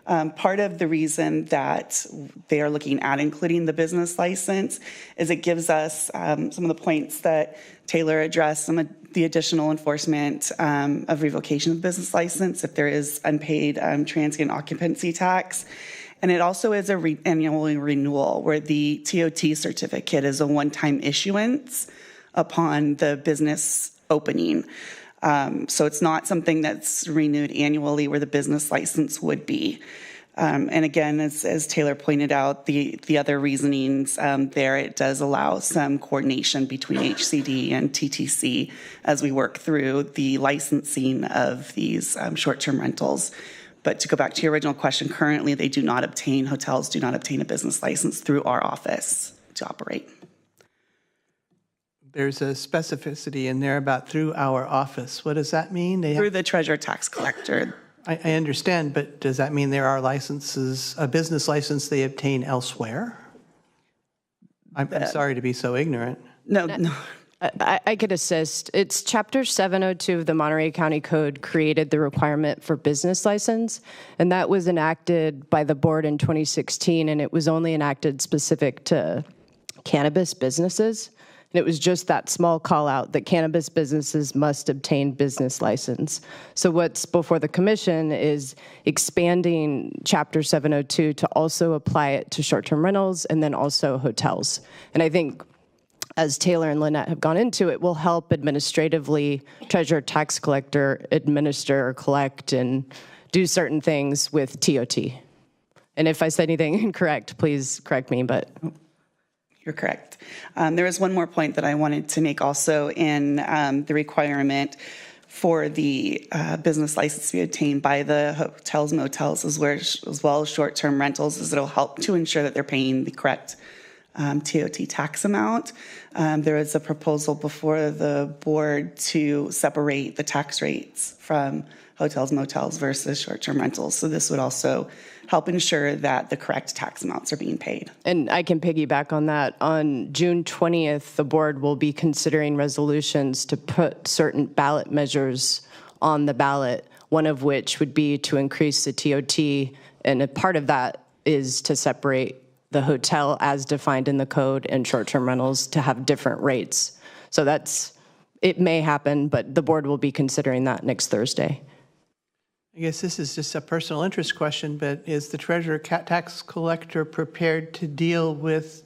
Part of the reason that they are looking at including the business license is it gives us some of the points that Taylor addressed, some of the additional enforcement of revocation of the business license if there is unpaid transient occupancy tax. And it also is a annual renewal where the TOT certificate is a one-time issuance upon the business opening. So it's not something that's renewed annually where the business license would be. And again, as Taylor pointed out, the other reasonings there, it does allow some coordination between HCD and TTC as we work through the licensing of these short-term rentals. But to go back to your original question, currently hotels do not obtain a business license through our office to operate. There's a specificity in there about through our office. What does that mean? Through the Treasurer Tax Collector. I understand, but does that mean there are licenses, a business license they obtain elsewhere? I'm sorry to be so ignorant. No, I could assist. It's Chapter 702 of the Monterey County Code created the requirement for business license, and that was enacted by the board in 2016, and it was only enacted specific to cannabis businesses. And it was just that small call out that cannabis businesses must obtain business license. So what's before the commission is expanding Chapter 702 to also apply it to short-term rentals and then also hotels. And I think as Taylor and Lynette have gone into, it will help administratively treasurer, tax collector, administer, collect, and do certain things with TOT. And if I said anything incorrect, please correct me, but. You're correct. There was one more point that I wanted to make also in the requirement for the business license to be obtained by the hotels, motels, as well as short-term rentals, is it'll help to ensure that they're paying the correct TOT tax amount. There is a proposal before the board to separate the tax rates from hotels, motels versus short-term rentals. So this would also help ensure that the correct tax amounts are being paid. And I can piggyback on that. On June 20th, the board will be considering resolutions to put certain ballot measures on the ballot, one of which would be to increase the TOT, and a part of that is to separate the hotel as defined in the code and short-term rentals to have different rates. So it may happen, but the board will be considering that next Thursday. I guess this is just a personal interest question, but is the treasurer tax collector prepared to deal with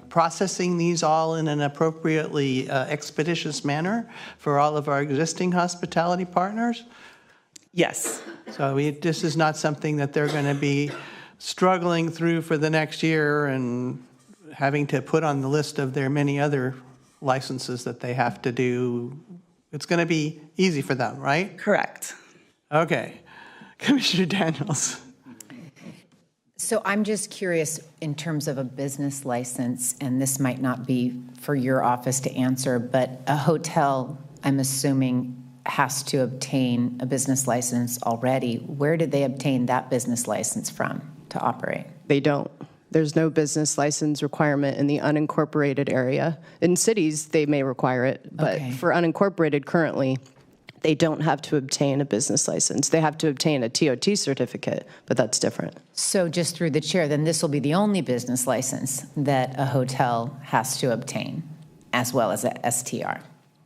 processing these all in an appropriately expeditious manner for all of our existing hospitality partners? Yes. So this is not something that they're going to be struggling through for the next year and having to put on the list of their many other licenses that they have to do. It's going to be easy for them, right? Correct. Okay. Commissioner Daniels. So I'm just curious in terms of a business license, and this might not be for your office to answer, but a hotel, I'm assuming, has to obtain a business license already. Where did they obtain that business license from to operate? They don't. There's no business license requirement in the unincorporated area. In cities, they may require it, but for unincorporated currently, they don't have to obtain a business license. They have to obtain a TOT certificate, but that's different. So just through the chair, then this will be the only business license that a hotel has to obtain, as well as a STR?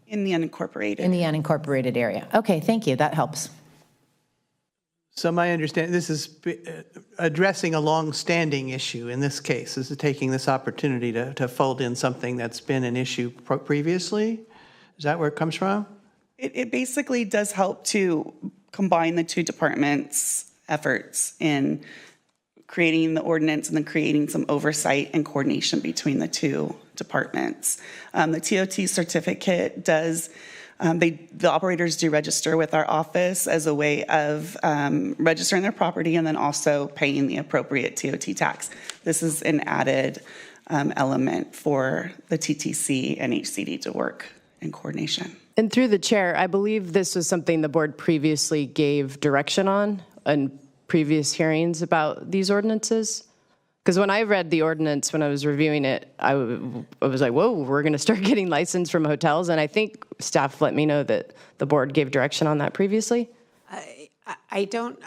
In the unincorporated. In the unincorporated area. Okay, thank you. That helps. So my understanding, this is addressing a long-standing issue in this case. This is taking this opportunity to fold in something that's been an issue previously? Is that where it comes from? It basically does help to combine the two departments' efforts in creating the ordinance and then creating some oversight and coordination between the two departments. The TOT certificate does, the operators do register with our office as a way of registering their property and then also paying the appropriate TOT tax. This is an added element for the TTC and HCD to work in coordination. And through the chair, I believe this was something the board previously gave direction on in previous hearings about these ordinances. Because when I read the ordinance, when I was reviewing it, I was like, whoa, we're going to start getting licensed from hotels. And I think staff let me know that the board gave direction on that previously. I don't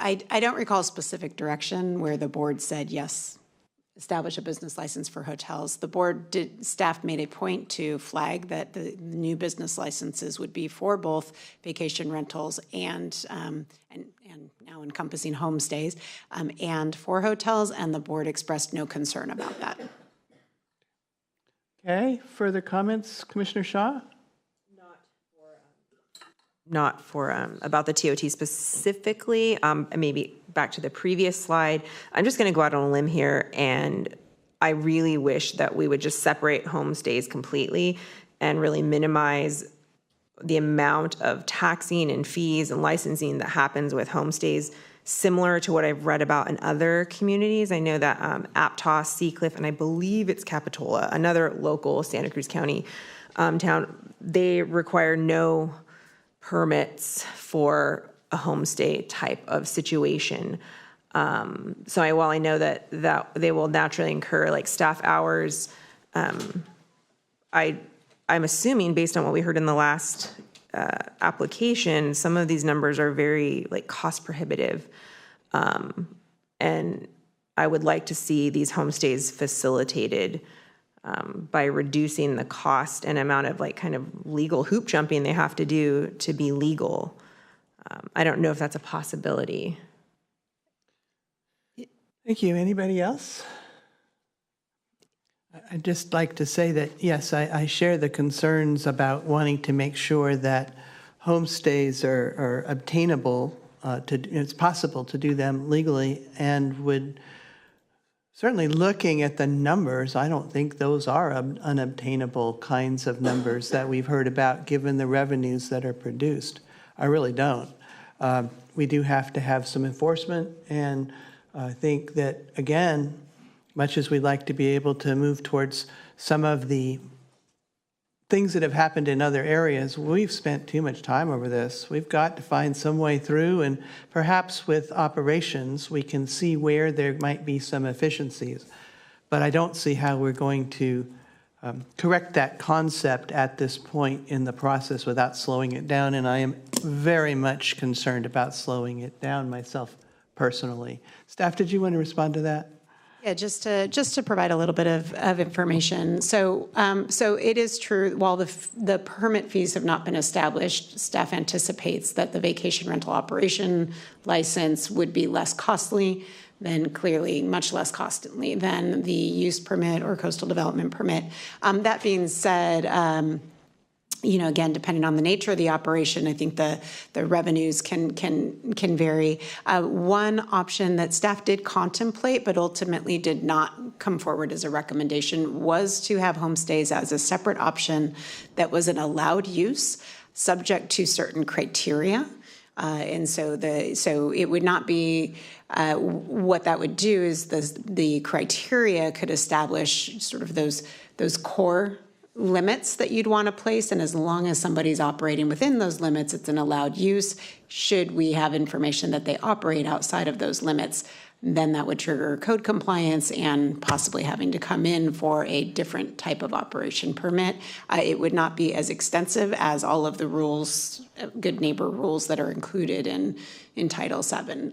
recall specific direction where the board said, yes, establish a business license for hotels. The staff made a point to flag that the new business licenses would be for both vacation rentals and now encompassing homestays, and for hotels, and the board expressed no concern about that. Okay, further comments, Commissioner Shaw? Not for about the TOT specifically, maybe back to the previous slide. I'm just going to go out on a limb here, and I really wish that we would just separate homestays completely and really minimize the amount of taxing and fees and licensing that happens with homestays, similar to what I've read about in other communities. I know that Aptos, Seacliff, and I believe it's Capitola, another local Santa Cruz County town, they require no permits for a homestay type of situation. So while I know that they will naturally incur like staff hours, I I'm assuming, based on what we heard in the last application, some of these numbers are very like cost prohibitive. And I would like to see these homestays facilitated by reducing the cost and amount of like kind of legal hoop jumping they have to do to be legal. I don't know if that's a possibility. Thank you. Anybody else? I'd just like to say that, yes, I share the concerns about wanting to make sure that homestays are obtainable, it's possible to do them legally, and would certainly, looking at the numbers, I don't think those are unobtainable kinds of numbers that we've heard about given the revenues that are produced. I really don't. We do have to have some enforcement, and I think that, again, much as we'd like to be able to move towards some of the things that have happened in other areas, we've spent too much time over this. We've got to find some way through, and perhaps with operations, we can see where there might be some efficiencies. But I don't see how we're going to correct that concept at this point in the process without slowing it down, and I am very much concerned about slowing it down myself personally. Staff, did you want to respond to that? Yeah, just to provide a little bit of information. So it is true, while the permit fees have not been established, staff anticipates that the vacation rental operation license would be less costly than, clearly much less costly than the use permit or coastal development permit. That being said, again, depending on the nature of the operation, I think the revenues can vary. One option that staff did contemplate, but ultimately did not come forward as a recommendation, was to have homestays as a separate option that was an allowed use, subject to certain criteria. And so it would not be, what that would do is the criteria could establish sort of those core limits that you'd want to place, and as long as somebody's operating within those limits, it's an allowed use. Should we have information that they operate outside of those limits, then that would trigger code compliance and possibly having to come in for a different type of operation permit. It would not be as extensive as all of the rules, good neighbor rules that are included in Title VII.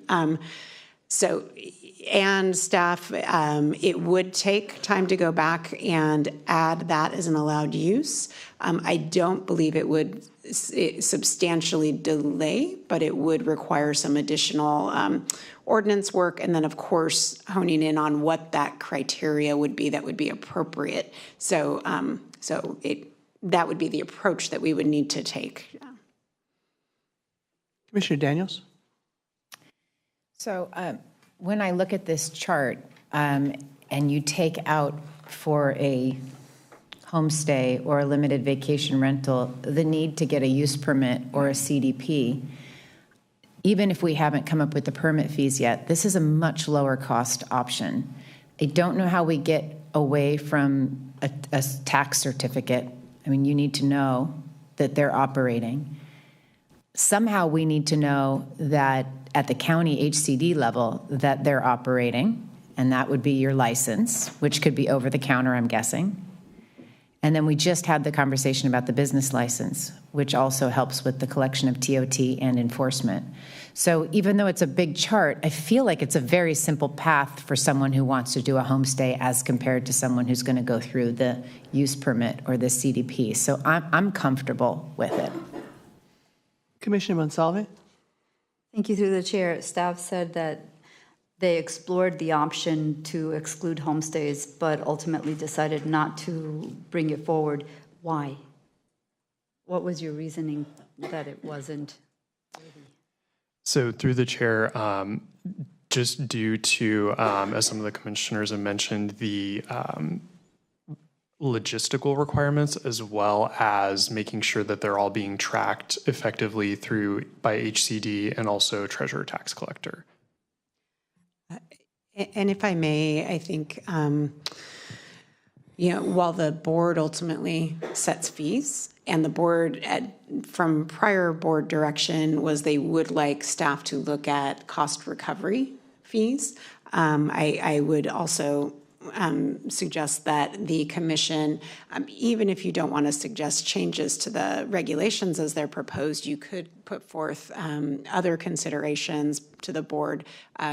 And staff, it would take time to go back and add that as an allowed use. I don't believe it would substantially delay, but it would require some additional ordinance work, and then, of course, honing in on what that criteria would be that would be appropriate. So that would be the approach that we would need to take. Commissioner Daniels? So when I look at this chart and you take out for a homestay or a limited vacation rental the need to get a use permit or a CDP, even if we haven't come up with the permit fees yet, this is a much lower cost option. I don't know how we get away from a tax certificate. I mean, you need to know that they're operating. Somehow we need to know that at the county HCD level that they're operating, and that would be your license, which could be over the counter, I'm guessing. And then we just had the conversation about the business license, which also helps with the collection of TOT and enforcement. So even though it's a big chart, I feel like it's a very simple path for someone who wants to do a homestay as compared to someone who's going to go through the use permit or the CDP. So I'm comfortable with it. Commissioner Monsalve? Thank you. Through the chair, staff said that they explored the option to exclude homestays, but ultimately decided not to bring it forward. Why? What was your reasoning that it wasn't? So through the chair, just due to, as some of the commissioners have mentioned, the logistical requirements, as well as making sure that they're all being tracked effectively by HCD and also treasurer tax collector. And if I may, I think, while the board ultimately sets fees, and the board, from prior board direction, was they would like staff to look at cost recovery fees, I would also suggest that the commission, even if you don't want to suggest changes to the regulations as they're proposed, you could put forth other considerations to the board,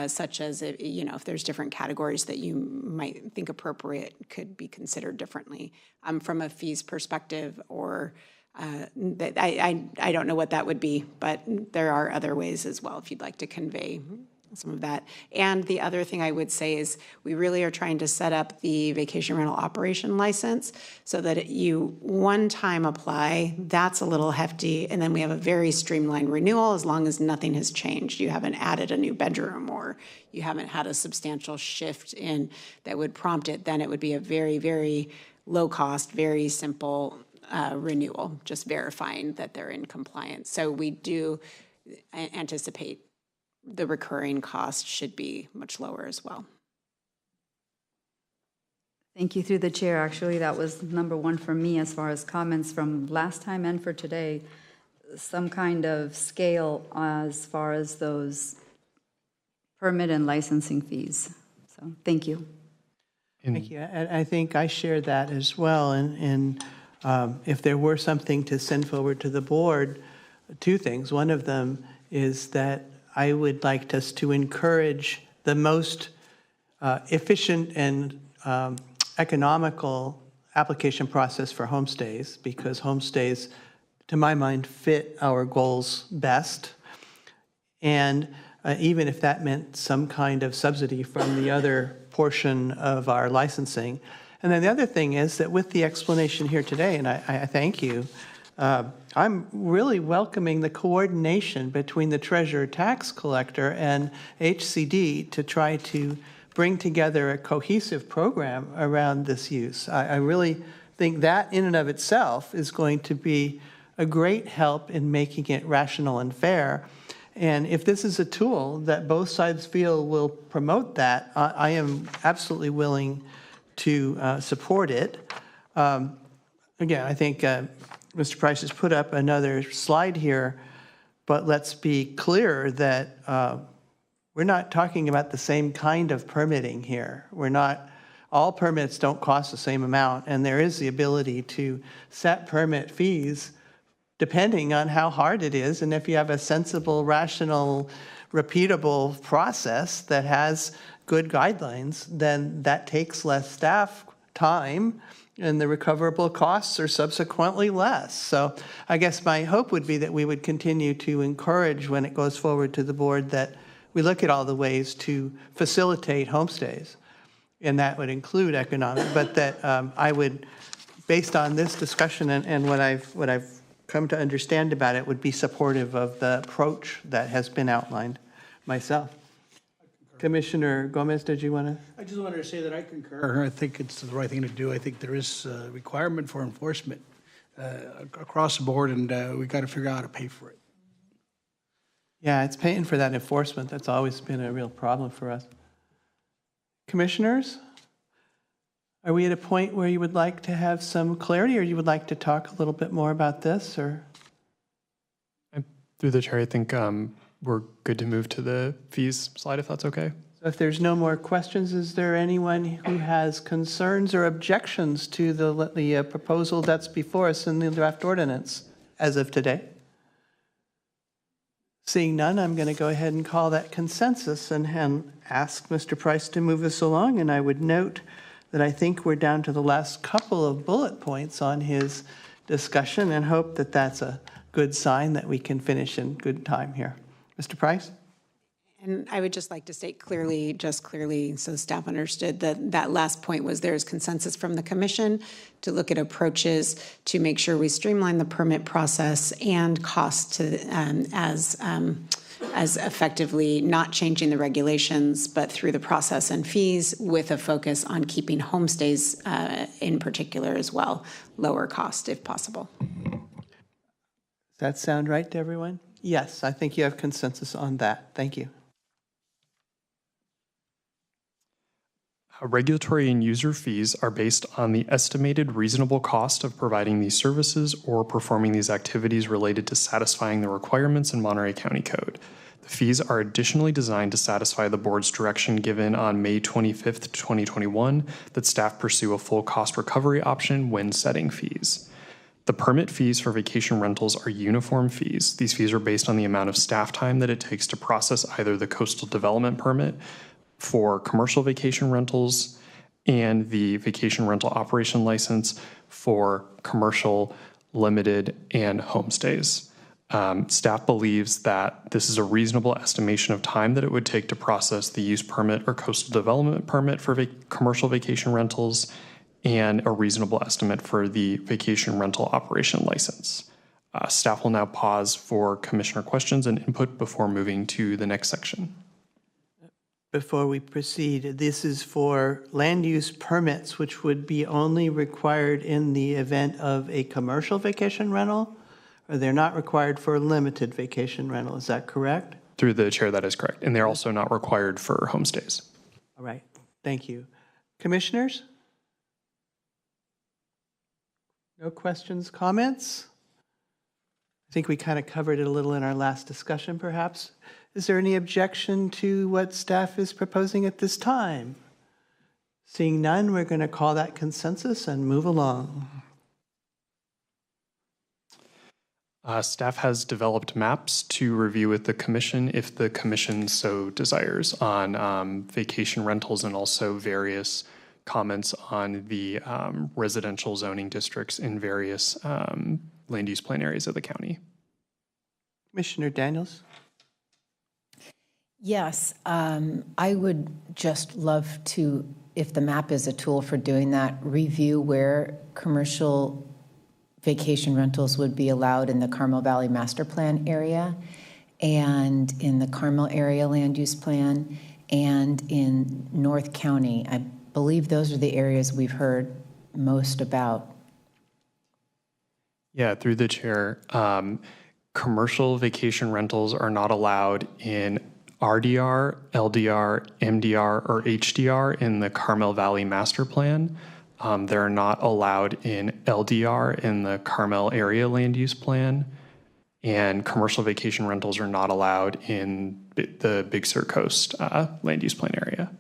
such as, if there's different categories that you might think appropriate could be considered differently from a fees perspective, or I don't know what that would be, but there are other ways as well if you'd like to convey some of that. And the other thing I would say is we really are trying to set up the vacation rental operation license so that you one-time apply. That's a little hefty. And then we have a very streamlined renewal as long as nothing has changed. You haven't added a new bedroom or you haven't had a substantial shift in that would prompt it. Then it would be a very, very low cost, very simple renewal, just verifying that they're in compliance. So we do anticipate the recurring cost should be much lower as well. Thank you. Through the chair, actually, that was number one for me as far as comments from last time and for today. Some kind of scale as far as those permit and licensing fees. So thank you. Thank you. I think I share that as well. And if there were something to send forward to the board, two things. One of them is that I would like us to encourage the most efficient and economical application process for homestays, because homestays, to my mind, fit our goals best. And even if that meant some kind of subsidy from the other portion of our licensing. And then the other thing is that with the explanation here today, and I thank you, I'm really welcoming the coordination between the treasurer tax collector and HCD to try to bring together a cohesive program around this use. I really think that in and of itself is going to be a great help in making it rational and fair. And if this is a tool that both sides feel will promote that, I am absolutely willing to support it. Again, I think Mr. Price has put up another slide here, but let's be clear that we're not talking about the same kind of permitting here. We're not, all permits don't cost the same amount, and there is the ability to set permit fees depending on how hard it is, and if you have a sensible, rational, repeatable process that has good guidelines, then that takes less staff time, and the recoverable costs are subsequently less. So I guess my hope would be that we would continue to encourage when it goes forward to the board that we look at all the ways to facilitate homestays, and that would include economic, but that I would, based on this discussion and what I've come to understand about it, would be supportive of the approach that has been outlined myself. Commissioner Gomez, did you want to? I just wanted to say that I concur. I think it's the right thing to do. I think there is a requirement for enforcement across the board, and we got to figure out how to pay for it. Yeah, it's paying for that enforcement. That's always been a real problem for us. Commissioners, are we at a point where you would like to have some clarity, or you would like to talk a little bit more about this? Or through the chair, I think we're good to move to the fees slide, if that's okay. So if there's no more questions, is there anyone who has concerns or objections to the proposal that's before us in the draft ordinance as of today? Seeing none, I'm going to go ahead and call that consensus and ask Mr. Price to move us along. And I would note that I think we're down to the last couple of bullet points on his discussion, and hope that that's a good sign that we can finish in good time here. Mr. Price? And I would just like to state clearly, so staff understood that that last point was there's consensus from the commission to look at approaches to make sure we streamline the permit process and cost to as effectively not changing the regulations, but through the process and fees, with a focus on keeping homestays in particular as well, lower cost if possible. Does that sound right to everyone? Yes, I think you have consensus on that. Thank you. Regulatory and user fees are based on the estimated reasonable cost of providing these services or performing these activities related to satisfying the requirements in Monterey County Code. Fees are additionally designed to satisfy the board's direction given on May 25th, 2021, that staff pursue a full cost recovery option when setting fees. The permit fees for vacation rentals are uniform fees. These fees are based on the amount of staff time that it takes to process either the coastal development permit for commercial vacation rentals and the vacation rental operation license for commercial, limited, and homestays. Staff believes that this is a reasonable estimation of time that it would take to process the use permit or coastal development permit for commercial vacation rentals, and a reasonable estimate for the vacation rental operation license. Staff will now pause for commissioner questions and input before moving to the next section. Before we proceed, this is for land use permits, which would be only required in the event of a commercial vacation rental, or they're not required for a limited vacation rental. Is that correct? Through the chair, that is correct. And they're also not required for homestays. All right. Thank you. Commissioners? No questions, comments? I think we kind of covered it a little in our last discussion, perhaps. Is there any objection to what staff is proposing at this time? Seeing none, we're going to call that consensus and move along. Staff has developed maps to review with the commission if the commission so desires on vacation rentals, and also various comments on the residential zoning districts in various land use plan areas of the county. Commissioner Daniels? Yes, I would just love to, if the map is a tool for doing that, review where commercial vacation rentals would be allowed in the Carmel Valley Master Plan area, and in the Carmel Area Land Use Plan, and in North County. I believe those are the areas we've heard most about. Yeah, through the chair, commercial vacation rentals are not allowed in RDR, LDR, MDR, or HDR in the Carmel Valley Master Plan. They're not allowed in LDR in the Carmel Area Land Use Plan, and commercial vacation rentals are not allowed in the Big Sur Coast Land Use Plan area.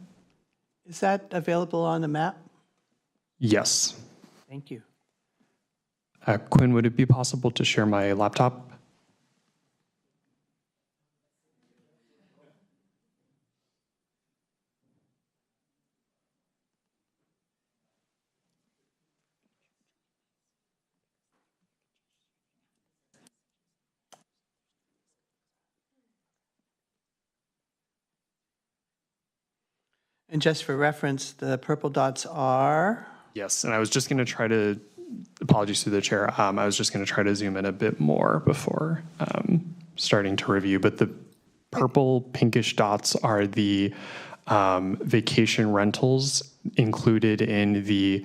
Is that available on the map? Yes. Thank you. Quinn, would it be possible to share my laptop? And just for reference, the purple dots are? Yes, and I was just going to try to, apologies to the chair, I was just going to try to zoom in a bit more before starting to review, but the purple pinkish dots are the vacation rentals included in the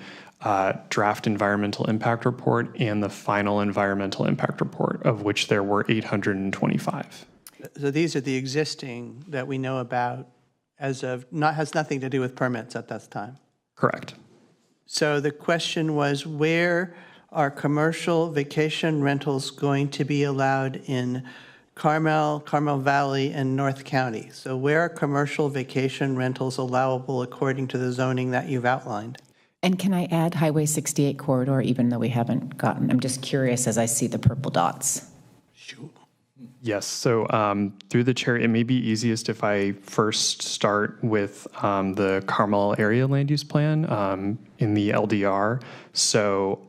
draft environmental impact report and the final environmental impact report, of which there were 825. So these are the existing that we know about as of, has nothing to do with permits at this time? Correct. So the question was, where are commercial vacation rentals going to be allowed in Carmel, Carmel Valley, and North County? So where are commercial vacation rentals allowable according to the zoning that you've outlined? And can I add Highway 68 corridor, even though we haven't gotten, I'm just curious as I see the purple dots. Yes, so through the chair, it may be easiest if I first start with the Carmel Area Land Use Plan in the LDR. So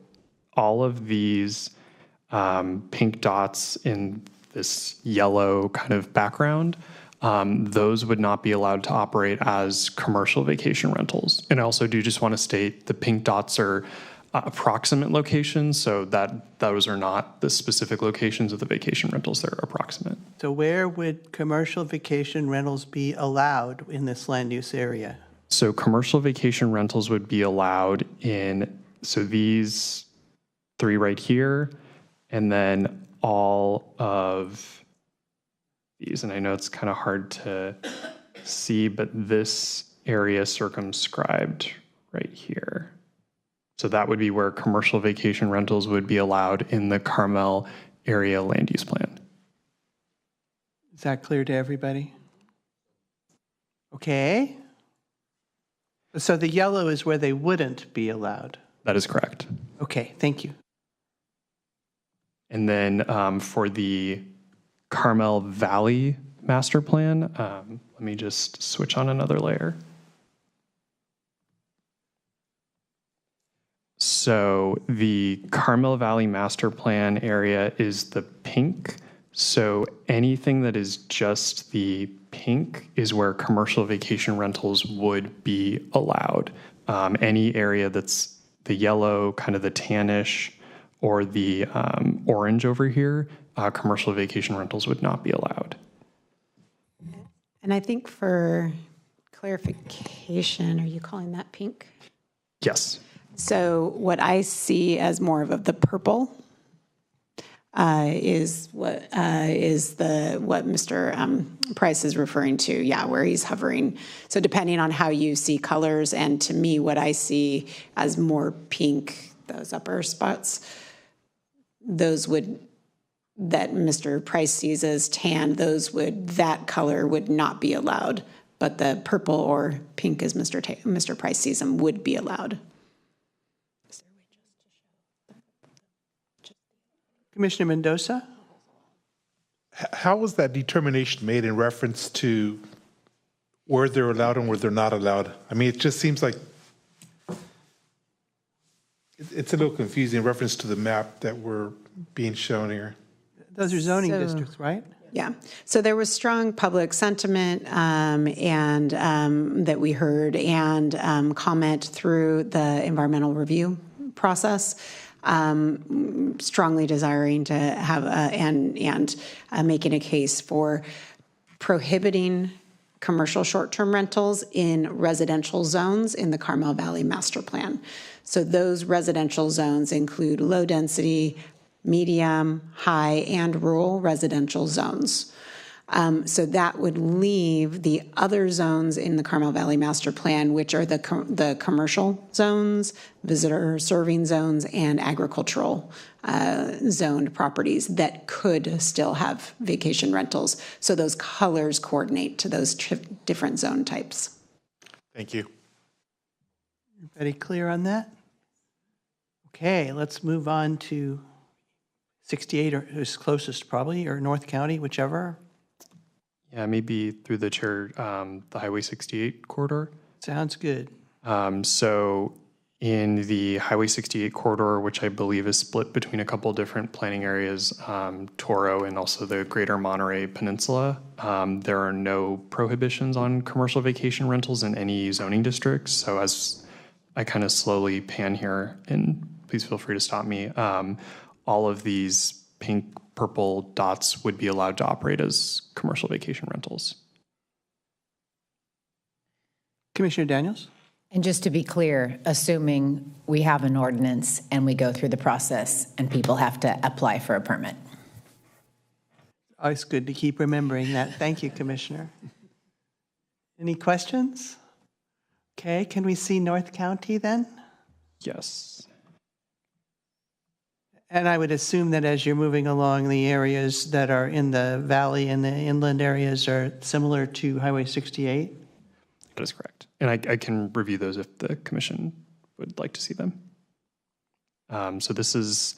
all of these pink dots in this yellow kind of background, those would not be allowed to operate as commercial vacation rentals. And I also do just want to state the pink dots are approximate locations, so that those are not the specific locations of the vacation rentals, they're approximate. So where would commercial vacation rentals be allowed in this land use area? So commercial vacation rentals would be allowed in, so these three right here, and then all of these, and I know it's kind of hard to see, but this area circumscribed right here. So that would be where commercial vacation rentals would be allowed in the Carmel Area Land Use Plan. that clear to everybody? Okay. So the yellow is where they wouldn't be allowed. That is correct. Okay, thank you. And then for the Carmel Valley master plan, let me just switch on another layer. So the Carmel Valley master plan area is the pink. So anything that is just the pink is where commercial vacation rentals would be allowed. Any area that's the yellow, kind of the tannish, or the orange over here, commercial vacation rentals would not be allowed. And I think for clarification, are you calling that pink? Yes. So what I see as more of the purple is what Mr. Price is referring to. Yeah, where he's hovering. So depending on how you see colors, and to me, what I see as more pink, those upper spots, those would, that Mr. Price sees as tan, that color would not be allowed. But the purple or pink, as Mr. Price sees them, would be allowed. Commissioner Mendoza? How was that determination made in reference to where they're allowed and where they're not allowed? I mean, it just seems like it's a little confusing in reference to the map that we're being shown here. Those are zoning districts, right? Yeah. So there was strong public sentiment and that we heard and comment through the environmental review process. Strongly desiring to have and making a case for prohibiting commercial short-term rentals in residential zones in the Carmel Valley Master Plan. So those residential zones include low-density, medium, high, and rural residential zones. So that would leave the other zones in the Carmel Valley Master Plan, which are the commercial zones, visitor serving zones, and agricultural zoned properties that could still have vacation rentals. So those colors coordinate to those different zone types. Thank you. Everybody clear on that? Okay, let's move on to 68, or is closest probably, or North County, whichever. Yeah, maybe through the chair, the Highway 68 corridor. Sounds good. So in the Highway 68 corridor, which I believe is split between a couple different planning areas, Toro and also the Greater Monterey Peninsula, there are no prohibitions on commercial vacation rentals in any zoning districts. So as I kind of slowly pan here, and please feel free to stop me, all of these pink, purple dots would be allowed to operate as commercial vacation rentals. Commissioner Daniels? And just to be clear, assuming we have an ordinance and we go through the process and people have to apply for a permit. Always good to keep remembering that. Thank you, Commissioner. Any questions? Okay, can we see North County then? Yes. And I would assume that as you're moving along, the areas that are in the valley and the inland areas are similar to Highway 68? That is correct. And I can review those if the commission would like to see them. So this is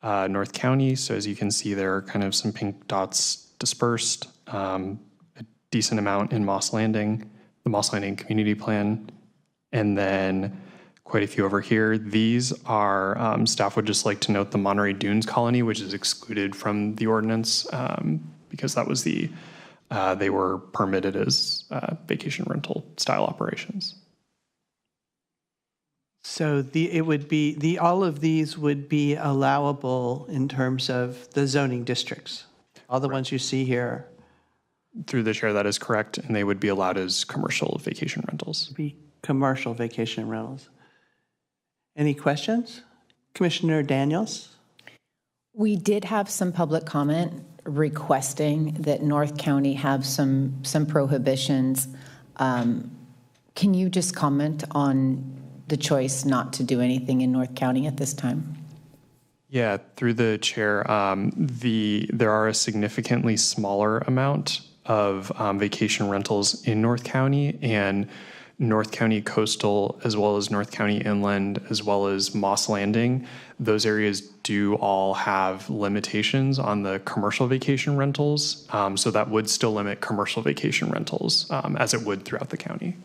North County. So as you can see, there are kind of some pink dots dispersed, a decent amount in Moss Landing, the Moss Landing Community Plan, and then quite a few over here. These are, staff would just like to note the Monterey Dunes Colony, which is excluded from the ordinance because that was they were permitted as vacation rental style operations. So it would be, all of these would be allowable in terms of the zoning districts? All the ones you see here? Through the chair, that is correct, and they would be allowed as commercial vacation rentals. Be commercial vacation rentals. Any questions? Commissioner Daniels? We did have some public comment requesting that North County have some prohibitions. Can you just comment on the choice not to do anything in North County at this time? Yeah, through the chair, there are a significantly smaller amount of vacation rentals in North County, and North County Coastal, as well as North County Inland, as well as Moss Landing. Those areas do all have limitations on the commercial vacation rentals. So that would still limit commercial vacation rentals as it would throughout the county.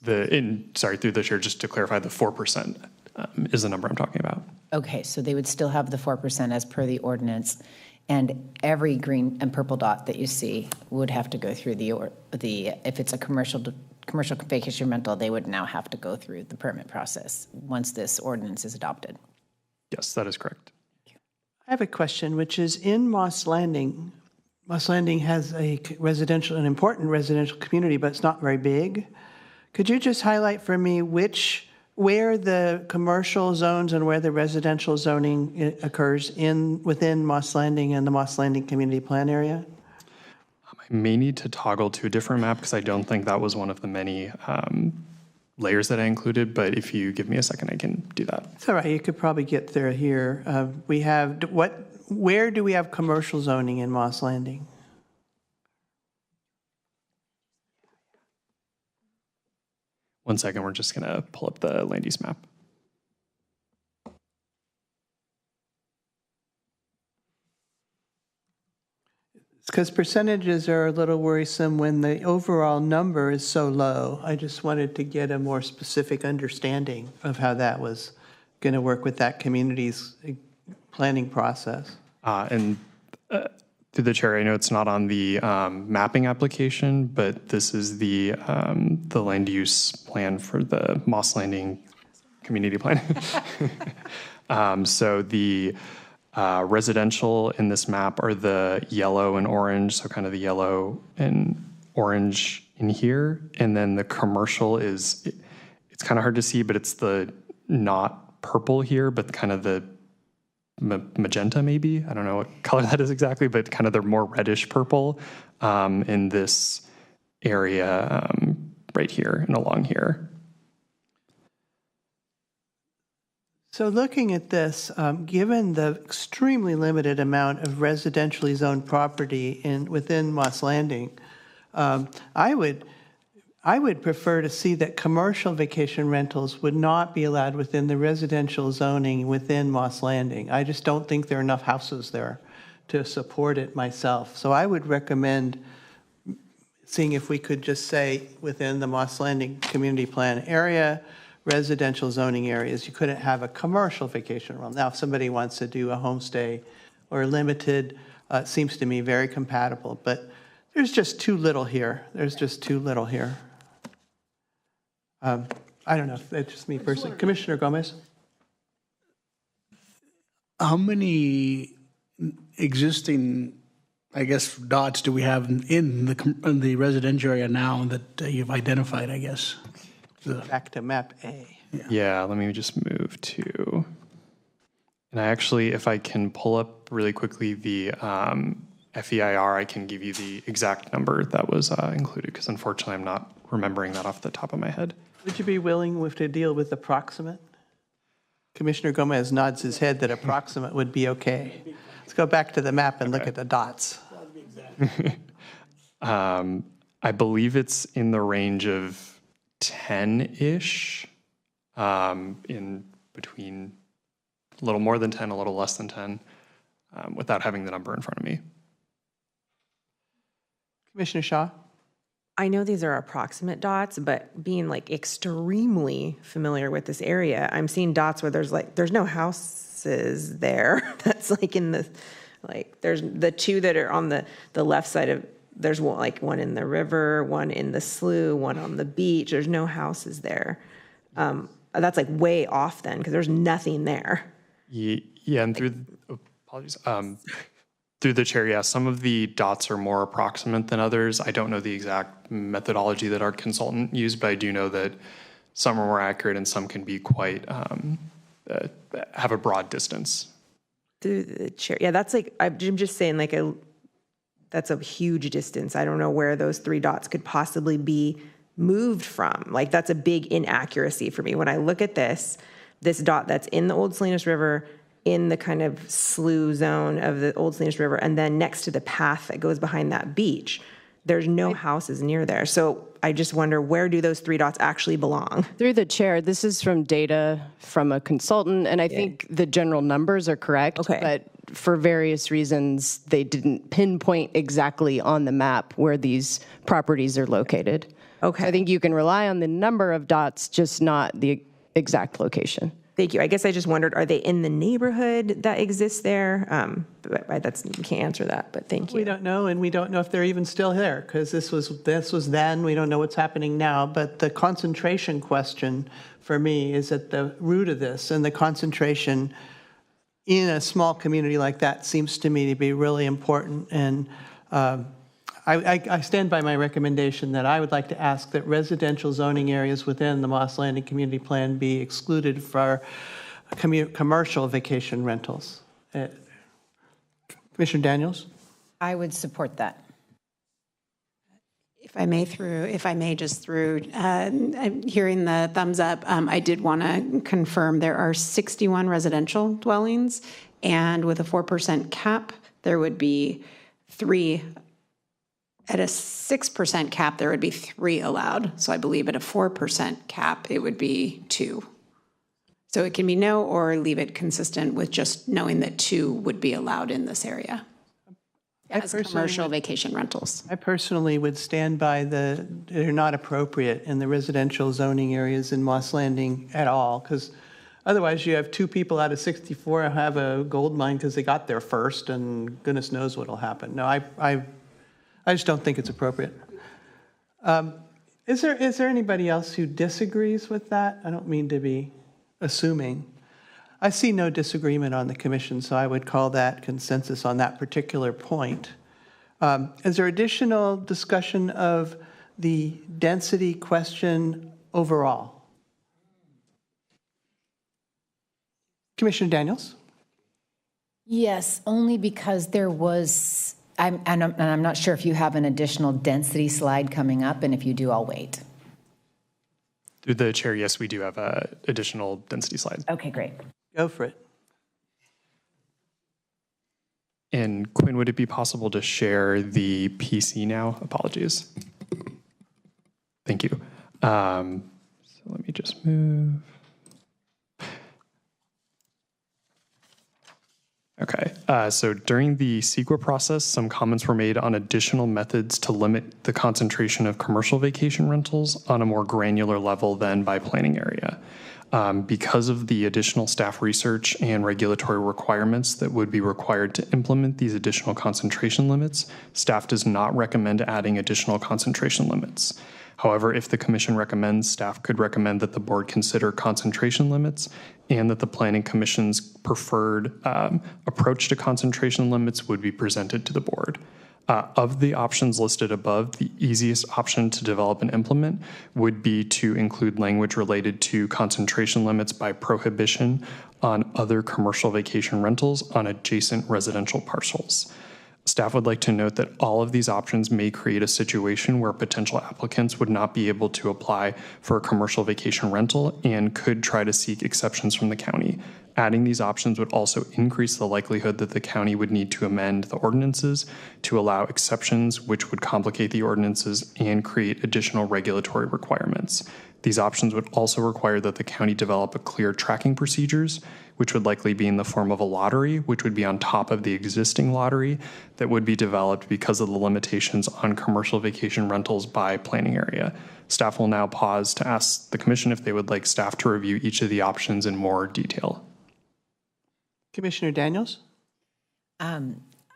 Through the chair, just to clarify, the 4% is the number I'm talking about. Okay, so they would still have the 4% as per the ordinance, and every green and purple dot that you see would have to go through if it's a commercial vacation rental, they would now have to go through the permit process once this ordinance is adopted. Yes, that is correct. I have a question, which is in Moss Landing. Moss Landing has an important residential community, but it's not very big. Could you just highlight for me where the commercial zones and where the residential zoning occurs within Moss Landing and the Moss Landing Community Plan area? I may need to toggle to a different map because I don't think that was one of the many layers that I included, but if you give me a second, I can do that. It's all right, you could probably get there here. Where do we have commercial zoning in Moss Landing? One second, we're just gonna pull up the land use map. Because percentages are a little worrisome when the overall number is so low. I just wanted to get a more specific understanding of how that was going to work with that community's planning process. Through the chair, I know it's not on the mapping application, but this is the land use plan for the Moss Landing community plan. So the residential in this map are the yellow and orange, so kind of the yellow and orange in here. And then the commercial it's kind of hard to see, but it's the not purple here, but kind of the magenta maybe. I don't know what color that is exactly, but kind of the more reddish purple in this area right here and along here. So looking at this, given the extremely limited amount of residentially zoned property within Moss Landing, I would prefer to see that commercial vacation rentals would not be allowed within the residential zoning within Moss Landing. I just don't think there are enough houses there to support it myself. So I would recommend seeing if we could just say within the Moss Landing community plan area, residential zoning areas, you couldn't have a commercial vacation rental. Now, if somebody wants to do a homestay or limited, it seems to me very compatible, but there's just too little here. There's just too little here. I don't know if that's just me personally. Commissioner Gomez? How many existing, I guess, dots do we have in the residential area now that you've identified, I guess? Back to map A. Yeah, let me just move to, and I actually, if I can pull up really quickly the FEIR, I can give you the exact number that was included, because unfortunately I'm not remembering that off the top of my head. Would you be willing to deal with approximate? Commissioner Gomez nods his head that approximate would be okay. Let's go back to the map and look at the dots. I believe it's in the range of 10-ish, in between a little more than 10, a little less than 10, without having the number in front of me. Commissioner Shaw? I know these are approximate dots, but being like extremely familiar with this area, I'm seeing dots where there's no houses there. That's like in the, there's the two that are on the left side of, there's one in the river, one in the slough, one on the beach. There's no houses there. That's like way off then, because there's nothing there. Yeah, and apologies. Through the chair, yeah, some of the dots are more approximate than others. I don't know the exact methodology that our consultant used, but I do know that some are more accurate and some can be quite, have a broad distance. Through the chair, yeah, that's like, I'm just saying that's a huge distance. I don't know where those three dots could possibly be moved from. That's a big inaccuracy for me. When I look at this dot that's in the Old Salinas River in the kind of slough zone of the Old Salinas River, and then next to the path that goes behind that beach, there's no houses near there. So I just wonder, where do those 3 dots actually belong? Through the chair, this is from data from a consultant, and I think the general numbers are correct, but for various reasons, they didn't pinpoint exactly on the map where these properties are located. Okay. So I think you can rely on the number of dots, just not the exact location. Thank you. I guess I just wondered, are they in the neighborhood that exists there? But we can't answer that, but thank you. We don't know, and we don't know if they're even still there, because this was then, we don't know what's happening now, but the concentration question for me is at the root of this, and the concentration in a small community like that seems to me to be really important, and I stand by my recommendation that I would like to ask that residential zoning areas within the Moss Landing Community Plan be excluded for commercial vacation rentals. Commissioner Daniels? I would support that. If I may, just through hearing the thumbs up, I did want to confirm there are 61 residential dwellings, and with a 4% cap, there would be 3. At a 6% cap, there would be 3 allowed. So I believe at a 4% cap, it would be 2. So it can be no, or leave it consistent with just knowing that 2 would be allowed in this area as commercial vacation rentals. I personally would stand by they're not appropriate in the residential zoning areas in Moss Landing at all, because otherwise you have 2 people out of 64 have a gold mine because they got there first, and goodness knows what'll happen. No, I just don't think it's appropriate. Is there anybody else who disagrees with that? I don't mean to be assuming. I see no disagreement on the commission, so I would call that consensus on that particular point. Is there additional discussion of the density question overall? Commissioner Daniels? Yes, only because there was, and I'm not sure if you have an additional density slide coming up, and if you do, I'll wait. Through the chair, yes, we do have additional density slides. Okay, great. Go for it. And Quinn, would it be possible to share the PC now? Apologies. Thank you. So let me just move. Okay, so during the CEQA process, some comments were made on additional methods to limit the concentration of commercial vacation rentals on a more granular level than by planning area. Because of the additional staff research and regulatory requirements that would be required to implement these additional concentration limits, staff does not recommend adding additional concentration limits. However, if the commission recommends, staff could recommend that the board consider concentration limits and that the planning commission's preferred approach to concentration limits would be presented to the board. Of the options listed above, the easiest option to develop and implement would be to include language related to concentration limits by prohibition on other commercial vacation rentals on adjacent residential parcels. Staff would like to note that all of these options may create a situation where potential applicants would not be able to apply for a commercial vacation rental and could try to seek exceptions from the county. Adding these options would also increase the likelihood that the county would need to amend the ordinances to allow exceptions, which would complicate the ordinances and create additional regulatory requirements. These options would also require that the county develop a clear tracking procedures, which would likely be in the form of a lottery, which would be on top of the existing lottery that would be developed because of the limitations on commercial vacation rentals by planning area. Staff will now pause to ask the commission if they would like staff to review each of the options in more detail. Commissioner Daniels?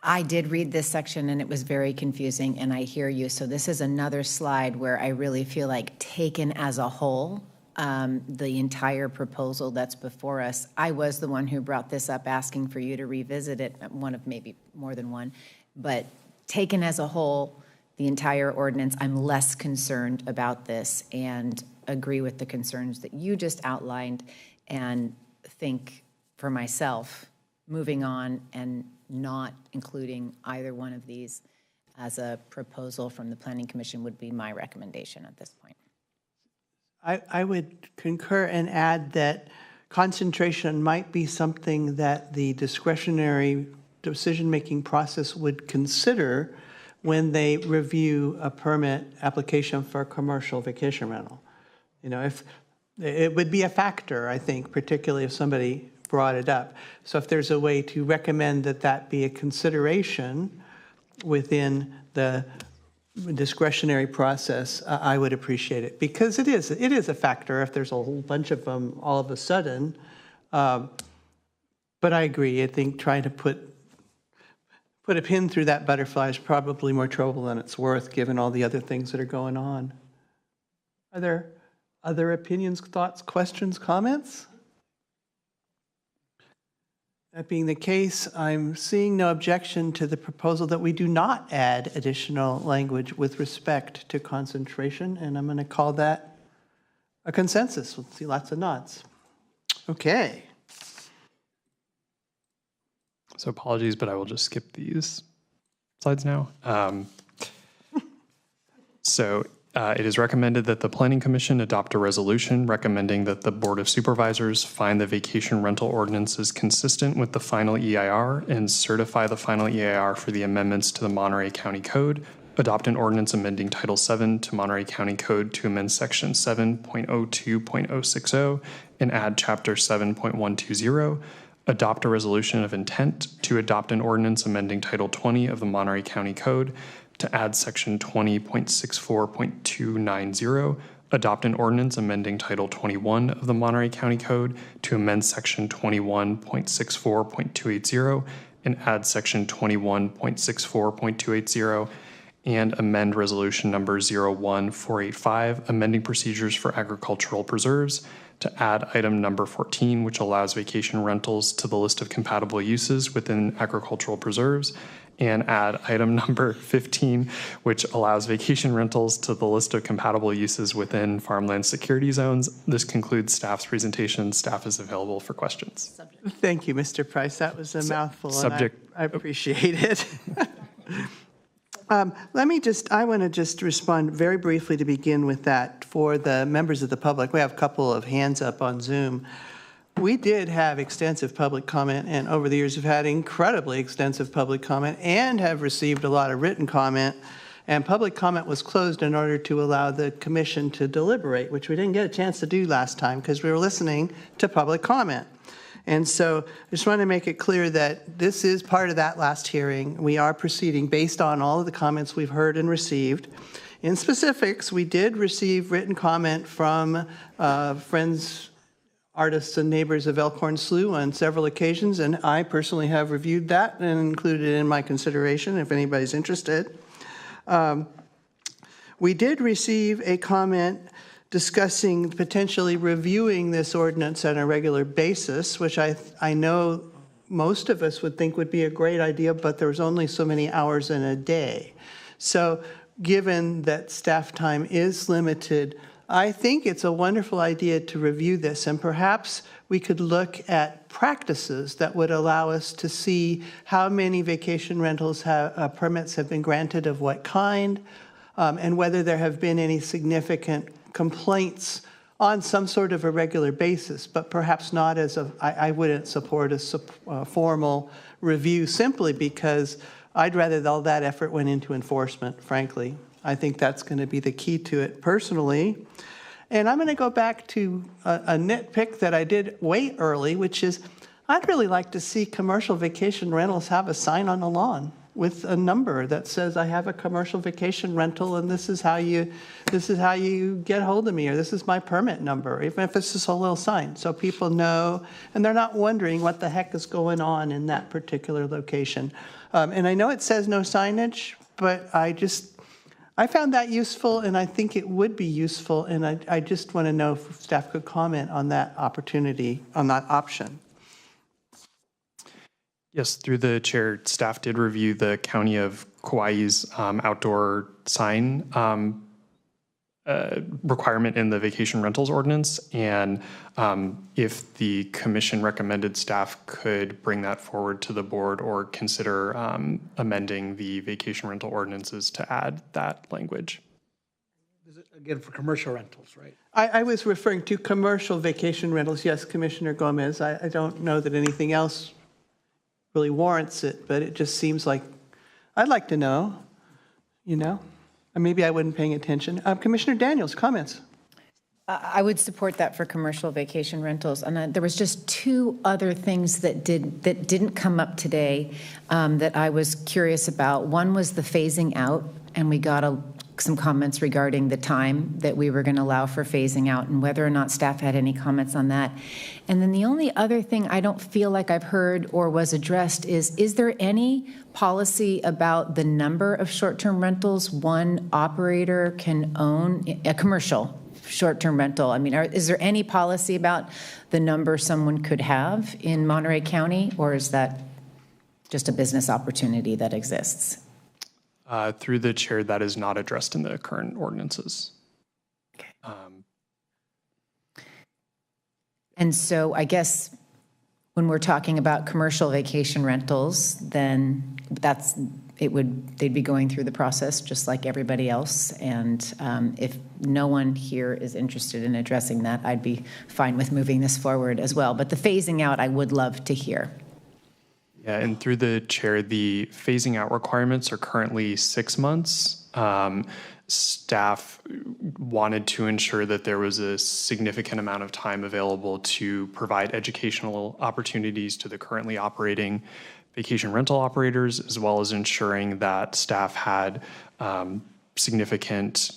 I did read this section and it was very confusing, and I hear you. So this is another slide where I really feel like taken as a whole, the entire proposal that's before us. I was the one who brought this up asking for you to revisit it, one of maybe more than one, but taken as a whole, the entire ordinance, I'm less concerned about this and agree with the concerns that you just outlined, and think for myself, moving on and not including either one of these as a proposal from the Planning Commission would be my recommendation at this point. I would concur and add that concentration might be something that the discretionary decision-making process would consider when they review a permit application for a commercial vacation rental. You know, if it would be a factor, I think, particularly if somebody brought it up. So if there's a way to recommend that that be a consideration within the discretionary process, I would appreciate it, because it is a factor if there's a whole bunch of them all of a sudden. But I agree. I think trying to put a pin through that butterfly is probably more trouble than it's worth, given all the other things that are going on. Are there other opinions, thoughts, questions, comments? That being the case, I'm seeing no objection to the proposal that we do not add additional language with respect to concentration, and I'm going to call that a consensus. We'll see lots of nods. Okay. So apologies, but I will just skip these slides now. It is recommended that the Planning Commission adopt a resolution recommending that the Board of Supervisors find the vacation rental ordinance is consistent with the final EIR and certify the final EIR for the amendments to the Monterey County Code, adopt an ordinance amending Title VII to Monterey County Code to amend Section 7.02.060 and add Chapter 7.120, adopt a resolution of intent to adopt an ordinance amending Title 20 of the Monterey County Code to add Section 20.64.290, adopt an ordinance amending Title 21 of the Monterey County Code to amend Section 21.64.280 and add Section 21.64.280, and amend Resolution Number 01485, amending procedures for agricultural preserves, to add item number 14, which allows vacation rentals to the list of compatible uses within agricultural preserves, and add item number 15, which allows vacation rentals to the list of compatible uses within farmland security zones. This concludes staff's presentation. Staff is available for questions. Thank you, Mr. Price. That was a mouthful, subject. and I appreciate it. I want to just respond very briefly to begin with that for the members of the public. We have a couple of hands up on Zoom. We did have extensive public comment, and over the years have had incredibly extensive public comment and have received a lot of written comment. And public comment was closed in order to allow the commission to deliberate, which we didn't get a chance to do last time because we were listening to public comment. And so I just want to make it clear that this is part of that last hearing. We are proceeding based on all of the comments we've heard and received. In specifics, we did receive written comment from friends, artists, and neighbors of Elkhorn Slough on several occasions, and I personally have reviewed that and included it in my consideration if anybody's interested. We did receive a comment discussing potentially reviewing this ordinance on a regular basis, which I know most of us would think would be a great idea, but there's only so many hours in a day. So given that staff time is limited, I think it's a wonderful idea to review this, and perhaps we could look at practices that would allow us to see how many vacation rentals permits have been granted, of what kind, and whether there have been any significant complaints on some sort of a regular basis, but perhaps not as I wouldn't support a formal review simply because I'd rather all that effort went into enforcement, frankly. I think that's going to be the key to it personally. And I'm going to go back to a nitpick that I did way early, which is I'd really like to see commercial vacation rentals have a sign on the lawn with a number that says I have a commercial vacation rental and this is how you get hold of me, or this is my permit number, even if it's just a little sign, so people know and they're not wondering what the heck is going on in that particular location. And I know it says no signage, but I found that useful, and I think it would be useful, and I just want to know if staff could comment on that opportunity, on that option. Yes, through the chair, staff did review the County of Kauai's outdoor sign requirement in the vacation rentals ordinance, and if the commission recommended, staff could bring that forward to the board or consider amending the vacation rental ordinances to add that language. again, for commercial rentals, right? I was referring to commercial vacation rentals. Yes, Commissioner Gomez. I don't know that anything else really warrants it, but it just seems like, I'd like to know, you know? Maybe I wasn't paying attention. Commissioner Daniels, comments? I would support that for commercial vacation rentals. And there was just two other things that didn't come up today that I was curious about. One was the phasing out, and we got some comments regarding the time that we were going to allow for phasing out and whether or not staff had any comments on that. And then the only other thing I don't feel like I've heard or was addressed is there any policy about the number of short-term rentals one operator can own, a commercial short-term rental? I mean, is there any policy about the number someone could have in Monterey County, or is that just a business opportunity that exists? Through the chair, that is not addressed in the current ordinances. Okay. And so I guess when we're talking about commercial vacation rentals, then they'd be going through the process just like everybody else. And if no one here is interested in addressing that, I'd be fine with moving this forward as well. But the phasing out, I would love to hear. Yeah, and through the chair, the phasing out requirements are currently 6 months. Staff wanted to ensure that there was a significant amount of time available to provide educational opportunities to the currently operating vacation rental operators, as well as ensuring that staff had significant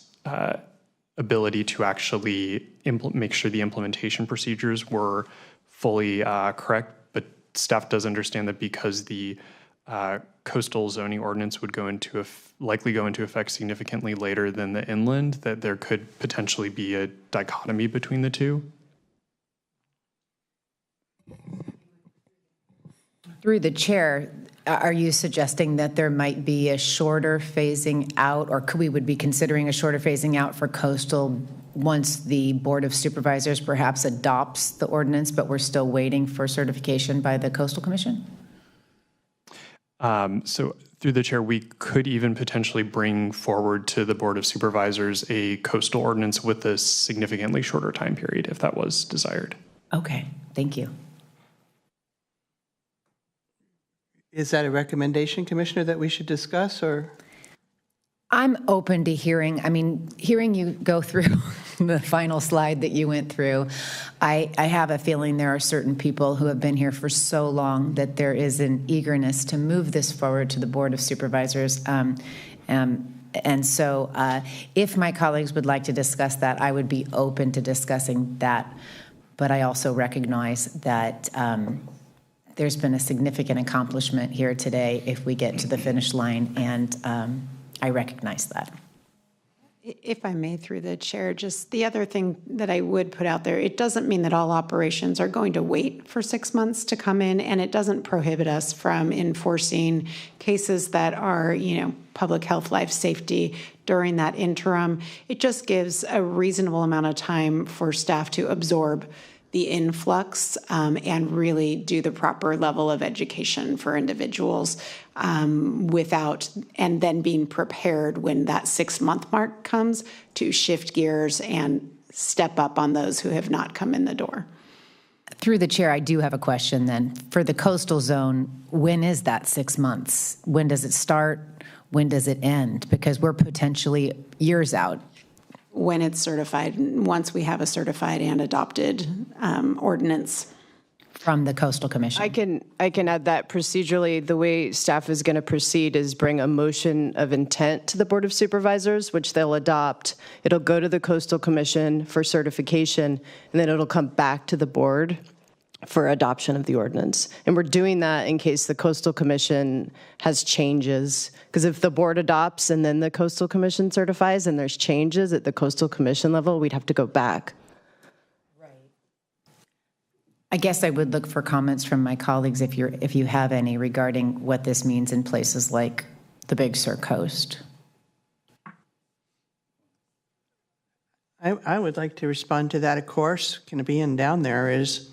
ability to actually make sure the implementation procedures were fully correct. But staff does understand that because the coastal zoning ordinance would likely go into effect significantly later than the inland, that there could potentially be a dichotomy between the two. Through the chair, are you suggesting that there might be a shorter phasing out, or we would be considering a shorter phasing out for coastal once the Board of Supervisors perhaps adopts the ordinance, but we're still waiting for certification by the Coastal Commission? So through the chair, we could even potentially bring forward to the Board of Supervisors a coastal ordinance with a significantly shorter time period if that was desired. Okay, thank you. Is that a recommendation, Commissioner, that we should discuss, or? I'm open to hearing you go through the final slide that you went through. I have a feeling there are certain people who have been here for so long that there is an eagerness to move this forward to the Board of Supervisors. And so if my colleagues would like to discuss that, I would be open to discussing that. But I also recognize that there's been a significant accomplishment here today if we get to the finish line, and I recognize that. If I may, through the chair, just the other thing that I would put out there, it doesn't mean that all operations are going to wait for 6 months to come in, and it doesn't prohibit us from enforcing cases that are, public health, life safety during that interim. It just gives a reasonable amount of time for staff to absorb the influx and really do the proper level of education for individuals and then being prepared when that 6 month mark comes to shift gears and step up on those who have not come in the door. Through the chair, I do have a question then. For the coastal zone, when is that 6 months? When does it start? When does it end? Because we're potentially years out. When it's certified, once we have a certified and adopted ordinance. From the Coastal Commission. I can add that procedurally, the way staff is going to proceed is bring a motion of intent to the Board of Supervisors, which they'll adopt. It'll go to the Coastal Commission for certification, and then it'll come back to the board for adoption of the ordinance. And we're doing that in case the Coastal Commission has changes. Because if the board adopts and then the Coastal Commission certifies and there's changes at the Coastal Commission level, we'd have to go back. Right. I guess I would look for comments from my colleagues if you have any regarding what this means in places like the Big Sur Coast. I would like to respond to that, of course. Being down there is,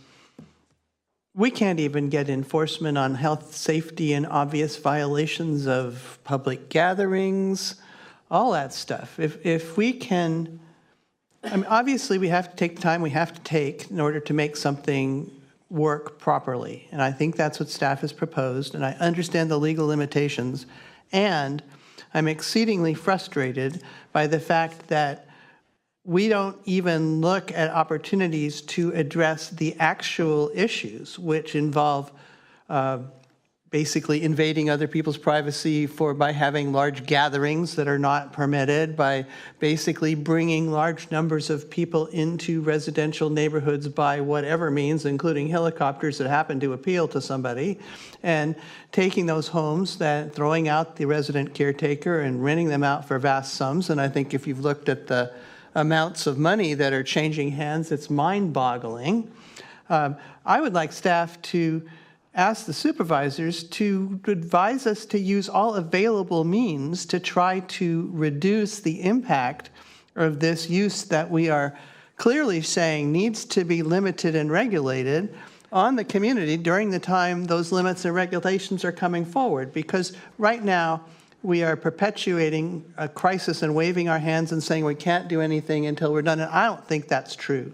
we can't even get enforcement on health, safety, and obvious violations of public gatherings, all that stuff. If we can I mean, obviously, we have to take the time we have to take in order to make something work properly. And I think that's what staff has proposed, and I understand the legal limitations. And I'm exceedingly frustrated by the fact that we don't even look at opportunities to address the actual issues, which involve basically invading other people's privacy by having large gatherings that are not permitted, by basically bringing large numbers of people into residential neighborhoods by whatever means, including helicopters that happen to appeal to somebody, and taking those homes, throwing out the resident caretaker and renting them out for vast sums. And I think if you've looked at the amounts of money that are changing hands, it's mind-boggling. I would like staff to ask the supervisors to advise us to use all available means to try to reduce the impact of this use that we are clearly saying needs to be limited and regulated on the community during the time those limits and regulations are coming forward. Because right now, we are perpetuating a crisis and waving our hands and saying we can't do anything until we're done. And I don't think that's true.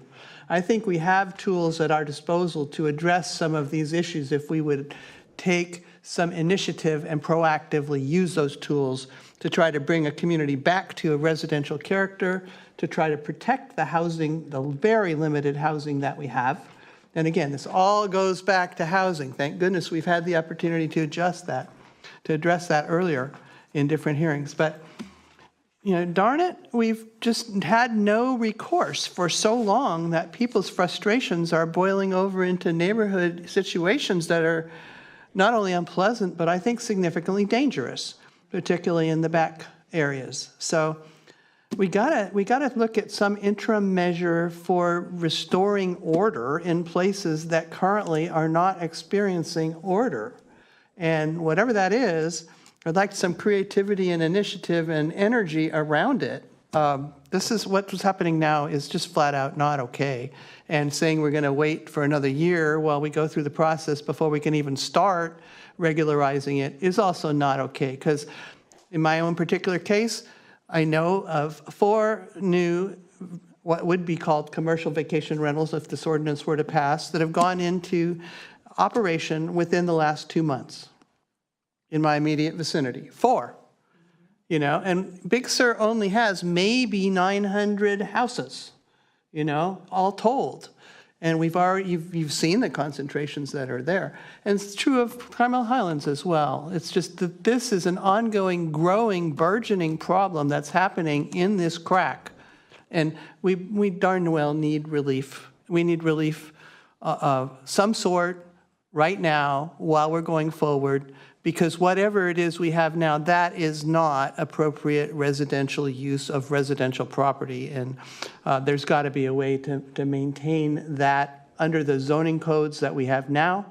I think we have tools at our disposal to address some of these issues if we would take some initiative and proactively use those tools to try to bring a community back to a residential character, to try to protect the housing, the very limited housing that we have. And again, this all goes back to housing. Thank goodness we've had the opportunity to address that earlier in different hearings. But you know, darn it, we've just had no recourse for so long that people's frustrations are boiling over into neighborhood situations that are not only unpleasant, but I think significantly dangerous, particularly in the back areas. So we gotta look at some interim measure for restoring order in places that currently are not experiencing order. And whatever that is, I'd like some creativity and initiative and energy around it. This is what's happening now is just flat out not okay. And saying we're going to wait for another year while we go through the process before we can even start regularizing it is also not okay. Because in my own particular case, I know of 4 new, what would be called commercial vacation rentals if this ordinance were to pass, that have gone into operation within the last 2 months. In my immediate vicinity. 4, you know, and Big Sur only has maybe 900 houses, you know, all told. And you've seen the concentrations that are there. And it's true of Carmel Highlands as well. It's just that this is an ongoing, growing, burgeoning problem that's happening in this crack. And we darn well need relief. We need relief of some sort right now while we're going forward, because whatever it is we have now, that is not appropriate residential use of residential property. And there's got to be a way to maintain that under the zoning codes that we have now.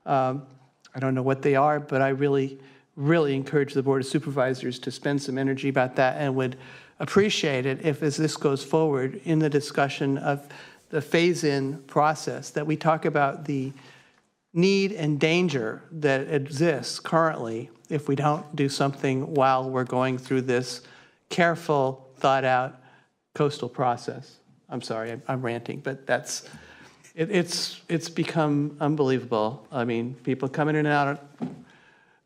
I don't know what they are, but I really, really encourage the Board of Supervisors to spend some energy about that, and would appreciate it if, as this goes forward in the discussion of the phase-in process, that we talk about the need and danger that exists currently if we don't do something while we're going through this careful, thought-out coastal process. I'm sorry, I'm ranting, but it's become unbelievable. I mean, people coming in and out,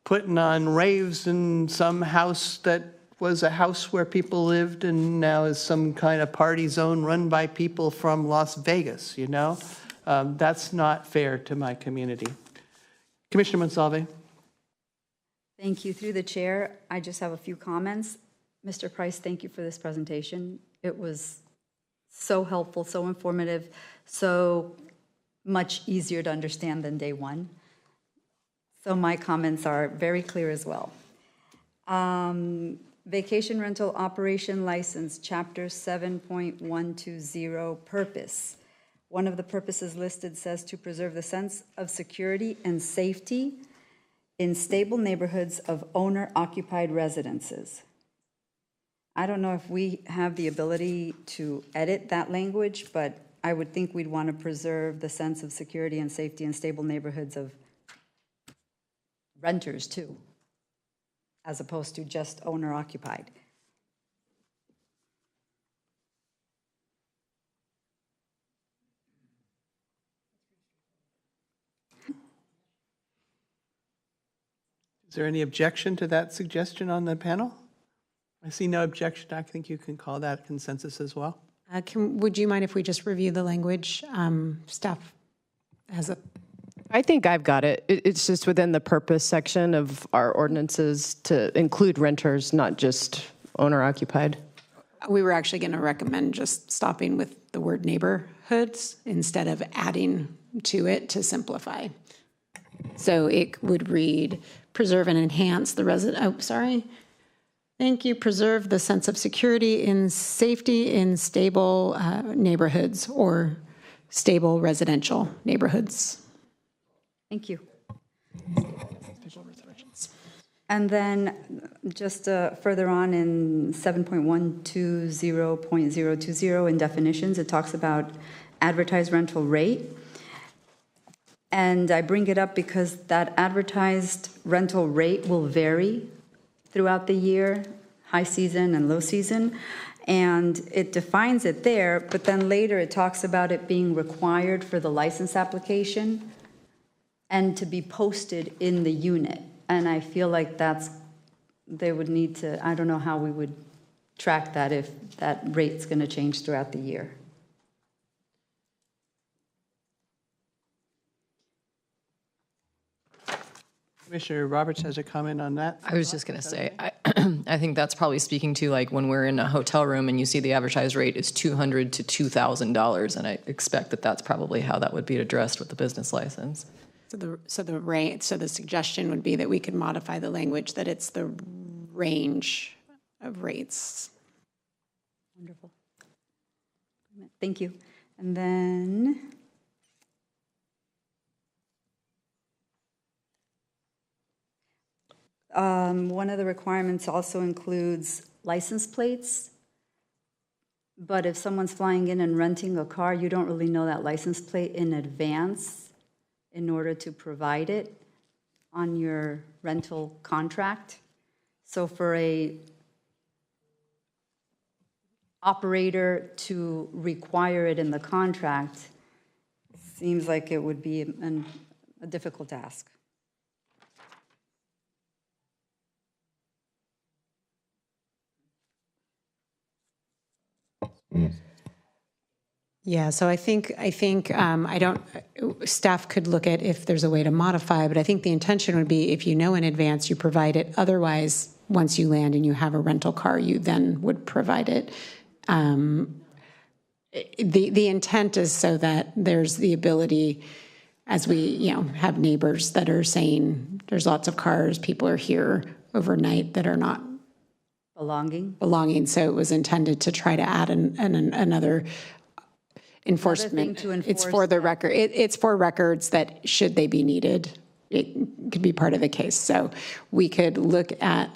putting on raves in some house that was a house where people lived and now is some kind of party zone run by people from Las Vegas, you know? That's not fair to my community. Commissioner Monsalve. Thank you. Through the chair, I just have a few comments. Mr. Price, thank you for this presentation. It was so helpful, so informative, so much easier to understand than day one. So my comments are very clear as well. Vacation rental operation license, chapter 7.120, purpose. One of the purposes listed says to preserve the sense of security and safety in stable neighborhoods of owner-occupied residences. I don't know if we have the ability to edit that language, but I would think we'd want to preserve the sense of security and safety in stable neighborhoods of renters too, as opposed to just owner-occupied. Is there any objection to that suggestion on the panel? I see no objection. I think you can call that consensus as well. Would you mind if we just review the language? Staff has a. I think I've got it. It's just within the purpose section of our ordinances to include renters, not just owner occupied. We were actually going to recommend just stopping with the word neighborhoods instead of adding to it to simplify. So it would read, preserve and enhance the Thank you. Preserve the sense of security in safety in stable neighborhoods or stable residential neighborhoods. Thank you. And then just further on in 7.120.020 in definitions, it talks about advertised rental rate. And I bring it up because that advertised rental rate will vary throughout the year, high season and low season. And it defines it there, but then later it talks about it being required for the license application and to be posted in the unit. And I feel like they would need to, I don't know how we would track that if that rate's going to change throughout the year. Commissioner Roberts has a comment on that. I was just going to say, I think that's probably speaking to like when we're in a hotel room and you see the advertised rate is $200 to $2,000, and I expect that that's probably how that would be addressed with the business license. So the suggestion would be that we could modify the language that it's the range of rates. Wonderful. Thank you. And then one of the requirements also includes license plates. But if someone's flying in and renting a car, you don't really know that license plate in advance in order to provide it on your rental contract. So for a operator to require it in the contract seems like it would be a difficult task. Yeah, so I think staff could look at if there's a way to modify, but I think the intention would be if you know in advance, you provide it. Otherwise, once you land and you have a rental car, you then would provide it. The intent is so that there's the ability, as we have neighbors that are saying there's lots of cars, people are here overnight that are not belonging. So it was intended to try to add another enforcement. It's for the record. It's for records that should they be needed, it could be part of the case. So we could look at,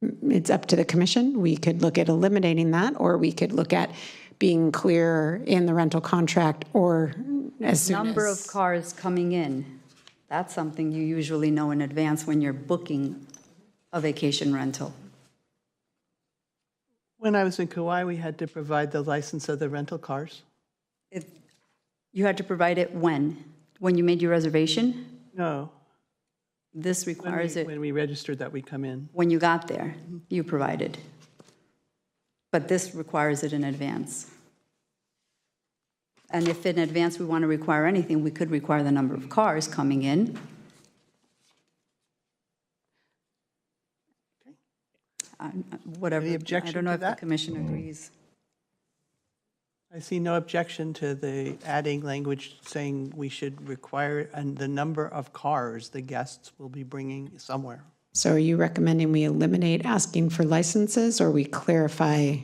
it's up to the commission. We could look at eliminating that, or we could look at being clear in the rental contract, or as soon as. Number of cars coming in. That's something you usually know in advance when you're booking a vacation rental. When I was in Kauai, we had to provide the license of the rental cars. You had to provide it when? When you made your reservation? No. This requires it. When we registered that we come in. When you got there, you provided. But this requires it in advance. And if in advance we want to require anything, we could require the number of cars coming in. Whatever. Any objection I don't know to if that? the commission agrees. I see no objection to the adding language saying we should require and the number of cars the guests will be bringing somewhere. So are you recommending we eliminate asking for licenses, or we clarify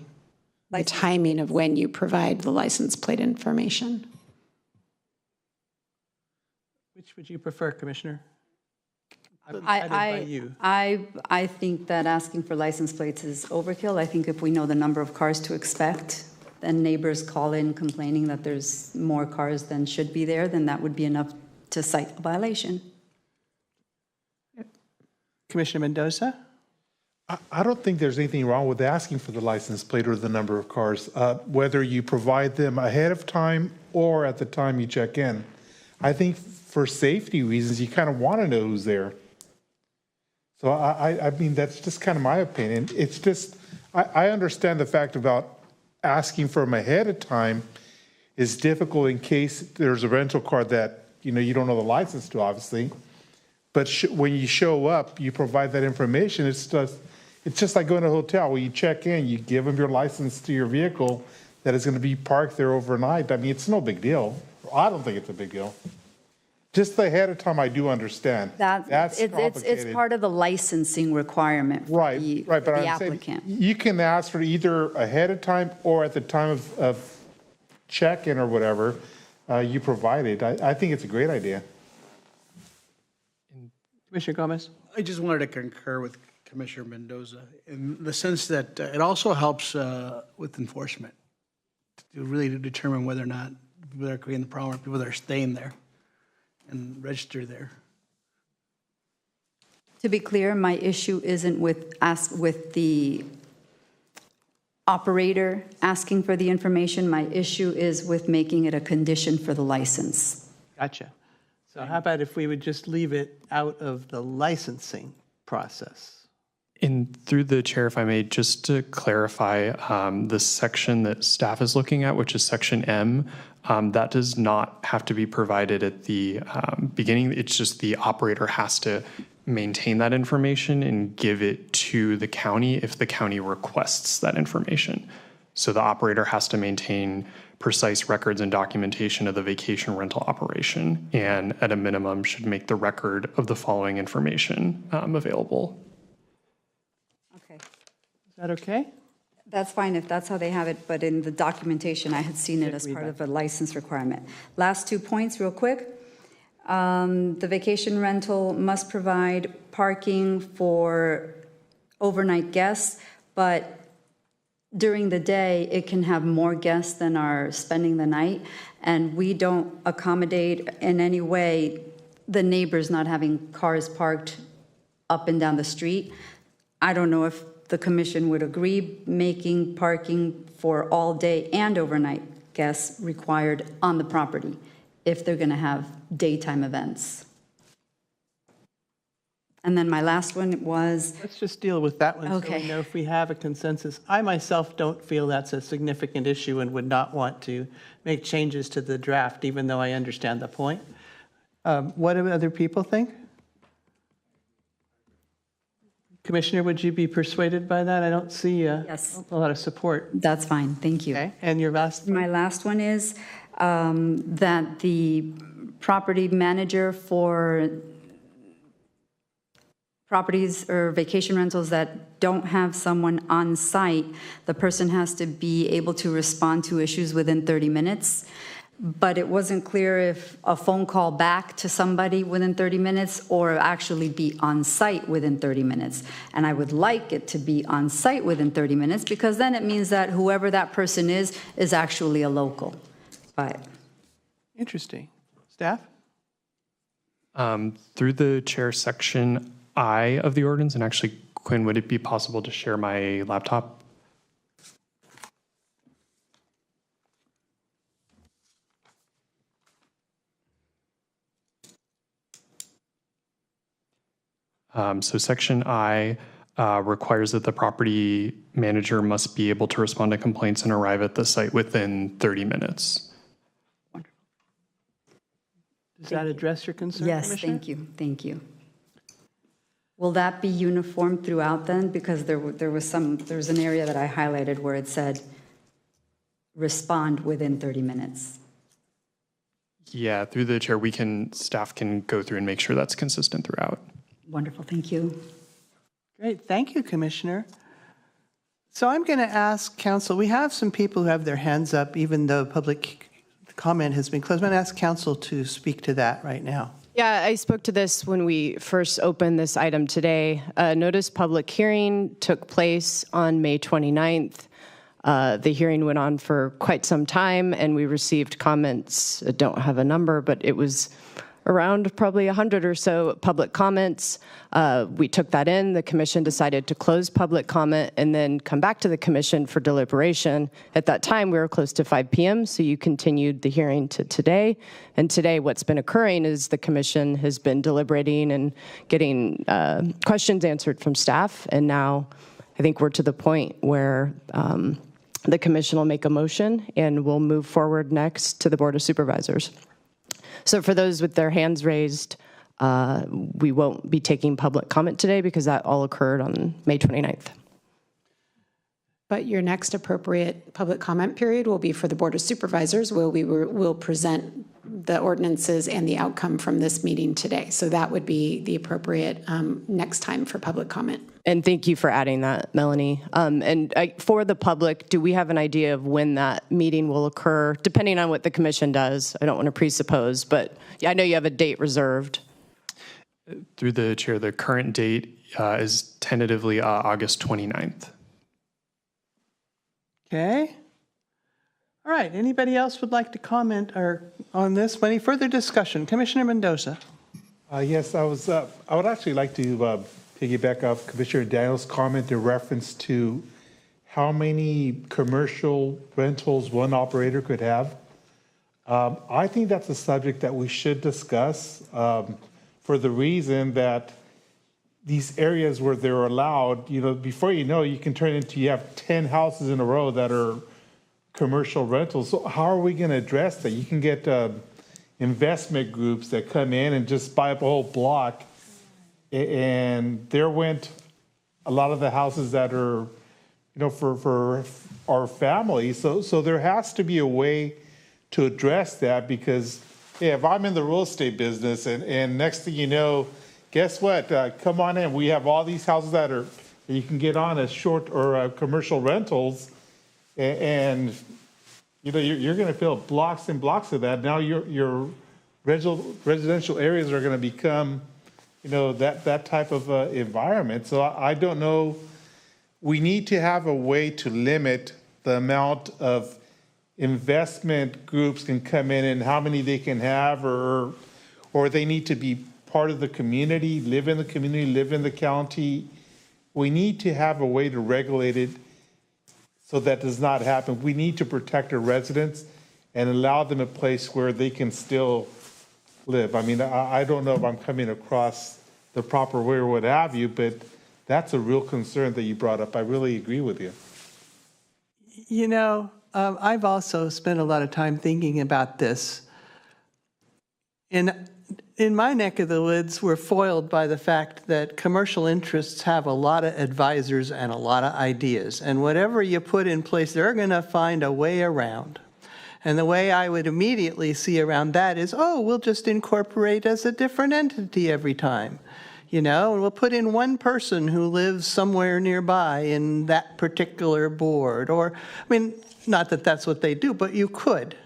the timing of when you provide the license plate information? Which would you prefer, Commissioner? I think that asking for license plates is overkill. I think if we know the number of cars to expect, then neighbors call in complaining that there's more cars than should be there, then that would be enough to cite a violation. Commissioner Mendoza? I don't think there's anything wrong with asking for the license plate or the number of cars, whether you provide them ahead of time or at the time you check in. I think for safety reasons, you kind of want to know who's there. So I mean, that's just kind of my opinion. It's just, I understand the fact about asking for them ahead of time is difficult in case there's a rental car that, you know, you don't know the license to, obviously. But when you show up, you provide that information. It's just like going to a hotel where you check in, you give them your license to your vehicle that is going to be parked there overnight. I mean, it's no big deal. I don't think it's a big deal. Just ahead of time, I do understand. That's complicated. It's part of the licensing requirement for Right, but the I'm saying applicant. you can ask for either ahead of time or at the time of check-in or whatever, you provide it. I think it's a great idea. Commissioner Gomez? I just wanted to concur with Commissioner Mendoza in the sense that it also helps with enforcement to really determine whether or not people that are creating the problem are people that are staying there and register there. To be clear, my issue isn't with the operator asking for the information. My issue is with making it a condition for the license. Gotcha. So how about if we would just leave it out of the licensing process? And through the chair, if I may, just to clarify, the section that staff is looking at, which is section M, that does not have to be provided at the beginning. It's just the operator has to maintain that information and give it to the county if the county requests that information. So the operator has to maintain precise records and documentation of the vacation rental operation, and at a minimum should make the record of the following information available. Okay. Is that okay? That's fine if that's how they have it, but in the documentation, I had seen it as part of a license requirement. Last 2 points real quick. The vacation rental must provide parking for overnight guests, but during the day, it can have more guests than are spending the night, and we don't accommodate in any way the neighbors not having cars parked up and down the street. I don't know if the commission would agree making parking for all day and overnight guests required on the property if they're going to have daytime events. And then my last one was... Let's just deal with that one so Okay. we know if we have a consensus. I myself don't feel that's a significant issue and would not want to make changes to the draft, even though I understand the point. What do other people think? Commissioner, would you be persuaded by that? I don't see a lot of support. That's fine, thank you. Okay, and your last? My last one is that the property manager for properties or vacation rentals that don't have someone on site, the person has to be able to respond to issues within 30 minutes. But it wasn't clear if a phone call back to somebody within 30 minutes or actually be on site within 30 minutes. And I would like it to be on site within 30 minutes because then it means that whoever that person is actually a local. But Interesting. Staff? Through the chair, section I of the ordinance, and actually, Quinn, would it be possible to share my laptop? So section I requires that the property manager must be able to respond to complaints and arrive at the site within 30 minutes. Does that address your concern, yes, Commissioner? thank you. Will that be uniform throughout then? Because there was an area that I highlighted where it said respond within 30 minutes. Yeah, through the chair, staff can go through and make sure that's consistent throughout. Wonderful, thank you. Great, thank you, Commissioner. So I'm going to ask council, we have some people who have their hands up even though public comment has been closed. I'm going to ask council to speak to that right now. Yeah, I spoke to this when we first opened this item today. Notice public hearing took place on May 29th. The hearing went on for quite some time, and we received comments. I don't have a number, but it was around probably 100 or so public comments. We took that in. The commission decided to close public comment and then come back to the commission for deliberation. At that time, we were close to 5 p.m., so you continued the hearing to today. And today, what's been occurring is the commission has been deliberating and getting questions answered from staff. And now I think we're to the point where the commission will make a motion and we'll move forward next to the Board of Supervisors. So for those with their hands raised, we won't be taking public comment today because that all occurred on May 29th. But your next appropriate public comment period will be for the Board of Supervisors, where we will present the ordinances and the outcome from this meeting today. So that would be the appropriate next time for public comment. And thank you for adding that, Melanie. For the public, do we have an idea of when that meeting will occur, depending on what the commission does? I don't want to presuppose, but I know you have a date reserved. Through the chair, the current date is tentatively August 29th. Okay. All right, anybody else would like to comment on this? Any further discussion? Commissioner Mendoza. Yes, I would actually like to piggyback off Commissioner Daniels' comment in reference to how many commercial rentals one operator could have. I think that's a subject that we should discuss for the reason that these areas where they're allowed, before you can turn into, you have 10 houses in a row that are commercial rentals. So how are we going to address that? You can get investment groups that come in and just buy up a whole block, and there went a lot of the houses that are, for our family. So there has to be a way to address that, because if I'm in the real estate business and next thing you know, guess what? Come on in. We have all these houses that you can get on as short or commercial rentals, and you're going to fill blocks and blocks of that. Now your residential areas are going to become, that type of environment. So I don't know. We need to have a way to limit the amount of investment groups can come in and how many they can have, or they need to be part of the community, live in the community, live in the county. We need to have a way to regulate it so that does not happen. We need to protect our residents and allow them a place where they can still live. I mean, I don't know if I'm coming across the proper way or what have you, but that's a real concern that you brought up. I really agree with you. I've also spent a lot of time thinking about this. In my neck of the woods, we're foiled by the fact that commercial interests have a lot of advisors and a lot of ideas. And whatever you put in place, they're going to find a way around. And the way I would immediately see around that is, we'll just incorporate as a different entity every time. And we'll put in one person who lives somewhere nearby in that particular board. Or, not that that's what they do, but you could.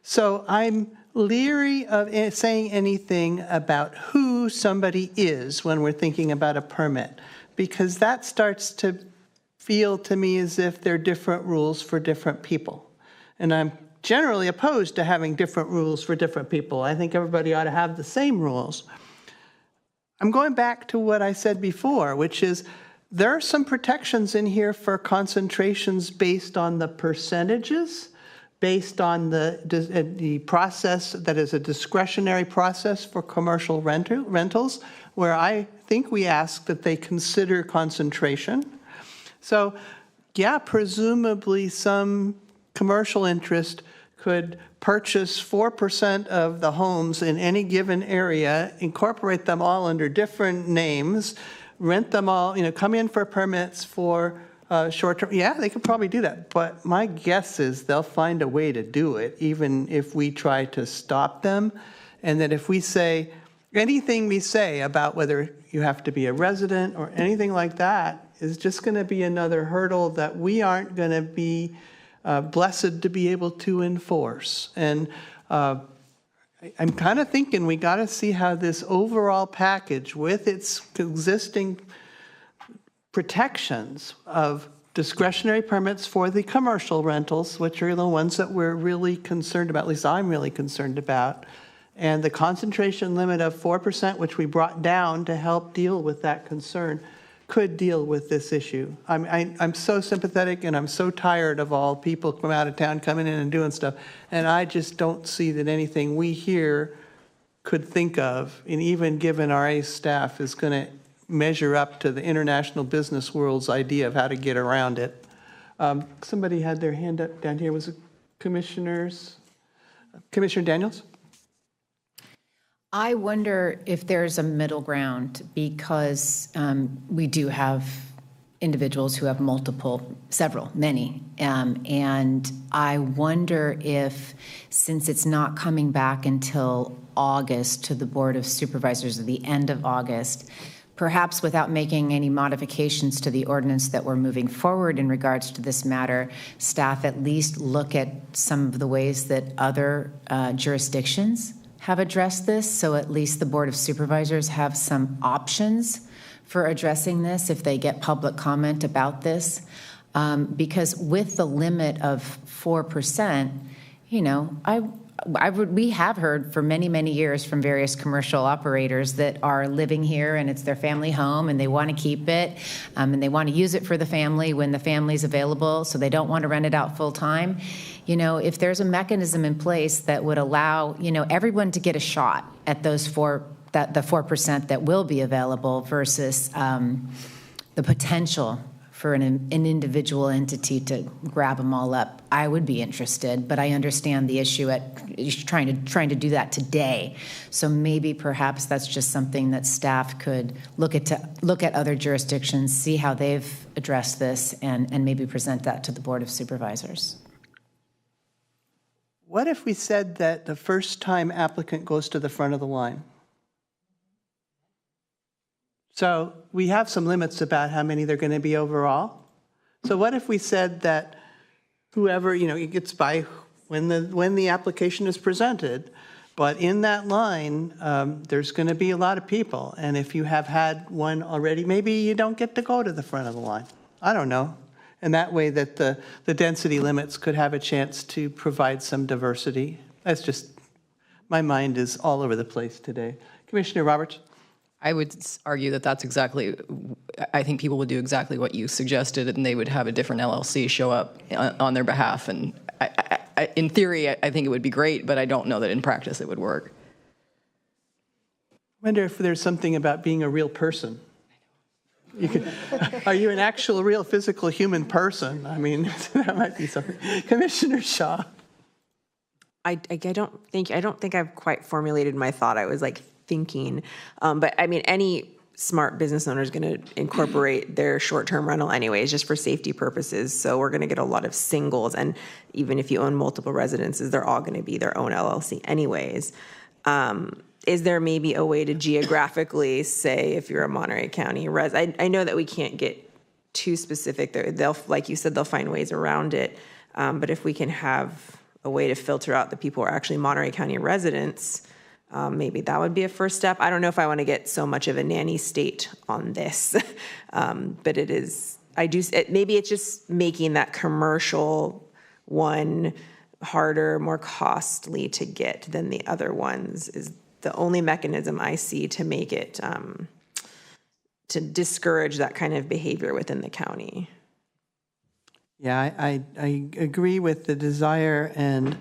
So I'm leery of saying anything about who somebody is when we're thinking about a permit, because that starts to feel to me as if they're different rules for different people. And I'm generally opposed to having different rules for different people. I think everybody ought to have the same rules. I'm going back to what I said before, which is there are some protections in here for concentrations based on the percentages, based on the process that is a discretionary process for commercial rentals, where I think we ask that they consider concentration. So, yeah, presumably some commercial interest could purchase 4% of the homes in any given area, incorporate them all under different names, rent them all, come in for permits for short-term. Yeah, they could probably do that. But my guess is they'll find a way to do it, even if we try to stop them. And that if we say, anything we say about whether you have to be a resident or anything like that is just going to be another hurdle that we aren't going to be blessed to be able to enforce. And I'm kind of thinking we got to see how this overall package with its existing protections of discretionary permits for the commercial rentals, which are the ones that we're really concerned about, at least I'm really concerned about, And the concentration limit of 4%, which we brought down to help deal with that concern, could deal with this issue. I'm so sympathetic, and I'm so tired of all people from out of town coming in and doing stuff. And I just don't see that anything we here could think of, and even given our ACE staff, is going to measure up to the international business world's idea of how to get around it. Somebody had their hand up down here. Was it Commissioner Daniels? I wonder if there's a middle ground, because we do have individuals who have many. And I wonder if, since it's not coming back until August to the Board of Supervisors at the end of August, perhaps without making any modifications to the ordinance that we're moving forward in regards to this matter, staff at least look at some of the ways that other jurisdictions have addressed this, so at least the Board of Supervisors have some options for addressing this if they get public comment about this. Because with the limit of 4%, you know, we have heard for many, many years from various commercial operators that are living here and it's their family home and they want to keep it, and they want to use it for the family when the family's available, so they don't want to rent it out full time. You know, if there's a mechanism in place that would allow, you know, everyone to get a shot at those the 4% that will be available versus the potential for an individual entity to grab them all up, I would be interested. But I understand the issue at trying to do that today. So maybe perhaps that's just something that staff could look at other jurisdictions, see how they've addressed this, and maybe present that to the Board of Supervisors. What if we said that the first-time applicant goes to the front of the line? So we have some limits about how many they're going to be overall. So what if we said that whoever, you know, it gets by when the application is presented, but in that line, there's going to be a lot of people. And if you have had one already, maybe you don't get to go to the front of the line. I don't know. And that way that the density limits could have a chance to provide some diversity. That's just, my mind is all over the place today. Commissioner Roberts? I would argue that that's exactly, I think people would do exactly what you suggested, and they would have a different LLC show up on their behalf. And in theory, I think it would be great, but I don't know that in practice it would work. I wonder if there's something about being a real person. Are you an actual, real, physical human person? I mean, that might be something. Commissioner Shaw. I don't think I've quite formulated my thought. I was like thinking, but I mean, any smart business owner is going to incorporate their short-term rental anyways, just for safety purposes. So we're going to get a lot of singles, and even if you own multiple residences, they're all going to be their own LLC anyways. Is there maybe a way to geographically say if you're a Monterey County resident? I know that we can't get too specific. They'll, like you said, they'll find ways around it. But if we can have a way to filter out the people who are actually Monterey County residents, maybe that would be a first step. I don't know if I want to get so much of a nanny state on this, but it is. Maybe it's just making that commercial one harder, more costly to get than the other ones is the only mechanism I see to make it, to discourage that kind of behavior within the county. Yeah, I agree with the desire, and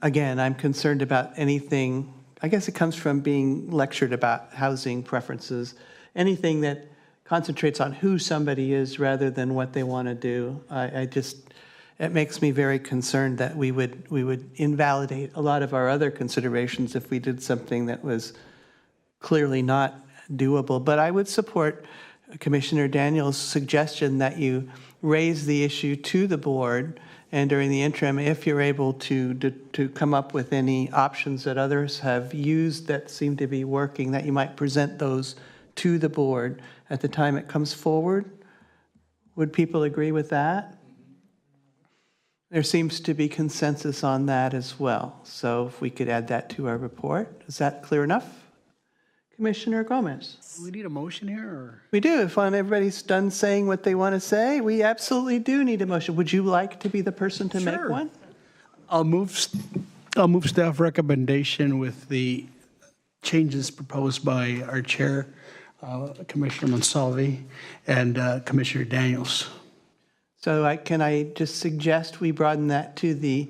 again, I'm concerned about anything, I guess it comes from being lectured about housing preferences, anything that concentrates on who somebody is rather than what they want to do. It makes me very concerned that we would invalidate a lot of our other considerations if we did something that was clearly not doable. But I would support Commissioner Daniels' suggestion that you raise the issue to the board, and during the interim, if you're able to come up with any options that others have used that seem to be working, that you might present those to the board at the time it comes forward. Would people agree with that? There seems to be consensus on that as well. So if we could add that to our report. Is that clear enough? Commissioner Gomez. Do we need a motion here, or? We do. If everybody's done saying what they want to say, we absolutely do need a motion. Would you like to be the person to make one? I'll move I'll move staff recommendation with the changes proposed by our chair, Commissioner Monsalve, and Commissioner Daniels. So can I just suggest we broaden that to the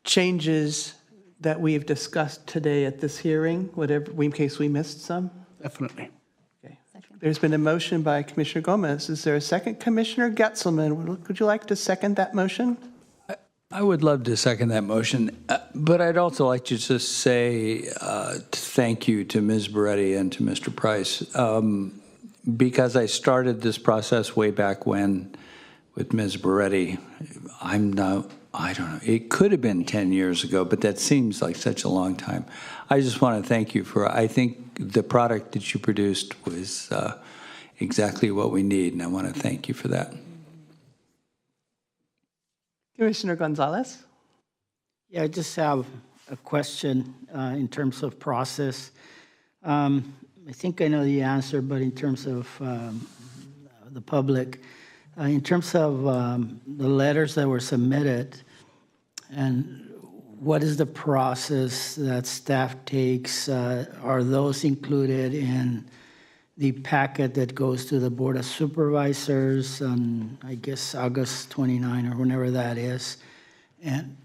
changes that we've discussed today at this hearing, whatever, in case we missed some? Definitely. Okay. There's been a motion by Commissioner Gomez. Is there a second? Commissioner Getzelman, would you like to second that motion? I would love to second that motion, but I'd also like to just say thank you to Ms. Beretti and to Mr. Price, because I started this process way back when with Ms. Beretti. I don't know, it could have been 10 years ago, but that seems like such a long time. I just want to thank you for, I think the product that you produced was exactly what we need, and I want to thank you for that. Commissioner Gonzalez? Yeah, I just have a question in terms of process. I think I know the answer, but in terms of the public, in terms of the letters that were submitted, and what is the process that staff takes? Are those included in the packet that goes to the Board of Supervisors on, I guess, August 29 or whenever that is? And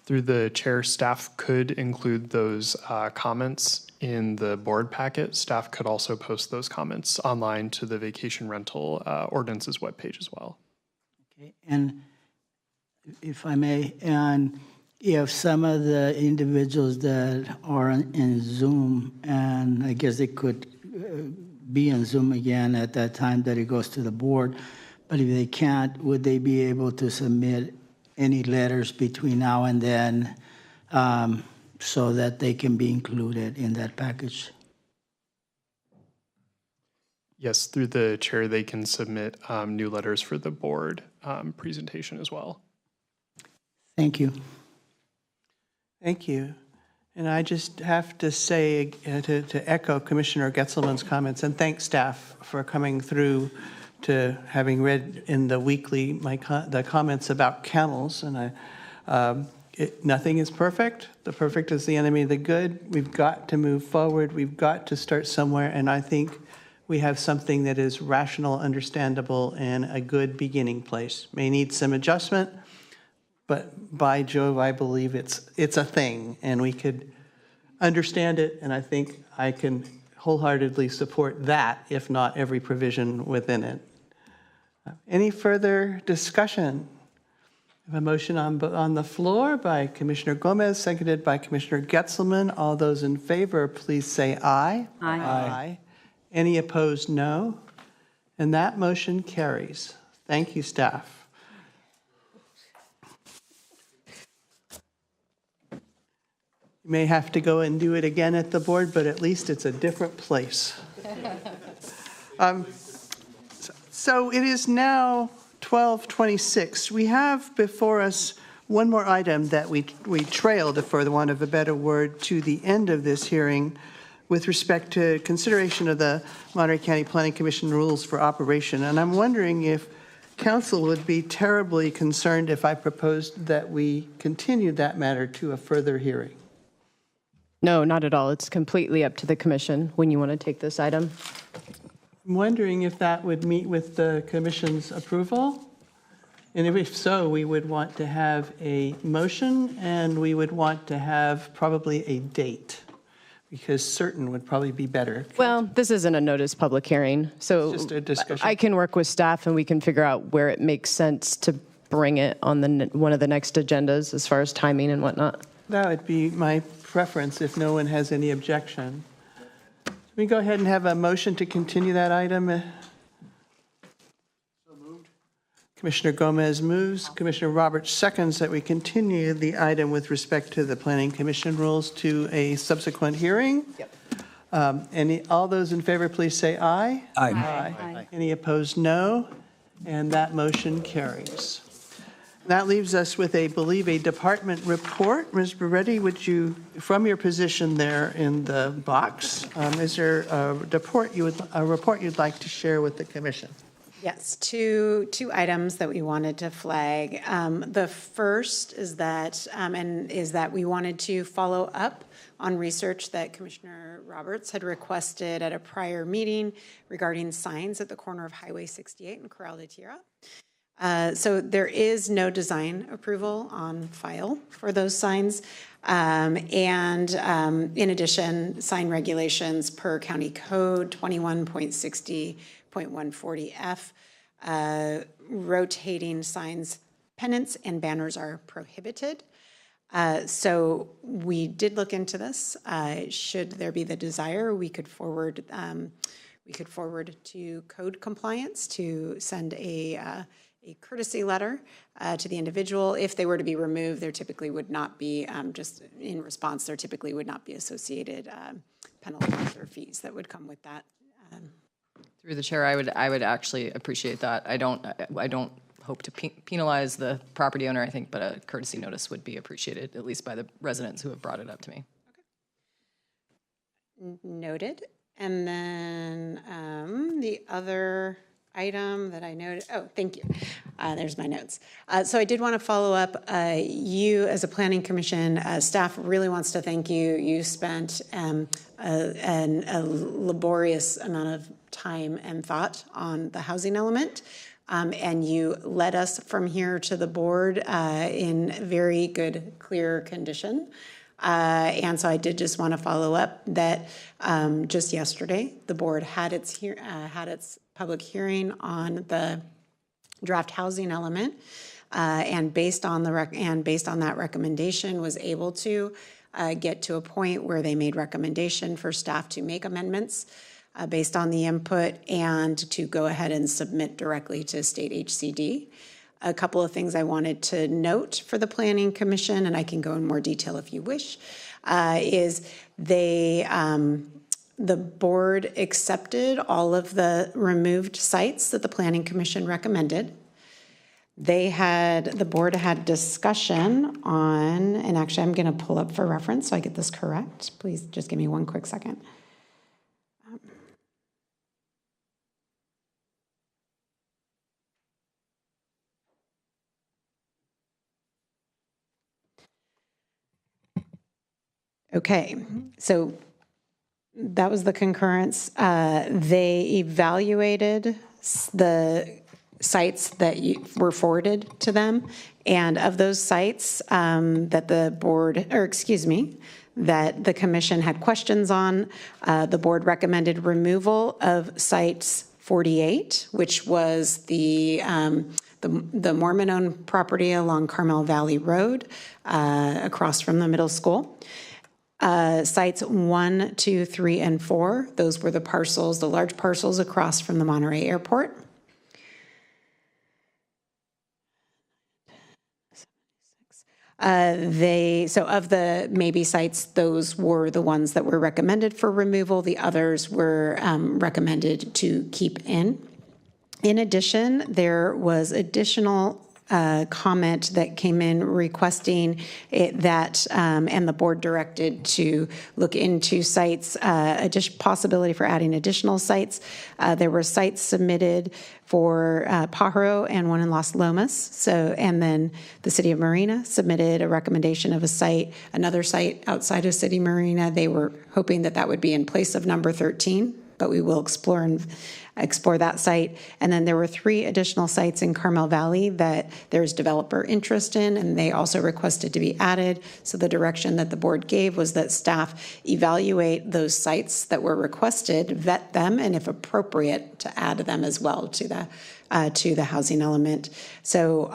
through the chair, staff could include those comments in the board packet. Staff could also post those comments online to the vacation rental ordinance's webpage as well. okay, and if I may, and if some of the individuals that are in Zoom, and I guess they could be in Zoom again at that time that it goes to the board, but if they can't, would they be able to submit any letters between now and then so that they can be included in that package? Yes, through the chair, they can submit new letters for the board presentation as well. Thank you. Thank you. And I just have to say, to echo Commissioner Getzelman's comments, and thank staff for coming through to having read in the weekly the comments about kennels. And nothing is perfect. The perfect is the enemy of the good. We've got to move forward. We've got to start somewhere. And I think we have something that is rational, understandable, and a good beginning place. May need some adjustment, but by Jove, I believe it's a thing, and we could understand it, and I think I can wholeheartedly support that, if not every provision within it. Any further discussion? I have a motion on the floor by Commissioner Gomez, seconded by Commissioner Getzelman. All those in favor, please say aye. Aye. Aye. Any opposed, no. And that motion carries. Thank you, staff. You may have to go and do it again at the board, but at least it's a different place. So it is now 12:26. We have before us one more item that we trailed, for the want of a better word, to the end of this hearing with respect to consideration of the Monterey County Planning Commission rules for operation. And I'm wondering if council would be terribly concerned if I proposed that we continue that matter to a further hearing. No, not at all. It's completely up to the commission when you want to take this item. I'm wondering if that would meet with the commission's approval. And if so, we would want to have a motion, and we would want to have probably a date, because certain would probably be better. Well, this isn't a notice public hearing, so It's just a discussion. I can work with staff and we can figure out where it makes sense to bring it on one of the next agendas as far as timing and whatnot. That would be my preference if no one has any objection. Can we go ahead and have a motion to continue that item? So moved. Commissioner Gomez moves. Commissioner Roberts seconds that we continue the item with respect to the Planning Commission rules to a subsequent hearing. Yep. All those in favor, please say aye. Aye. Any opposed, no. And that motion carries. That leaves us with, I believe, a department report. Ms. Beretti, would you, from your position there in the box, is there a report you'd like to share with the commission? Yes, two items that we wanted to flag. The first is that, we wanted to follow up on research that Commissioner Roberts had requested at a prior meeting regarding signs at the corner of Highway 68 and Corral de Tierra. So there is no design approval on file for those signs. In addition, sign regulations per county code 21.60.140F, rotating signs, pennants, and banners are prohibited. So we did look into this. Should there be the desire, we could forward to code compliance to send a courtesy letter to the individual. If they were to be removed, there typically would not be, just in response, there typically would not be associated penalties or fees that would come with that. Through the chair, I would actually appreciate that. I don't hope to penalize the property owner, I think, but a courtesy notice would be appreciated, at least by the residents who have brought it up to me. Okay. Noted. And then the other item that I noted, thank you. There's my notes. So I did want to follow up. You, as a planning commission, staff really wants to thank you. You spent a laborious amount of time and thought on the housing element. And you led us from here to the board in very good, clear condition. And so I did just want to follow up that just yesterday, the board had its public hearing on the draft housing element, and based on that recommendation, was able to get to a point where they made recommendation for staff to make amendments based on the input and to go ahead and submit directly to state HCD. A couple of things I wanted to note for the Planning Commission, and I can go in more detail if you wish, is the board accepted all of the removed sites that the Planning Commission recommended. The board had discussion on, and actually I'm going to pull up for reference so I get this correct. Please just give me one quick second. Okay, so that was the concurrence. They evaluated the sites that were forwarded to them, and of those sites that the commission had questions on, the board recommended removal of sites 48, which was the Mormon-owned property along Carmel Valley Road, across from the middle school. Sites 1, 2, 3, and 4, those were the large parcels across from the Monterey Airport. So of the maybe sites, those were the ones that were recommended for removal. The others were recommended to keep in. In addition, there was additional comment that came in requesting that, and the board directed to look into sites, possibility for adding additional sites. There were sites submitted for Pajaro and one in Las Lomas. And then the City of Marina submitted a recommendation of another site outside of City Marina. They were hoping that would be in place of number 13, but we will explore that site. And then there were 3 additional sites in Carmel Valley that there's developer interest in, and they also requested to be added. So the direction that the board gave was that staff evaluate those sites that were requested, vet them, and if appropriate, to add them as well to the housing element. So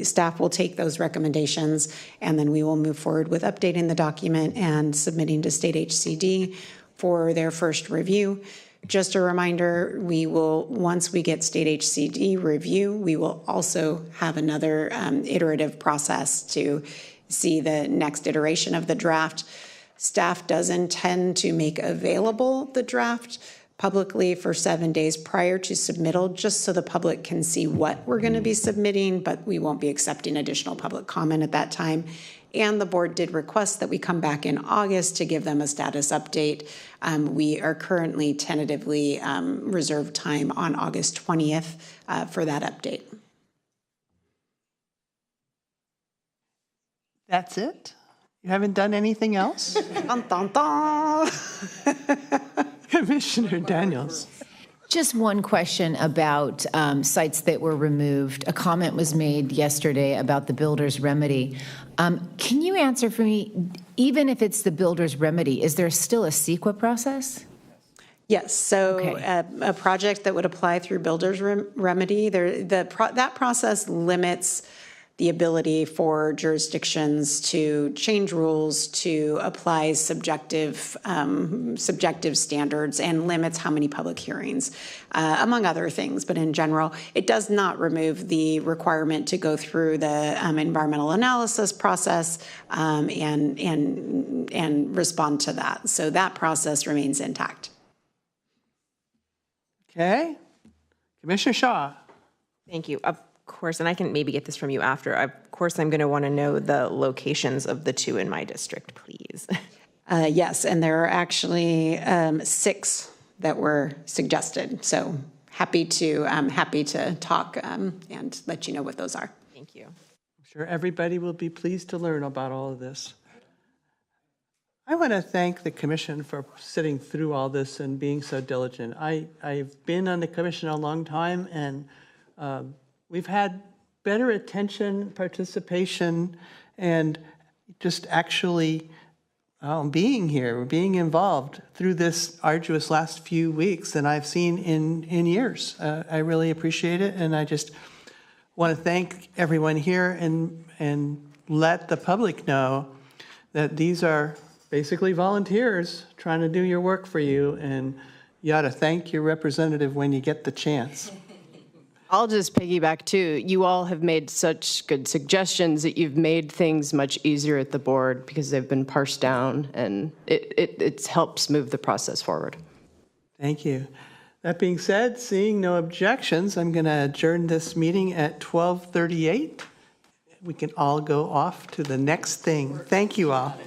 staff will take those recommendations, and then we will move forward with updating the document and submitting to state HCD for their first review. Just a reminder, once we get state HCD review, we will also have another iterative process to see the next iteration of the draft. Staff does intend to make available the draft publicly for 7 days prior to submittal, just so the public can see what we're going to be submitting, but we won't be accepting additional public comment at that time. And the board did request that we come back in August to give them a status update. We are currently tentatively reserved time on August 20th for that update. That's it? You haven't done anything else? Dun, dun, dun. Commissioner Daniels. Just one question about sites that were removed. A comment was made yesterday about the builder's remedy. Can you answer for me, even if it's the builder's remedy, is there still a CEQA process? Yes, so a project that would apply through builder's remedy, that process limits the ability for jurisdictions to change rules, to apply subjective standards, and limits how many public hearings, among other things. But in general, it does not remove the requirement to go through the environmental analysis process and respond to that. So that process remains intact. Okay. Commissioner Shaw. Thank you. Of course, and I can maybe get this from you after. Of course, I'm going to want to know the locations of the two in my district, please. Yes, and there are actually 6 that were suggested. So happy to talk and let you know what those are. Thank you. I'm sure everybody will be pleased to learn about all of this. I want to thank the commission for sitting through all this and being so diligent. I've been on the commission a long time, and we've had better attention, participation, and just actually being here, being involved through this arduous last few weeks than I've seen in years. I really appreciate it, and I just want to thank everyone here and let the public know that these are basically volunteers trying to do your work for you, and you ought to thank your representative when you get the chance. I'll just piggyback too. You all have made such good suggestions that you've made things much easier at the board because they've been parsed down, and it helps move the process forward. Thank you. That being said, seeing no objections, I'm going to adjourn this meeting at 12:38. We can all go off to the next thing. Thank you all.